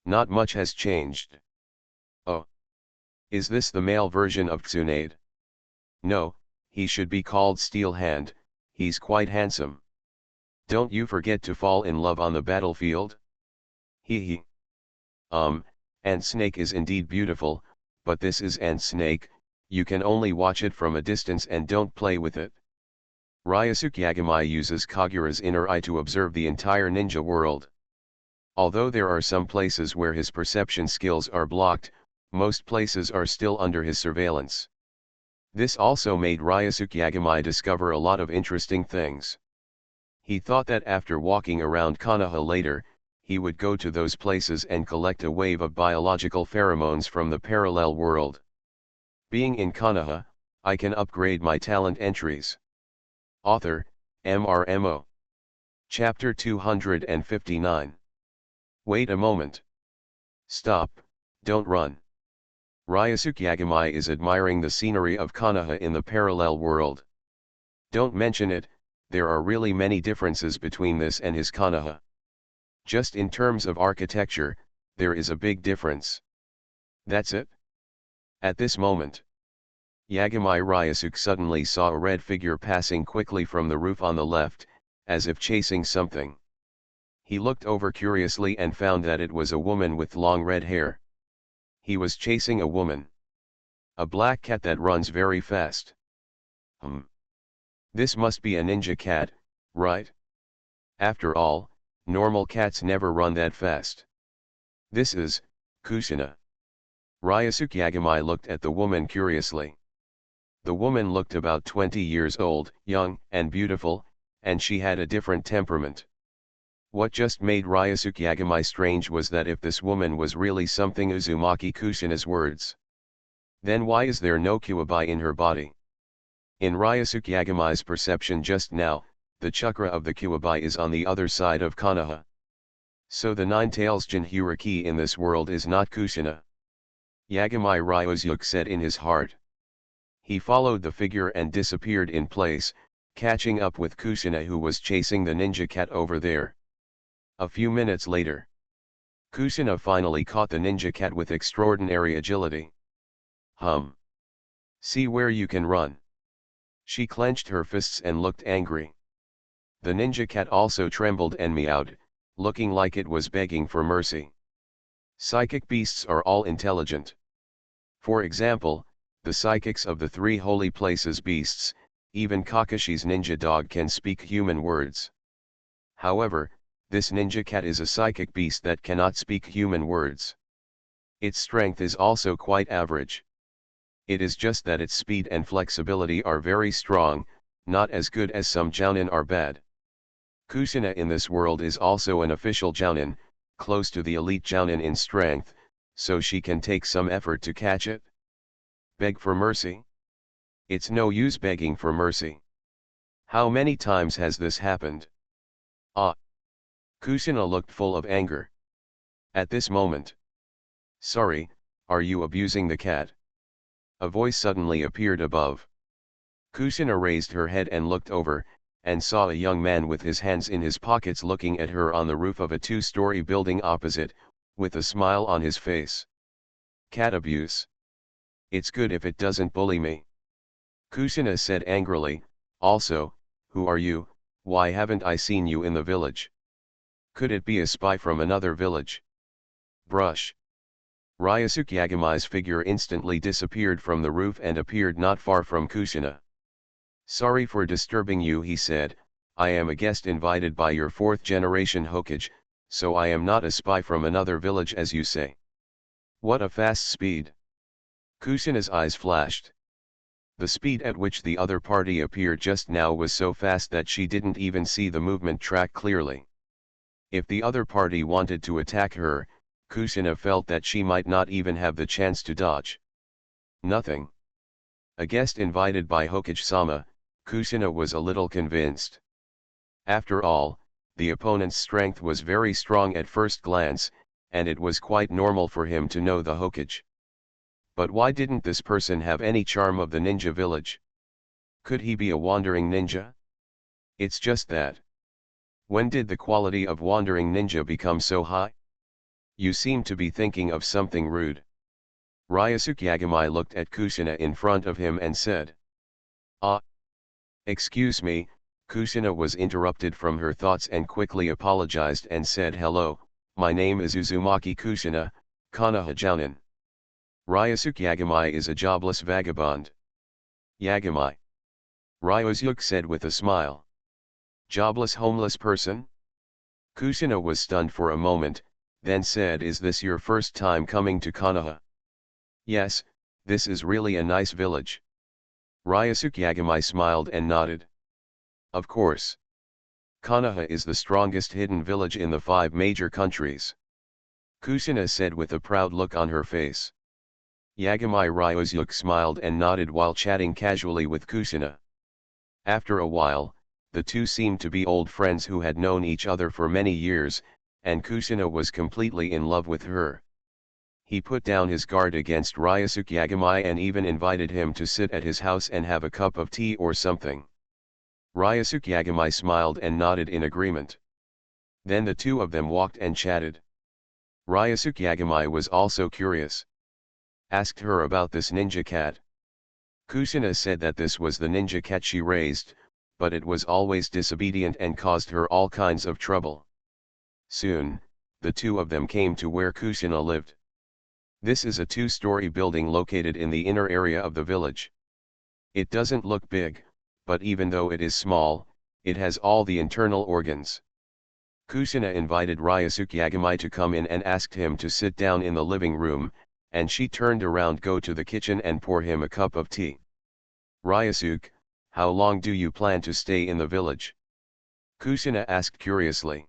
Speaker 1: Not much has changed. Oh. Is this the male version of Tsunade? No, he should be called Steel Hand, he's quite handsome. Don't you forget to fall in love on the battlefield? Hee. Ant Snake is indeed beautiful, but this is Ant Snake, you can only watch it from a distance and don't play with it. Ryusuke Yagami uses Kagura's inner eye to observe the entire ninja world. Although there are some places where his perception skills are blocked, most places are still under his surveillance. This also made Ryusuke Yagami discover a lot of interesting things. He thought that after walking around Konoha later, he would go to those places and collect a wave of biological pheromones from the parallel world. Being in Konoha, I can upgrade my talent entries. Author, MRMO. Chapter 259. Wait a moment. Stop, don't run. Ryusuke Yagami is admiring the scenery of Konoha in the parallel world. Don't mention it, there are really many differences between this and his Konoha. Just in terms of architecture, there is a big difference. That's it? At this moment, Yagami Ryusuke suddenly saw a red figure passing quickly from the roof on the left, as if chasing something. He looked over curiously and found that it was a woman with long red hair. He was chasing a woman. A black cat that runs very fast. This must be a ninja cat, right? After all, normal cats never run that fast. This is Kushina. Ryusuke Yagami looked at the woman curiously. The woman looked about 20 years old, young and beautiful, and she had a different temperament. What just made Ryusuke Yagami strange was that if this woman was really something Uzumaki Kushina's words, then why is there no Kyuubi in her body? In Ryusuke Yagami's perception just now, the chakra of the Kyuubi is on the other side of Konoha. So the nine-tails Jinhuriki in this world is not Kushina. Yagami Ryuzyuk said in his heart. He followed the figure and disappeared in place, catching up with Kushina, who was chasing the ninja cat over there. A few minutes later, Kushina finally caught the ninja cat with extraordinary agility. See where you can run. She clenched her fists and looked angry. The ninja cat also trembled and meowed, looking like it was begging for mercy. Psychic beasts are all intelligent. For example, the psychics of the three holy places beasts, even Kakashi's ninja dog, can speak human words. However, this ninja cat is a psychic beast that cannot speak human words. Its strength is also quite average. It is just that its speed and flexibility are very strong, not as good as some jounin are bad. Kushina in this world is also an official jounin, close to the elite jounin in strength, so she can take some effort to catch it. Beg for mercy? It's no use begging for mercy. How many times has this happened? Ah! Kushina looked full of anger. At this moment. Sorry, are you abusing the cat? A voice suddenly appeared above. Kushina raised her head and looked over, and saw a young man with his hands in his pockets looking at her on the roof of a two-story building opposite, with a smile on his face. Cat abuse. It's good if it doesn't bully me. Kushina said angrily. Also, who are you? Why haven't I seen you in the village? Could it be a spy from another village? Brush. Ryusuke Yagami's figure instantly disappeared from the roof and appeared not far from Kushina. Sorry for disturbing you, he said. I am a guest invited by your fourth-generation Hokage, so I am not a spy from another village as you say. What a fast speed! Kushina's eyes flashed. The speed at which the other party appeared just now was so fast that she didn't even see the movement track clearly. If the other party wanted to attack her, Kushina felt that she might not even have the chance to dodge. Nothing. A guest invited by Hokage-sama, Kushina was a little convinced. After all, the opponent's strength was very strong at first glance, and it was quite normal for him to know the Hokage. But why didn't this person have any charm of the ninja village? Could he be a wandering ninja? It's just that. When did the quality of wandering ninja become so high? You seem to be thinking of something rude. Ryusuke Yagami looked at Kushina in front of him and said. Ah! Excuse me, Kushina was interrupted from her thoughts and quickly apologized and said, hello, my name is Uzumaki Kushina, Konoha Jounin. Ryusuke Yagami is a jobless vagabond. Yagami. Ryusuke said with a smile. Jobless homeless person? Kushina was stunned for a moment, then said, is this your first time coming to Konoha? Yes, this is really a nice village. Ryusuke Yagami smiled and nodded. Of course. Konoha is the strongest hidden village in the 5 major countries. Kushina said with a proud look on her face. Yagami Ryusuke smiled and nodded while chatting casually with Kushina. After a while, the two seemed to be old friends who had known each other for many years, and Kushina was completely in love with her. He put down his guard against Ryusuke Yagami and even invited him to sit at his house and have a cup of tea or something. Ryusuke Yagami smiled and nodded in agreement. Then the two of them walked and chatted. Ryusuke Yagami was also curious. Asked her about this ninja cat. Kushina said that this was the ninja cat she raised, but it was always disobedient and caused her all kinds of trouble. Soon, the two of them came to where Kushina lived. This is a 2-story building located in the inner area of the village. It doesn't look big, but even though it is small, it has all the internal organs. Kushina invited Ryusuke Yagami to come in and asked him to sit down in the living room, and she turned around go to the kitchen and pour him a cup of tea. Ryusuke, how long do you plan to stay in the village? Kushina asked curiously.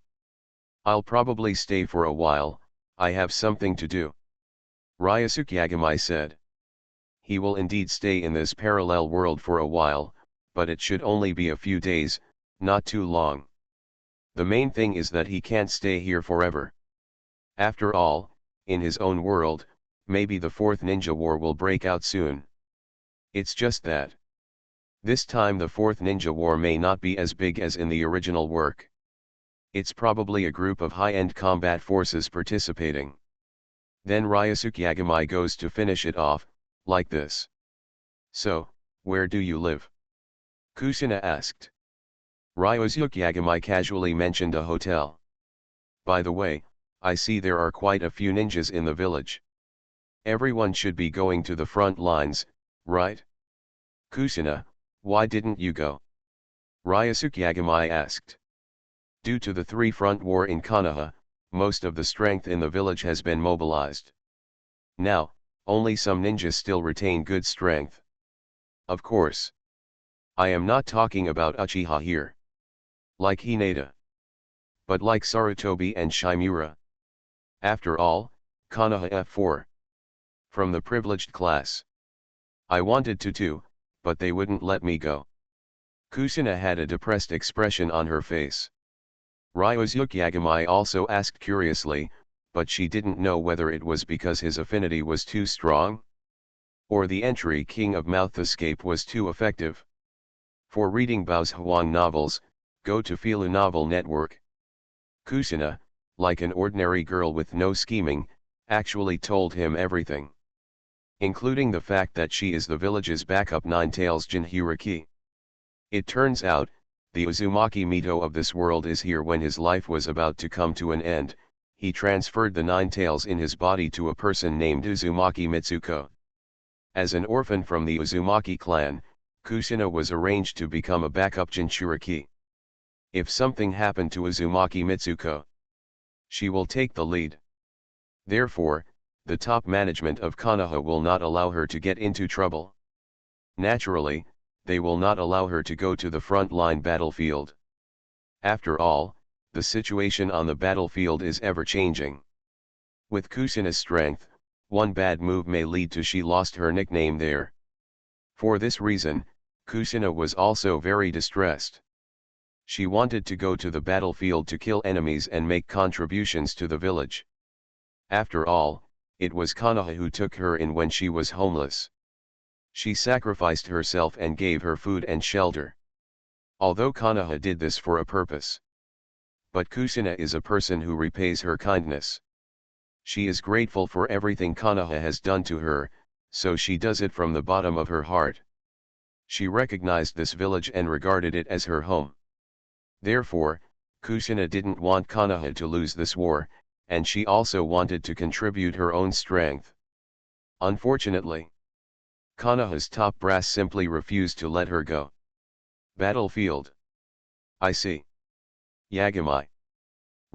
Speaker 1: I'll probably stay for a while, I have something to do. Ryusuke Yagami said. He will indeed stay in this parallel world for a while, but it should only be a few days, not too long. The main thing is that he can't stay here forever. After all, in his own world, maybe the fourth ninja war will break out soon. It's just that this time the fourth ninja war may not be as big as in the original work. It's probably a group of high-end combat forces participating. Then Ryosuke Yagami goes to finish it off, like this. So, where do you live? Kusina asked. Ryosuke Yagami casually mentioned a hotel. By the way, I see there are quite a few ninjas in the village. Everyone should be going to the front lines, right? Kusina, why didn't you go? Ryosuke Yagami asked. Due to the three-front war in Konoha, most of the strength in the village has been mobilized. Now, only some ninjas still retain good strength. Of course. I am not talking about Uchiha here. Like Hinata. But like Sarutobi and Shimura. After all, Konoha F4. From the privileged class. I wanted to too, but they wouldn't let me go. Kusina had a depressed expression on her face. Ryosuke Yagami also asked curiously, but she didn't know whether it was because his affinity was too strong, or the entry King of Mouth Escape was too effective. For reading Bao's Huang novels, go to Filu Novel Network. Kusina, like an ordinary girl with no scheming, actually told him everything. Including the fact that she is the village's backup Nine-Tails Jinchuriki. It turns out, the Uzumaki Mito of this world is here when his life was about to come to an end. He transferred the Nine-Tails in his body to a person named Uzumaki Mitsuko. As an orphan from the Uzumaki clan, Kusina was arranged to become a backup Jinchuriki. If something happened to Uzumaki Mitsuko, she will take the lead. Therefore, the top management of Konoha will not allow her to get into trouble. Naturally, they will not allow her to go to the front-line battlefield. After all, the situation on the battlefield is ever-changing. With Kusina's strength, one bad move may lead to she lost her nickname there. For this reason, Kusina was also very distressed. She wanted to go to the battlefield to kill enemies and make contributions to the village. After all, it was Konoha who took her in when she was homeless. She sacrificed herself and gave her food and shelter. Although Konoha did this for a purpose. But Kusina is a person who repays her kindness. She is grateful for everything Konoha has done to her, so she does it from the bottom of her heart. She recognized this village and regarded it as her home. Therefore, Kusina didn't want Konoha to lose this war, and she also wanted to contribute her own strength. Unfortunately, Konoha's top brass simply refused to let her go. Battlefield. I see. Yagami.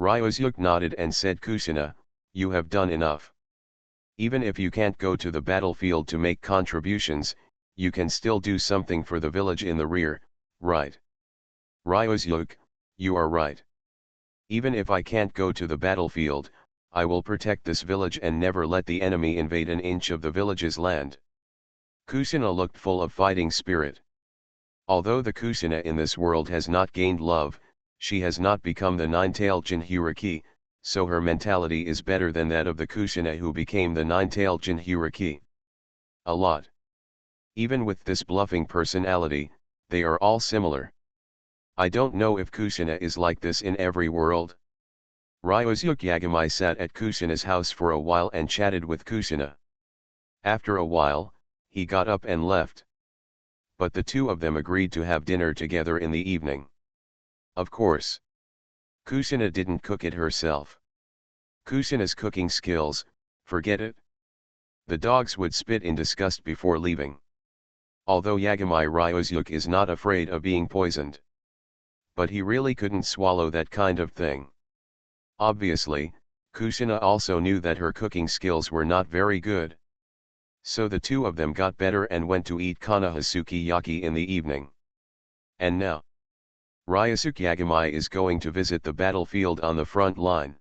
Speaker 1: Ryosuke nodded and said, Kusina, you have done enough. Even if you can't go to the battlefield to make contributions, you can still do something for the village in the rear, right? Ryosuke, you are right. Even if I can't go to the battlefield, I will protect this village and never let the enemy invade an inch of the village's land. Kusina looked full of fighting spirit. Although the Kusina in this world has not gained love, she has not become the nine-tailed Jinchuriki, so her mentality is better than that of the Kusina who became the nine-tailed Jinchuriki. A lot. Even with this bluffing personality, they are all similar. I don't know if Kusina is like this in every world. Ryosuke Yagami sat at Kusina's house for a while and chatted with Kusina. After a while, he got up and left. But the two of them agreed to have dinner together in the evening. Of course. Kusina didn't cook it herself. Kusina's cooking skills, forget it. The dogs would spit in disgust before leaving. Although Yagami Ryosuke is not afraid of being poisoned. But he really couldn't swallow that kind of thing. Obviously, Kusina also knew that her cooking skills were not very good. So the two of them got better and went to eat Konoha sukiyaki in the evening. And now, Ryosuke Yagami is going to visit the battlefield on the front line.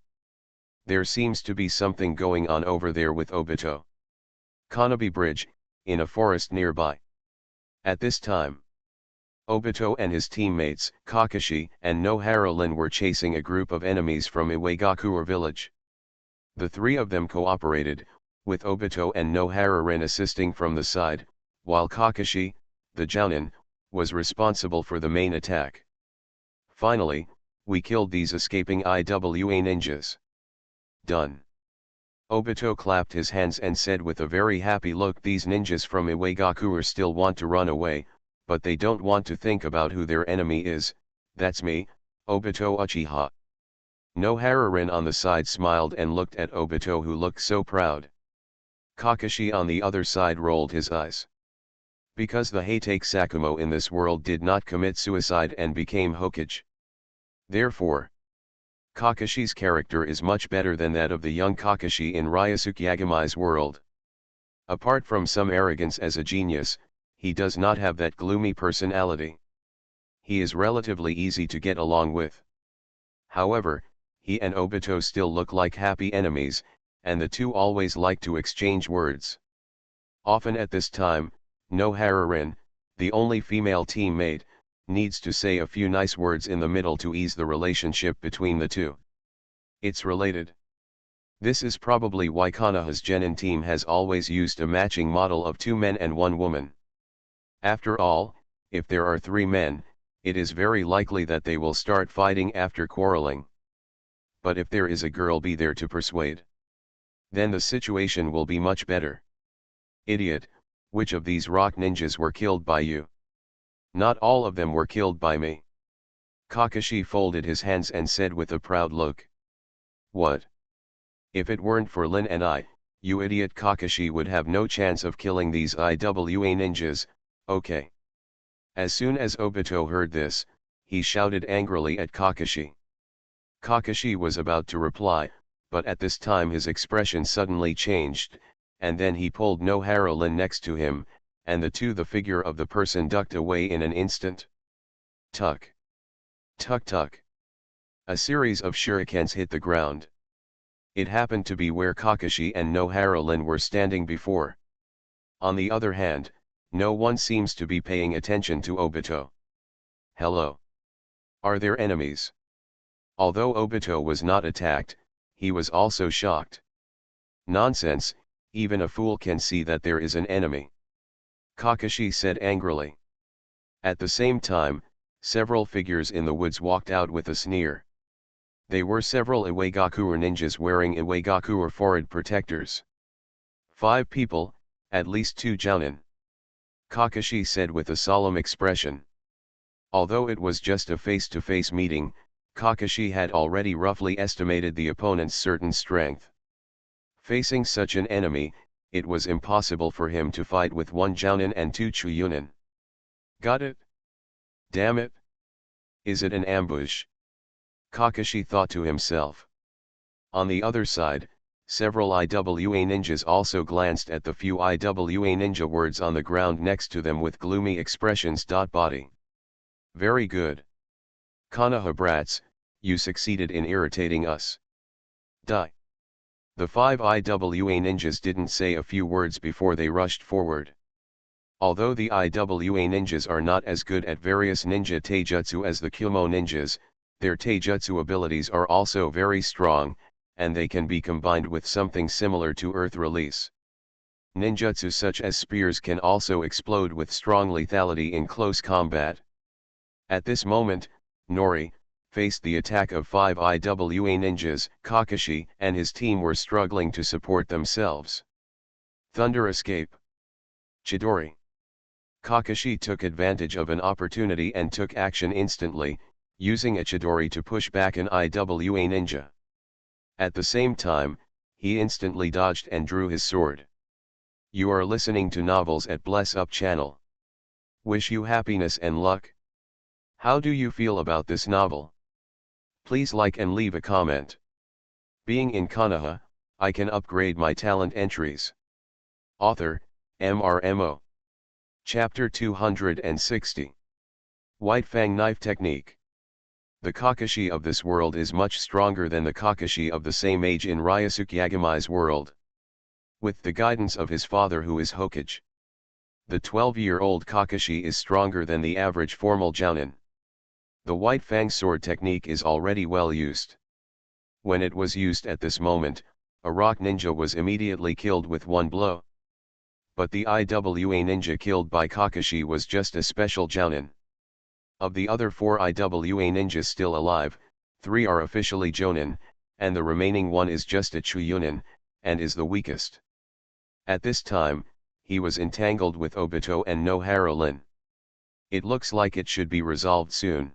Speaker 1: There seems to be something going on over there with Obito. Konobe Bridge, in a forest nearby. At this time, Obito and his teammates, Kakashi and Nohara Rin, were chasing a group of enemies from Iwagakure village. The three of them cooperated, with Obito and Nohara Rin assisting from the side, while Kakashi, the Jounin, was responsible for the main attack. Finally, we killed these escaping IWA ninjas. Done. Obito clapped his hands and said with a very happy look, these ninjas from Iwagakure still want to run away, but they don't want to think about who their enemy is. That's me, Obito Uchiha. Nohara Rin on the side smiled and looked at Obito, who looked so proud. Kakashi on the other side rolled his eyes. Because the Heitake Sakumo in this world did not commit suicide and became Hokage. Therefore, Kakashi's character is much better than that of the young Kakashi in Ryosuke Yagamai's world. Apart from some arrogance as a genius, he does not have that gloomy personality. He is relatively easy to get along with. However, he and Obito still look like happy enemies, and the two always like to exchange words. Often at this time, Nohara Rin, the only female teammate, needs to say a few nice words in the middle to ease the relationship between the two. It's related. This is probably why Konoha's genin team has always used a matching model of 2 men and 1 woman. After all, if there are 3 men, it is very likely that they will start fighting after quarreling. But if there is a girl be there to persuade, then the situation will be much better. Idiot, which of these rock ninjas were killed by you? Not all of them were killed by me. Kakashi folded his hands and said with a proud look. What? If it weren't for Lin and I, you idiot Kakashi would have no chance of killing these IWA ninjas. Okay. As soon as Obito heard this, he shouted angrily at Kakashi. Kakashi was about to reply, but at this time his expression suddenly changed, and then he pulled Nohara Rin next to him, and the figure of the person ducked away in an instant. Tuck. Tuck tuck. A series of shurikens hit the ground. It happened to be where Kakashi and Nohara Rin were standing before. On the other hand, no one seems to be paying attention to Obito. Hello. Are there enemies? Although Obito was not attacked, he was also shocked. Nonsense, even a fool can see that there is an enemy. Kakashi said angrily. At the same time, several figures in the woods walked out with a sneer. They were several Iwagakure ninjas wearing Iwagakure forehead protectors. 5 people, at least 2 jounin. Kakashi said with a solemn expression. Although it was just a face-to-face meeting, Kakashi had already roughly estimated the opponent's certain strength. Facing such an enemy, it was impossible for him to fight with 1 jounin and 2 chuyunin. Got it? Damn it! Is it an ambush? Kakashi thought to himself. On the other side, several IWA ninjas also glanced at the few IWA ninja words on the ground next to them with gloomy expressions. Body. Very good. Konoha brats, you succeeded in irritating us. Die. The 5 IWA ninjas didn't say a few words before they rushed forward. Although the IWA ninjas are not as good at various ninja taijutsu as the Kyumo ninjas, their taijutsu abilities are also very strong, and they can be combined with something similar to earth release. Ninjutsu such as spears can also explode with strong lethality in close combat. At this moment, Nori faced the attack of 5 IWA ninjas. Kakashi and his team were struggling to support themselves. Thunder escape. Chidori. Kakashi took advantage of an opportunity and took action instantly, using a Chidori to push back an IWA ninja. At the same time, he instantly dodged and drew his sword. You are listening to Novels at Bless Up channel. Wish you happiness and luck. How do you feel about this novel? Please like and leave a comment. Being in Konoha, I can upgrade my talent entries. Author, MRMO. Chapter 260. White Fang Knife Technique. The Kakashi of this world is much stronger than the Kakashi of the same age in Ryosuke Yagamai's world. With the guidance of his father who is Hokage, The 12-year-old Kakashi is stronger than the average formal jounin. The White Fang sword technique is already well used. When it was used at this moment, a rock ninja was immediately killed with one blow. But the IWA ninja killed by Kakashi was just a special jounin. Of the other 4 IWA ninjas still alive, 3 are officially jounin, and the remaining one is just a Chuyunin, and is the weakest. At this time, he was entangled with Obito and Nohara Lin. It looks like it should be resolved soon.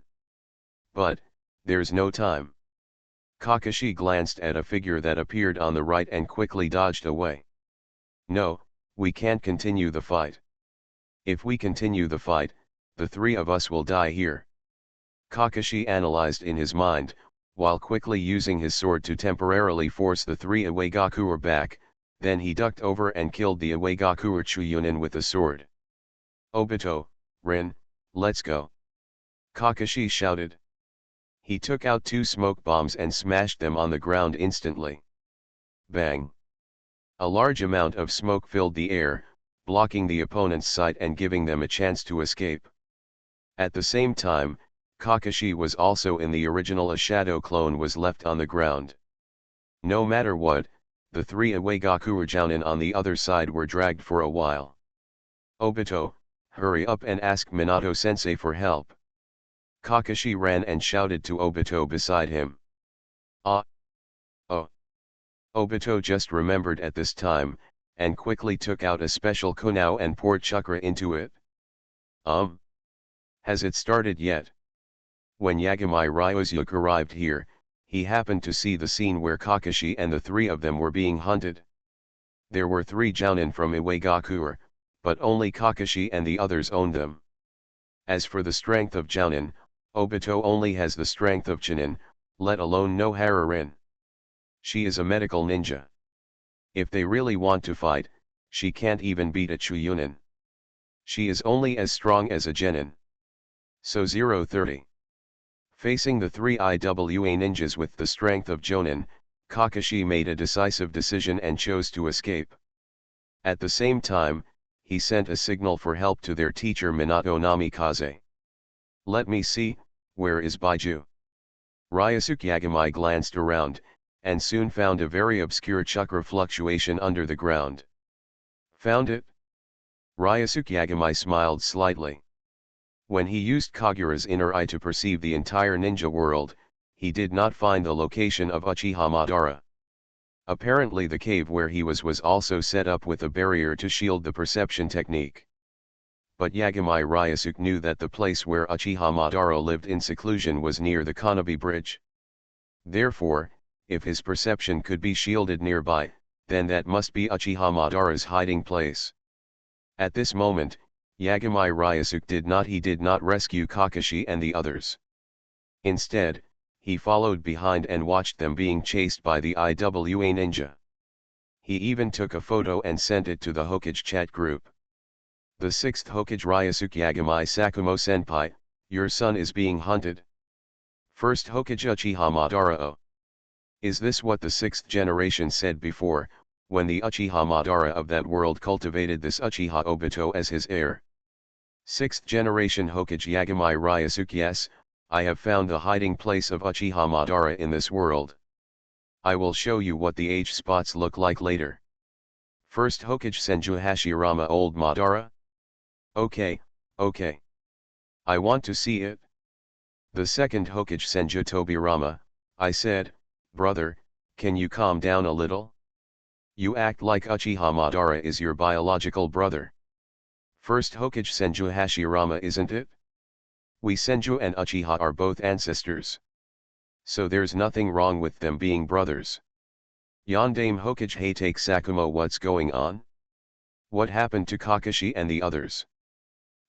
Speaker 1: But, there's no time. Kakashi glanced at a figure that appeared on the right and quickly dodged away. No, we can't continue the fight. If we continue the fight, the 3 of us will die here. Kakashi analyzed in his mind, while quickly using his sword to temporarily force the 3 Iwagakure back, then he ducked over and killed the Iwagakure Chuyunin with the sword. Obito, Rin, let's go. Kakashi shouted. He took out 2 smoke bombs and smashed them on the ground instantly. Bang! A large amount of smoke filled the air, blocking the opponent's sight and giving them a chance to escape. At the same time, Kakashi was also in the original. A shadow clone was left on the ground. No matter what, the 3 Iwagakure jounin on the other side were dragged for a while. Obito, hurry up and ask Minato-sensei for help. Kakashi ran and shouted to Obito beside him. Ah! Oh! Obito just remembered at this time, and quickly took out a special kunao and poured chakra into it. Has it started yet? When Yagami Ryuzuki arrived here, he happened to see the scene where Kakashi and the 3 of them were being hunted. There were 3 jounin from Iwagakure, but only Kakashi and the others owned them. As for the strength of jounin, Obito only has the strength of Chunin, let alone Nohara Rin. She is a medical ninja. If they really want to fight, she can't even beat a Chuyunin. She is only as strong as a genin. So 030. Facing the 3 IWA ninjas with the strength of Jonin, Kakashi made a decisive decision and chose to escape. At the same time, he sent a signal for help to their teacher Minato Namikaze. Let me see, where is Baiju? Ryusuke Yagami glanced around, and soon found a very obscure chakra fluctuation under the ground. Found it? Ryusuke Yagami smiled slightly. When he used Kagura's inner eye to perceive the entire ninja world, he did not find the location of Uchiha Madara. Apparently the cave where he was also set up with a barrier to shield the perception technique. But Yagami Ryusuke knew that the place where Uchiha Madara lived in seclusion was near the Konoha bridge. Therefore, if his perception could be shielded nearby, then that must be Uchiha Madara's hiding place. At this moment, Yagami Ryusuke did not rescue Kakashi and the others. Instead, he followed behind and watched them being chased by the IWA ninja. He even took a photo and sent it to the Hokage chat group. The 6th Hokage Ryusuke Yagami Sakumo Senpai, your son is being hunted. 1st Hokage Uchiha Madara O. Is this what the 6th generation said before, when the Uchiha Madara of that world cultivated this Uchiha Obito as his heir? 6th generation Hokage Yagami Ryusuke. Yes, I have found the hiding place of Uchiha Madara in this world. I will show you what the age spots look like later. 1st Hokage Senju Hashirama Old Madara? Okay, okay. I want to see it. The 2nd Hokage Senju Tobirama, I said, brother, can you calm down a little? You act like Uchiha Madara is your biological brother. 1st Hokage Senju Hashirama, isn't it? We Senju and Uchiha are both ancestors. So there's nothing wrong with them being brothers. Yondaime Hokage Hatake Sakumo, what's going on? What happened to Kakashi and the others?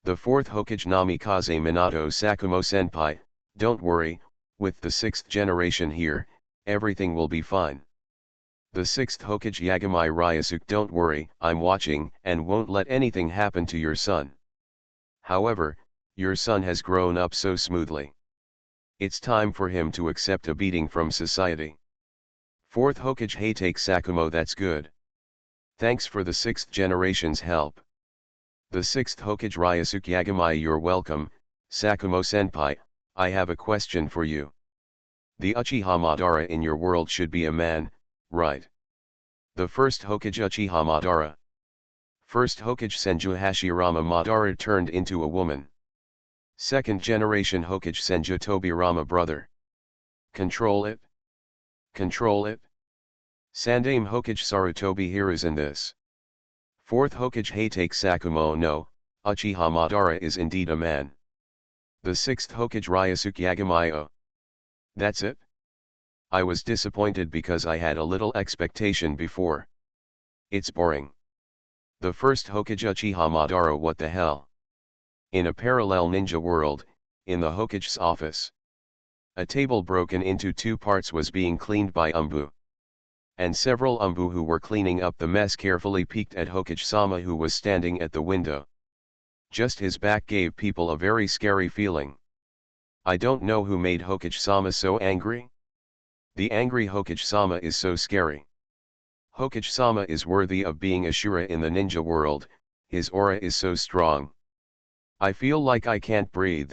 Speaker 1: The 4th Hokage Namikaze Minato Sakumo Senpai, don't worry, with the 6th generation here, everything will be fine. The 6th Hokage Yagami Ryusuke, don't worry, I'm watching and won't let anything happen to your son. However, your son has grown up so smoothly. It's time for him to accept a beating from society. 4th Hokage Hatake Sakumo, that's good. Thanks for the 6th generation's help. The 6th Hokage Ryosuke Yagamai. You're welcome, Sakumo Senpai. I have a question for you. The Uchiha Madara in your world should be a man, right? The first Hokage Uchiha Madara. First Hokage Senju Hashirama Madara turned into a woman. Second generation Hokage Senju Tobirama brother. Control it. Control it. Sandame Hokage Sarutobi heroes in this. Fourth Hokage Hatake Sakumo no, Uchiha Madara is indeed a man. The 6th Hokage Ryosuke Yagamai. That's it? I was disappointed because I had a little expectation before. It's boring. The first Hokage Uchiha Madara. What the hell? In a parallel ninja world, in the Hokage's office, a table broken into two parts was being cleaned by Umbu. And several Umbu who were cleaning up the mess carefully peeked at Hokage-sama, who was standing at the window. Just his back gave people a very scary feeling. I don't know who made Hokage-sama so angry. The angry Hokage-sama is so scary. Hokage-sama is worthy of being a Shura in the ninja world, his aura is so strong. I feel like I can't breathe.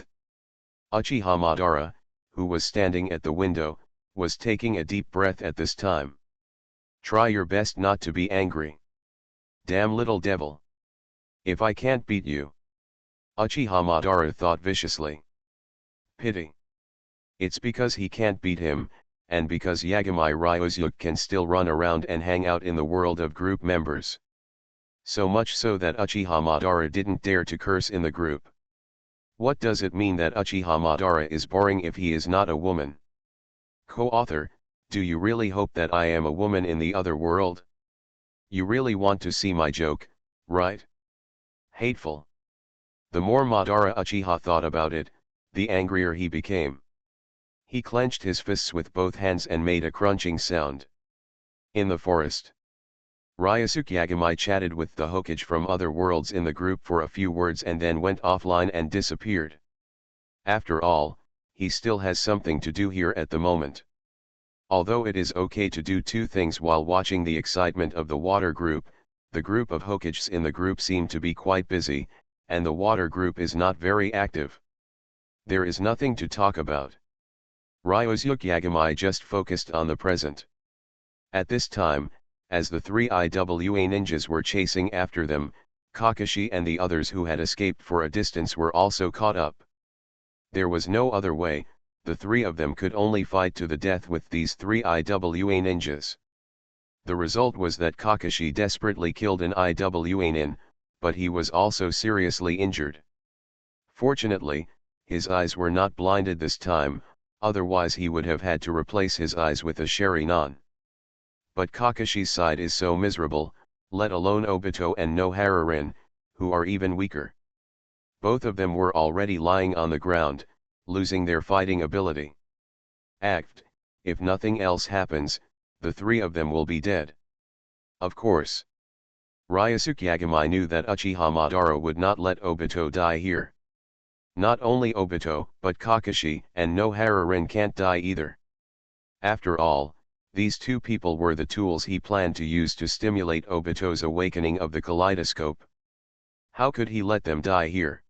Speaker 1: Uchiha Madara, who was standing at the window, was taking a deep breath at this time. Try your best not to be angry. Damn little devil. If I can't beat you. Uchiha Madara thought viciously. Pity. It's because he can't beat him, and because Yagamai Ryosuke can still run around and hang out in the world of group members. So much so that Uchiha Madara didn't dare to curse in the group. What does it mean that Uchiha Madara is boring if he is not a woman? Co-author, do you really hope that I am a woman in the other world? You really want to see my joke, right? Hateful. The more Madara Uchiha thought about it, the angrier he became. He clenched his fists with both hands and made a crunching sound. In the forest, Ryosuke Yagamai chatted with the Hokage from other worlds in the group for a few words and then went offline and disappeared. After all, he still has something to do here at the moment. Although it is okay to do two things while watching the excitement of the water group, the group of Hokages in the group seem to be quite busy, and the water group is not very active. There is nothing to talk about. Ryosuke Yagamai just focused on the present. At this time, as the three IWA ninjas were chasing after them, Kakashi and the others who had escaped for a distance were also caught up. There was no other way, the three of them could only fight to the death with these three IWA ninjas. The result was that Kakashi desperately killed an IWA nin, but he was also seriously injured. Fortunately, his eyes were not blinded this time, otherwise he would have had to replace his eyes with a Sharingan. But Kakashi's side is so miserable, let alone Obito and Nohararin, who are even weaker. Both of them were already lying on the ground, losing their fighting ability. If nothing else happens, the three of them will be dead. Of course. Ryosuke Yagamai knew that Uchiha Madara would not let Obito die here. Not only Obito, but Kakashi and Nohararin can't die either. After all, these two people were the tools he planned to use to stimulate Obito's awakening of the kaleidoscope. How could he let them die here?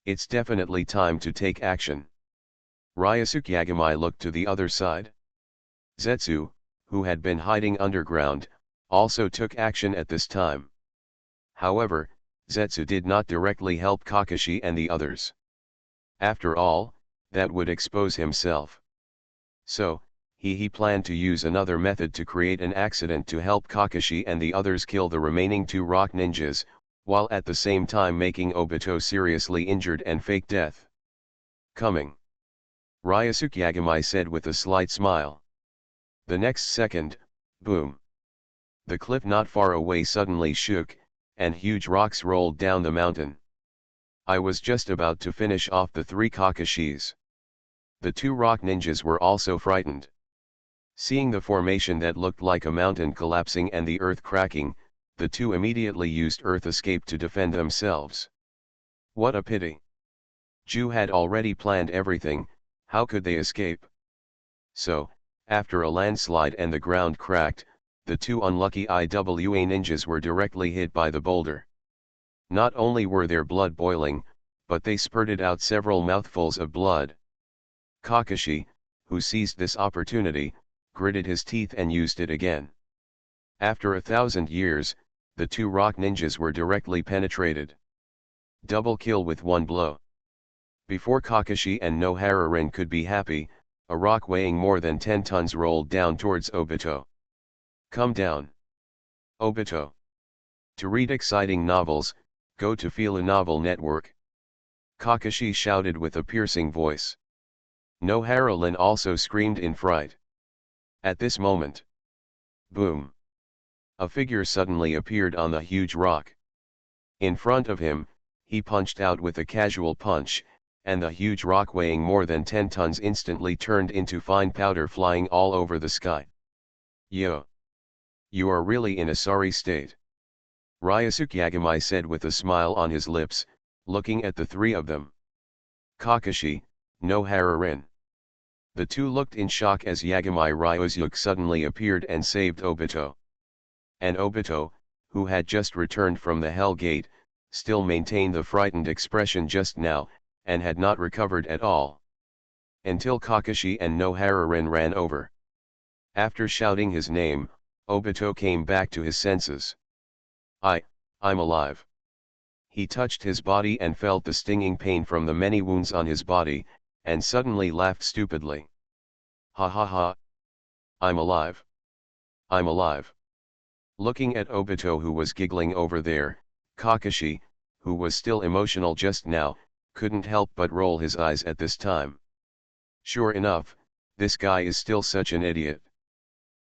Speaker 1: It's definitely time to take action. Ryosuke Yagamai looked to the other side. Zetsu, who had been hiding underground, also took action at this time. However, Zetsu did not directly help Kakashi and the others. After all, that would expose himself. So, he planned to use another method to create an accident to help Kakashi and the others kill the remaining two rock ninjas, while at the same time making Obito seriously injured and fake death. Coming. Ryosuke Yagamai said with a slight smile. The next second, boom. The cliff not far away suddenly shook, and huge rocks rolled down the mountain. I was just about to finish off the three Kakashis. The two rock ninjas were also frightened. Seeing the formation that looked like a mountain collapsing and the earth cracking, the two immediately used earth escape to defend themselves. What a pity. Ju had already planned everything, how could they escape? So, after a landslide and the ground cracked, the two unlucky IWA ninjas were directly hit by the boulder. Not only were their blood boiling, but they spurted out several mouthfuls of blood. Kakashi, who seized this opportunity, gritted his teeth and used it again. After 1,000 years, the two rock ninjas were directly penetrated. Double kill with one blow. Before Kakashi and Nohara could be happy, a rock weighing more than 10 tons rolled down towards Obito. Come down. Obito. To read exciting novels, go to Fila Novel Network. Kakashi shouted with a piercing voice. Nohara also screamed in fright. At this moment. Boom. A figure suddenly appeared on the huge rock. In front of him, he punched out with a casual punch, and the huge rock weighing more than 10 tons instantly turned into fine powder flying all over the sky. Yo! You are really in a sorry state. Ryusuke Yagamai said with a smile on his lips, looking at the three of them. Kakashi, Nohara. The two looked in shock as Yagamai Ryusuke suddenly appeared and saved Obito. And Obito, who had just returned from the Hell Gate, still maintained the frightened expression just now, and had not recovered at all. Until Kakashi and Nohara ran over. After shouting his name, Obito came back to his senses. I'm alive. He touched his body and felt the stinging pain from the many wounds on his body, and suddenly laughed stupidly. Ha ha ha. I'm alive. I'm alive. Looking at Obito who was giggling over there, Kakashi, who was still emotional just now, couldn't help but roll his eyes at this time. Sure enough, this guy is still such an idiot.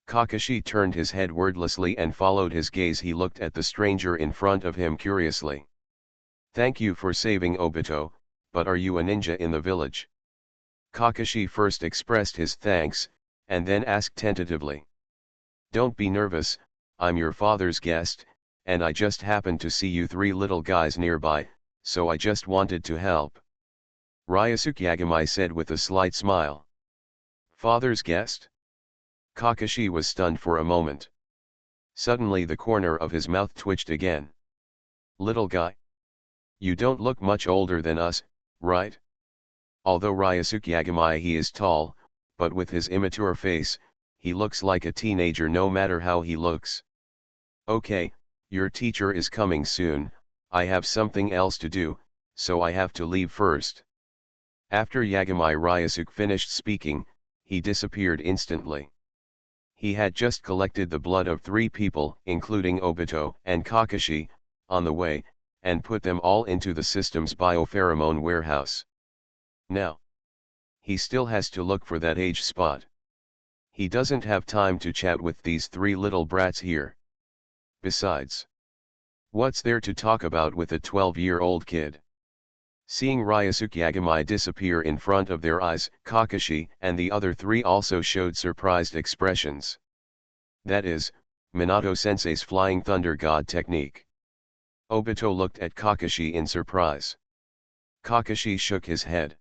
Speaker 1: Kakashi turned his head wordlessly and followed his gaze. He looked at the stranger in front of him curiously. Thank you for saving Obito, but are you a ninja in the village? Kakashi first expressed his thanks, and then asked tentatively. Don't be nervous, I'm your father's guest, and I just happened to see you three little guys nearby, so I just wanted to help. Ryusuke Yagamai said with a slight smile. Father's guest? Kakashi was stunned for a moment. Suddenly the corner of his mouth twitched again. Little guy? You don't look much older than us, right? Although Ryusuke Yagamai he is tall, but with his immature face, he looks like a teenager no matter how he looks. Okay, your teacher is coming soon, I have something else to do, so I have to leave first. After Yagamai Ryusuke finished speaking, he disappeared instantly. He had just collected the blood of 3 people, including Obito and Kakashi, on the way, and put them all into the system's biopheromone warehouse. Now, he still has to look for that age spot. He doesn't have time to chat with these 3 little brats here. Besides, what's there to talk about with a 12-year-old kid? Seeing Ryusuke Yagamai disappear in front of their eyes, Kakashi and the other 3 also showed surprised expressions. That is, Minato-sensei's Flying Thunder God technique. Obito looked at Kakashi in surprise. Kakashi shook his head.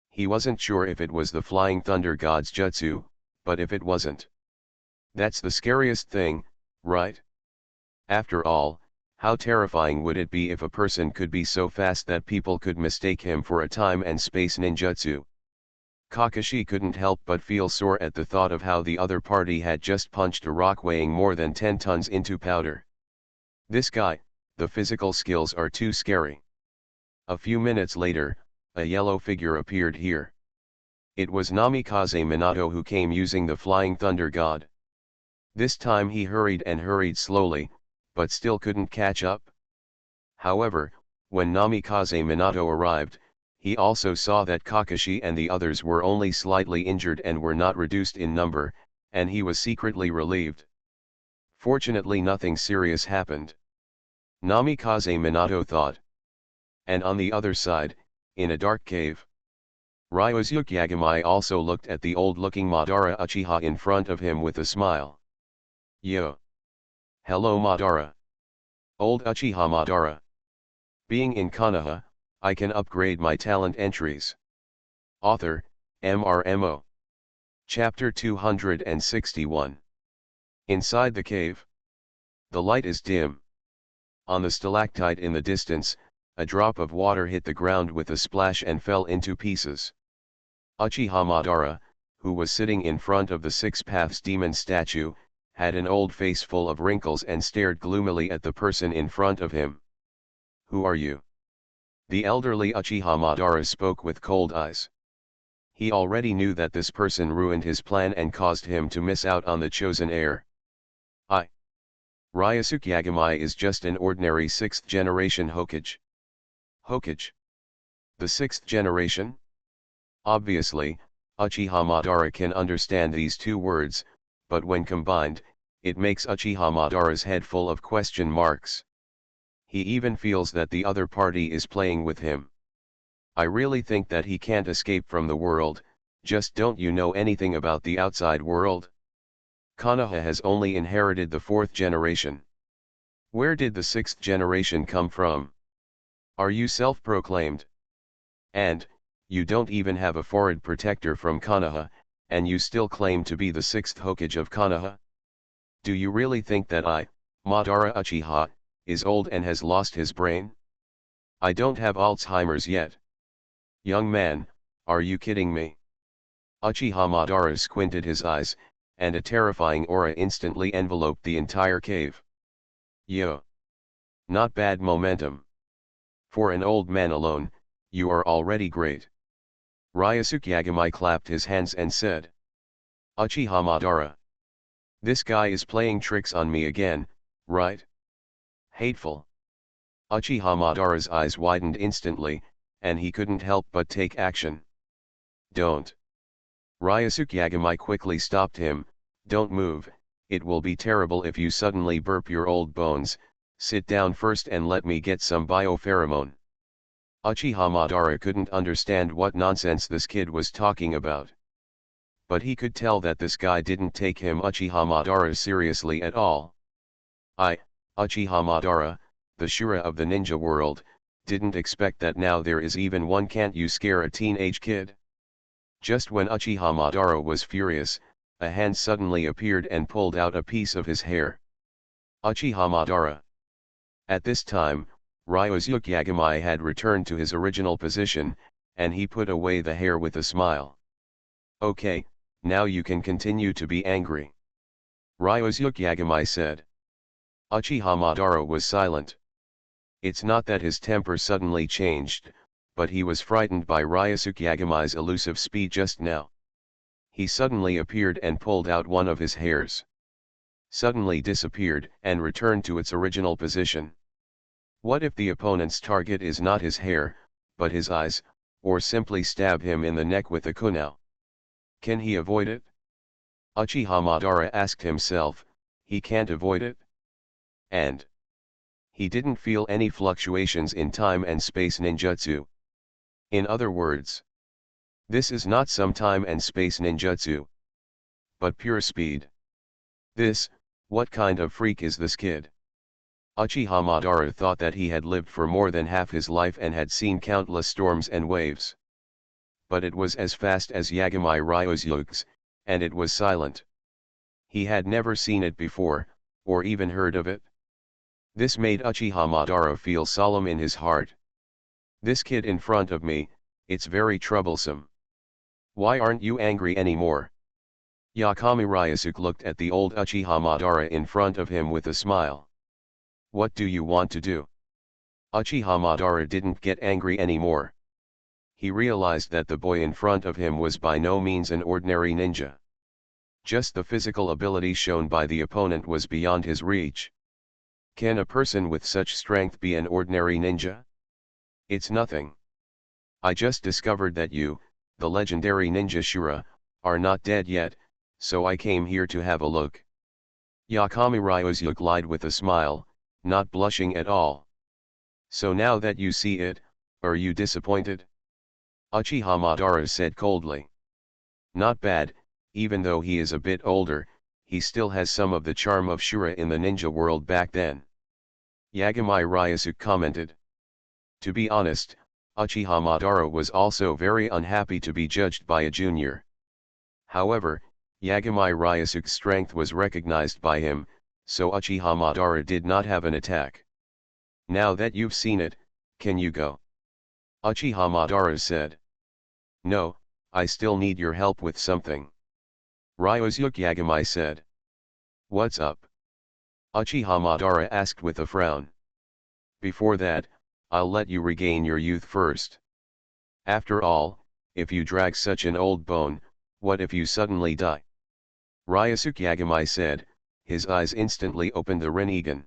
Speaker 1: He wasn't sure if it was the Flying Thunder God's jutsu, but if it wasn't, that's the scariest thing, right? After all, how terrifying would it be if a person could be so fast that people could mistake him for a time and space ninjutsu? Kakashi couldn't help but feel sore at the thought of how the other party had just punched a rock weighing more than 10 tons into powder. This guy, the physical skills are too scary. A few minutes later, a yellow figure appeared here. It was Namikaze Minato who came using the Flying Thunder God. This time he hurried and hurried slowly, but still couldn't catch up. However, when Namikaze Minato arrived, he also saw that Kakashi and the others were only slightly injured and were not reduced in number, and he was secretly relieved. Fortunately nothing serious happened. Namikaze Minato thought. And on the other side, in a dark cave, Ryusuke Yagamai also looked at the old-looking Madara Uchiha in front of him with a smile. Yo! Hello Madara. Old Uchiha Madara. Being in Konoha, I can upgrade my talent entries. Author, MRMO. Chapter 261. Inside the cave. The light is dim. On the stalactite in the distance, a drop of water hit the ground with a splash and fell into pieces. Uchiha Madara, who was sitting in front of the Six Paths Demon statue, had an old face full of wrinkles and stared gloomily at the person in front of him. "Who are you?" The elderly Uchiha Madara spoke with cold eyes. He already knew that this person ruined his plan and caused him to miss out on the chosen heir. Ryosuke Yagamai is just an ordinary 6th generation Hokage. Hokage? The 6th generation? Obviously, Uchiha Madara can understand these two words, but when combined, it makes Uchiha Madara's head full of question marks. He even feels that the other party is playing with him. "I really think that he can't escape from the world, just don't you know anything about the outside world? Konoha has only inherited the 4th generation. Where did the 6th generation come from? Are you self-proclaimed? And, you don't even have a forehead protector from Konoha, and you still claim to be the 6th Hokage of Konoha? Do you really think that Madara Uchiha, is old and has lost his brain? I don't have Alzheimer's yet. Young man, are you kidding me?" Uchiha Madara squinted his eyes, and a terrifying aura instantly enveloped the entire cave. "Yo! Not bad momentum. For an old man alone, you are already great." Ryosuke Yagamai clapped his hands and said, "Uchiha Madara. This guy is playing tricks on me again, right? Hateful." Uchiha Madara's eyes widened instantly, and he couldn't help but take action. "Don't." Ryosuke Yagamai quickly stopped him. "Don't move, it will be terrible if you suddenly burp your old bones. Sit down first and let me get some biopheromone." Uchiha Madara couldn't understand what nonsense this kid was talking about. But he could tell that this guy didn't take him Uchiha Madara seriously at all. Uchiha Madara, the Shura of the ninja world, didn't expect that now there is even one. Can't you scare a teenage kid? Just when Uchiha Madara was furious, a hand suddenly appeared and pulled out a piece of his hair. Uchiha Madara. At this time, Ryosuke Yagamai had returned to his original position, and he put away the hair with a smile. "Okay, now you can continue to be angry," Ryosuke Yagamai said. Uchiha Madara was silent. It's not that his temper suddenly changed, but he was frightened by Ryosuke Yagamai's elusive speed just now. He suddenly appeared and pulled out one of his hairs. Suddenly disappeared and returned to its original position. What if the opponent's target is not his hair, but his eyes, or simply stab him in the neck with a kunai? Can he avoid it? Uchiha Madara asked himself. He can't avoid it? And he didn't feel any fluctuations in time and space ninjutsu. In other words, this is not some time and space ninjutsu, but pure speed. What kind of freak is this kid? Uchiha Madara thought that he had lived for more than half his life and had seen countless storms and waves. But it was as fast as Yagamai Ryosuke's, and it was silent. He had never seen it before, or even heard of it. This made Uchiha Madara feel solemn in his heart. This kid in front of me, it's very troublesome. Why aren't you angry anymore? Yagamai Ryosuke looked at the old Uchiha Madara in front of him with a smile. What do you want to do? Uchiha Madara didn't get angry anymore. He realized that the boy in front of him was by no means an ordinary ninja. Just the physical ability shown by the opponent was beyond his reach. Can a person with such strength be an ordinary ninja? It's nothing. I just discovered that you, the legendary ninja Shura, are not dead yet, so I came here to have a look. Yagamai Ryosuke lied with a smile, not blushing at all. So now that you see it, are you disappointed? Uchiha Madara said coldly. Not bad, even though he is a bit older, he still has some of the charm of Shura in the ninja world back then. Yagamai Ryosuke commented. To be honest, Uchiha Madara was also very unhappy to be judged by a junior. However, Yagamai Ryosuke's strength was recognized by him, so Uchiha Madara did not have an attack. Now that you've seen it, can you go? Uchiha Madara said. No, I still need your help with something. Ryosuke Yagami said. What's up? Uchiha Madara asked with a frown. Before that, I'll let you regain your youth first. After all, if you drag such an old bone, what if you suddenly die? Ryosuke Yagami said, his eyes instantly opened the Rinnegan.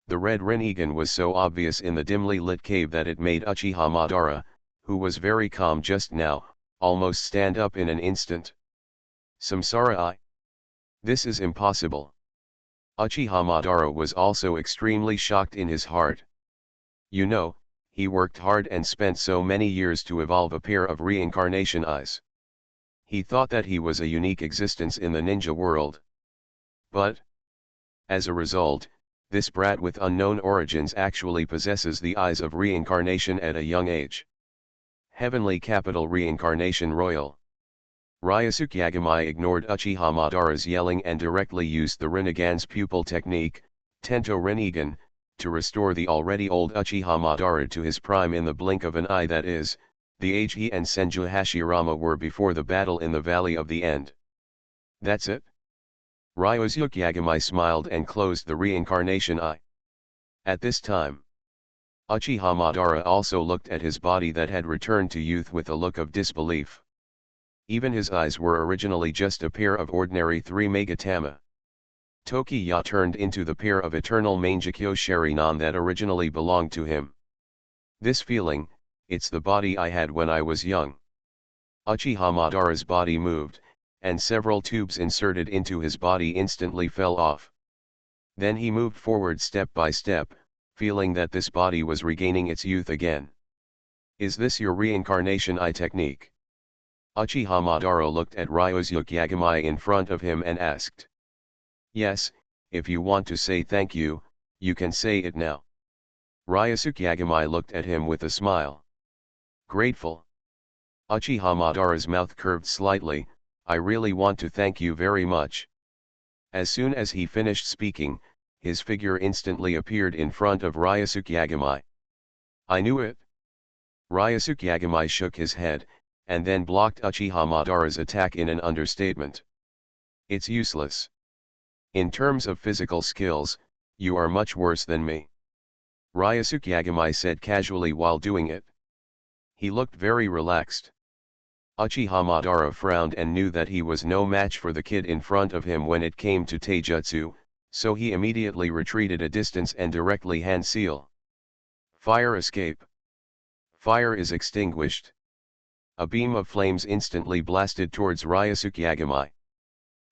Speaker 1: The red Rinnegan was so obvious in the dimly lit cave that it made Uchiha Madara, who was very calm just now, almost stand up in an instant. Samsara. This is impossible. Uchiha Madara was also extremely shocked in his heart. You know, he worked hard and spent so many years to evolve a pair of reincarnation eyes. He thought that he was a unique existence in the ninja world. But, as a result, this brat with unknown origins actually possesses the eyes of reincarnation at a young age. Heavenly capital reincarnation royal. Ryosuke Yagami ignored Uchiha Madara's yelling and directly used the Rinnegan's pupil technique, Tento Rinnegan, to restore the already old Uchiha Madara to his prime in the blink of an eye, that is, the age he and Senju Hashirama were before the battle in the Valley of the End. That's it? Ryosuke Yagami smiled and closed the reincarnation eye. At this time, Uchiha Madara also looked at his body that had returned to youth with a look of disbelief. Even his eyes were originally just a pair of ordinary 3 Megatama. Tokiya turned into the pair of eternal Mangekyo Sharinan that originally belonged to him. This feeling, it's the body I had when I was young. Uchiha Madara's body moved, and several tubes inserted into his body instantly fell off. Then he moved forward step by step, feeling that this body was regaining its youth again. Is this your reincarnation eye technique? Uchiha Madara looked at Ryosuke Yagami in front of him and asked. Yes, if you want to say thank you, you can say it now. Ryosuke Yagami looked at him with a smile. Grateful. Uchiha Madara's mouth curved slightly. I really want to thank you very much. As soon as he finished speaking, his figure instantly appeared in front of Ryosuke Yagami. I knew it. Ryosuke Yagami shook his head, and then blocked Uchiha Madara's attack in an understatement. It's useless. In terms of physical skills, you are much worse than me. Ryosuke Yagami said casually while doing it. He looked very relaxed. Uchiha Madara frowned and knew that he was no match for the kid in front of him when it came to taijutsu, so he immediately retreated a distance and directly hand seal. Fire escape. Fire is extinguished. A beam of flames instantly blasted towards Ryosuke Yagami.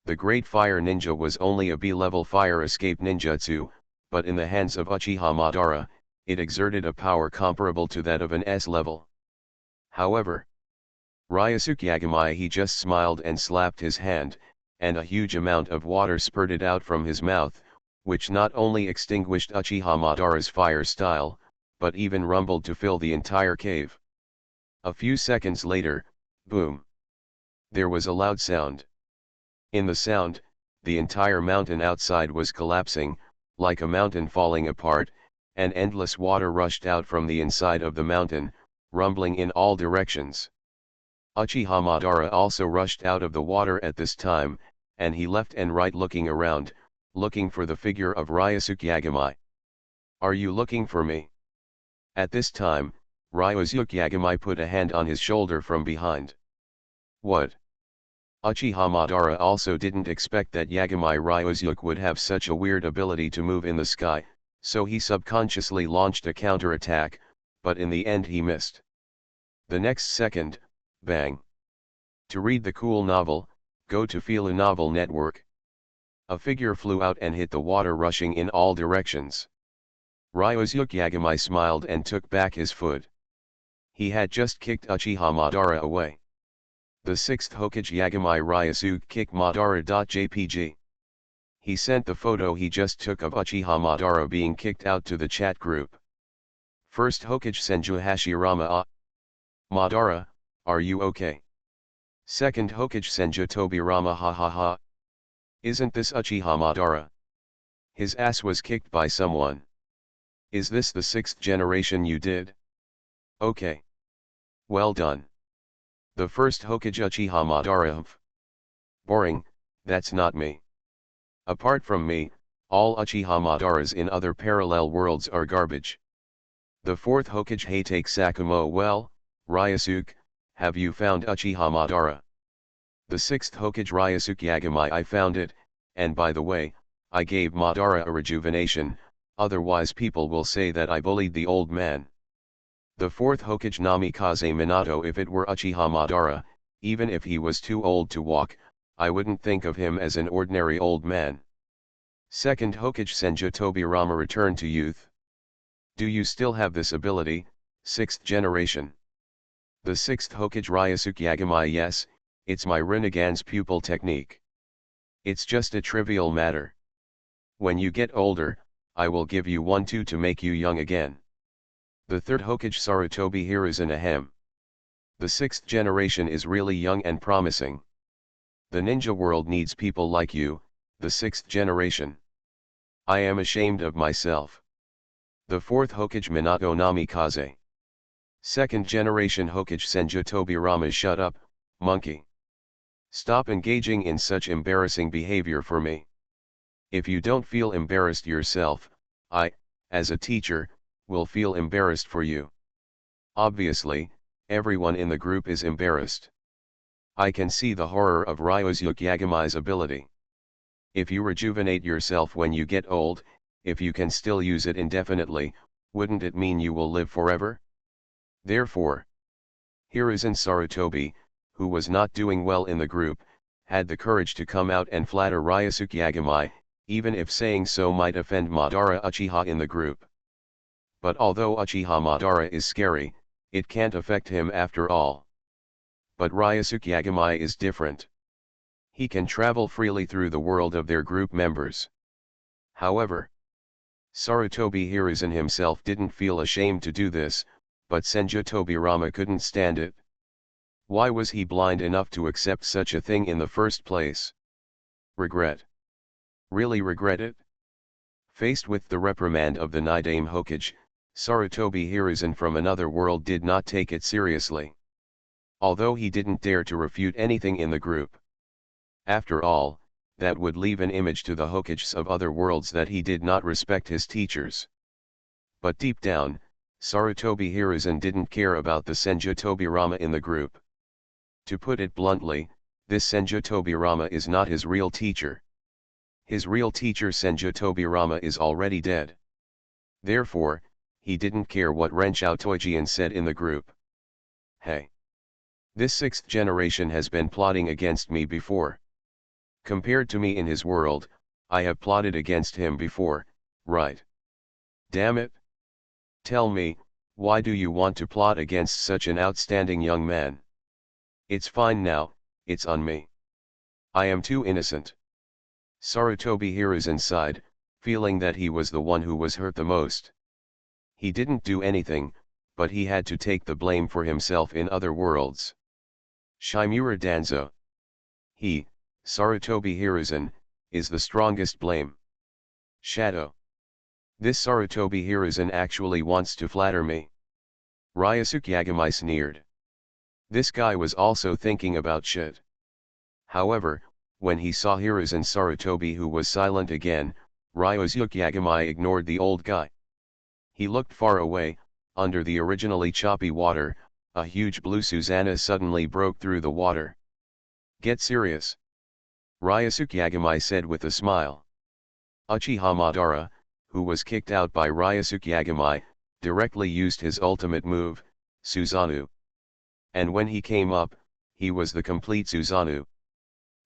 Speaker 1: The Great Fire Ninja was only a B-level fire escape ninjutsu, but in the hands of Uchiha Madara, it exerted a power comparable to that of an S-level. However, Ryosuke Yagami he just smiled and slapped his hand, and a huge amount of water spurted out from his mouth, which not only extinguished Uchiha Madara's fire style, but even rumbled to fill the entire cave. A few seconds later, boom! There was a loud sound. In the sound, the entire mountain outside was collapsing, like a mountain falling apart, and endless water rushed out from the inside of the mountain, rumbling in all directions. Uchiha Madara also rushed out of the water at this time, and he left and right looking around, looking for the figure of Ryosuke Yagami. Are you looking for me? At this time, Ryosuke Yagami put a hand on his shoulder from behind. What? Uchiha Madara also didn't expect that Yagami Ryosuke would have such a weird ability to move in the sky, so he subconsciously launched a counterattack, but in the end he missed. The next second, bang! To read the cool novel, go to Fila Novel Network. A figure flew out and hit the water rushing in all directions. Ryosuke Yagami smiled and took back his foot. He had just kicked Uchiha Madara away. The 6th Hokage Yagami Ryosuke kick Madara.jpg. He sent the photo he just took of Uchiha Madara being kicked out to the chat group. 1st Hokage Senju Hashirama. Madara, are you okay? 2nd Hokage Senju Tobirama. Ha ha ha. Isn't this Uchiha Madara? His ass was kicked by someone. Is this the sixth generation you did? Okay. Well done. The first Hokage Uchiha Madara. Boring, that's not me. Apart from me, all Uchiha Madaras in other parallel worlds are garbage. The fourth Hokage Hatake Sakumo. Well, Ryusuke, have you found Uchiha Madara? The sixth Hokage Ryusuke Yagami. I found it, and by the way, I gave Madara a rejuvenation, otherwise people will say that I bullied the old man. The fourth Hokage Namikaze Minato. If it were Uchiha Madara, even if he was too old to walk, I wouldn't think of him as an ordinary old man. Second Hokage Senju Tobirama. Return to youth. Do you still have this ability, sixth generation? The sixth Hokage Ryusuke Yagami. Yes, it's my Rinnegan's pupil technique. It's just a trivial matter. When you get older, I will give you one too to make you young again. The third Hokage Sarutobi Hiruzen. Ahem. The sixth generation is really young and promising. The ninja world needs people like you, the sixth generation. I am ashamed of myself. The fourth Hokage Minato Namikaze. Second generation Hokage Senju Tobirama. Shut up, monkey. Stop engaging in such embarrassing behavior for me. If you don't feel embarrassed yourself, I, as a teacher, will feel embarrassed for you. Obviously, everyone in the group is embarrassed. I can see the horror of Ryusuke Yagami's ability. If you rejuvenate yourself when you get old, if you can still use it indefinitely, wouldn't it mean you will live forever? Therefore, Hiruzen Sarutobi, who was not doing well in the group, had the courage to come out and flatter Ryusuke Yagami, even if saying so might offend Madara Uchiha in the group. But although Uchiha Madara is scary, it can't affect him after all. But Ryusuke Yagami is different. He can travel freely through the world of their group members. However, Sarutobi Hiruzen himself didn't feel ashamed to do this, but Senju Tobirama couldn't stand it. Why was he blind enough to accept such a thing in the first place? Regret. Really regret it? Faced with the reprimand of the Nidaime Hokage, Sarutobi Hiruzen from another world did not take it seriously. Although he didn't dare to refute anything in the group. After all, that would leave an image to the Hokages of other worlds that he did not respect his teachers. But deep down, Sarutobi Hiruzen didn't care about the Senju Tobirama in the group. To put it bluntly, this Senju Tobirama is not his real teacher. His real teacher Senju Tobirama is already dead. Therefore, he didn't care what Renshou Toijian said in the group. Hey! This sixth generation has been plotting against me before. Compared to me in his world, I have plotted against him before, right? Damn it! Tell me, why do you want to plot against such an outstanding young man? It's fine now, it's on me. I am too innocent. Sarutobi Hiruzen sighed, feeling that he was the one who was hurt the most. He didn't do anything, but he had to take the blame for himself in other worlds. Shimura Danzo. He, Sarutobi Hiruzen, is the strongest blame. Shadow. This Sarutobi Hiruzen actually wants to flatter me. Ryusuke Yagami sneered. This guy was also thinking about shit. However, when he saw Hiruzen Sarutobi who was silent again, Ryusuke Yagami ignored the old guy. He looked far away, under the originally choppy water, a huge blue Susanna suddenly broke through the water. Get serious. Ryusuke Yagami said with a smile. Uchiha Madara, who was kicked out by Ryusuke Yagami, directly used his ultimate move, Susanoo. And when he came up, he was the complete Susanoo.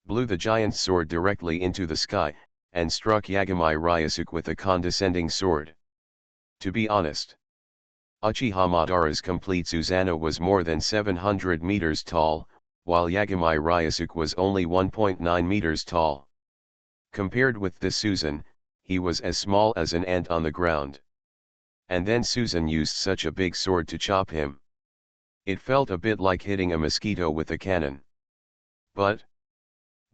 Speaker 1: Blew the giant's sword directly into the sky, and struck Yagami Ryusuke with a condescending sword. To be honest, Uchiha Madara's complete Susanoo was more than 700 meters tall, while Yagami Ryusuke was only 1.9 meters tall. Compared with this Susan, he was as small as an ant on the ground. And then Susan used such a big sword to chop him. It felt a bit like hitting a mosquito with a cannon. But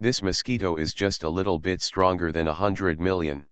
Speaker 1: this mosquito is just a little bit stronger than 100 million.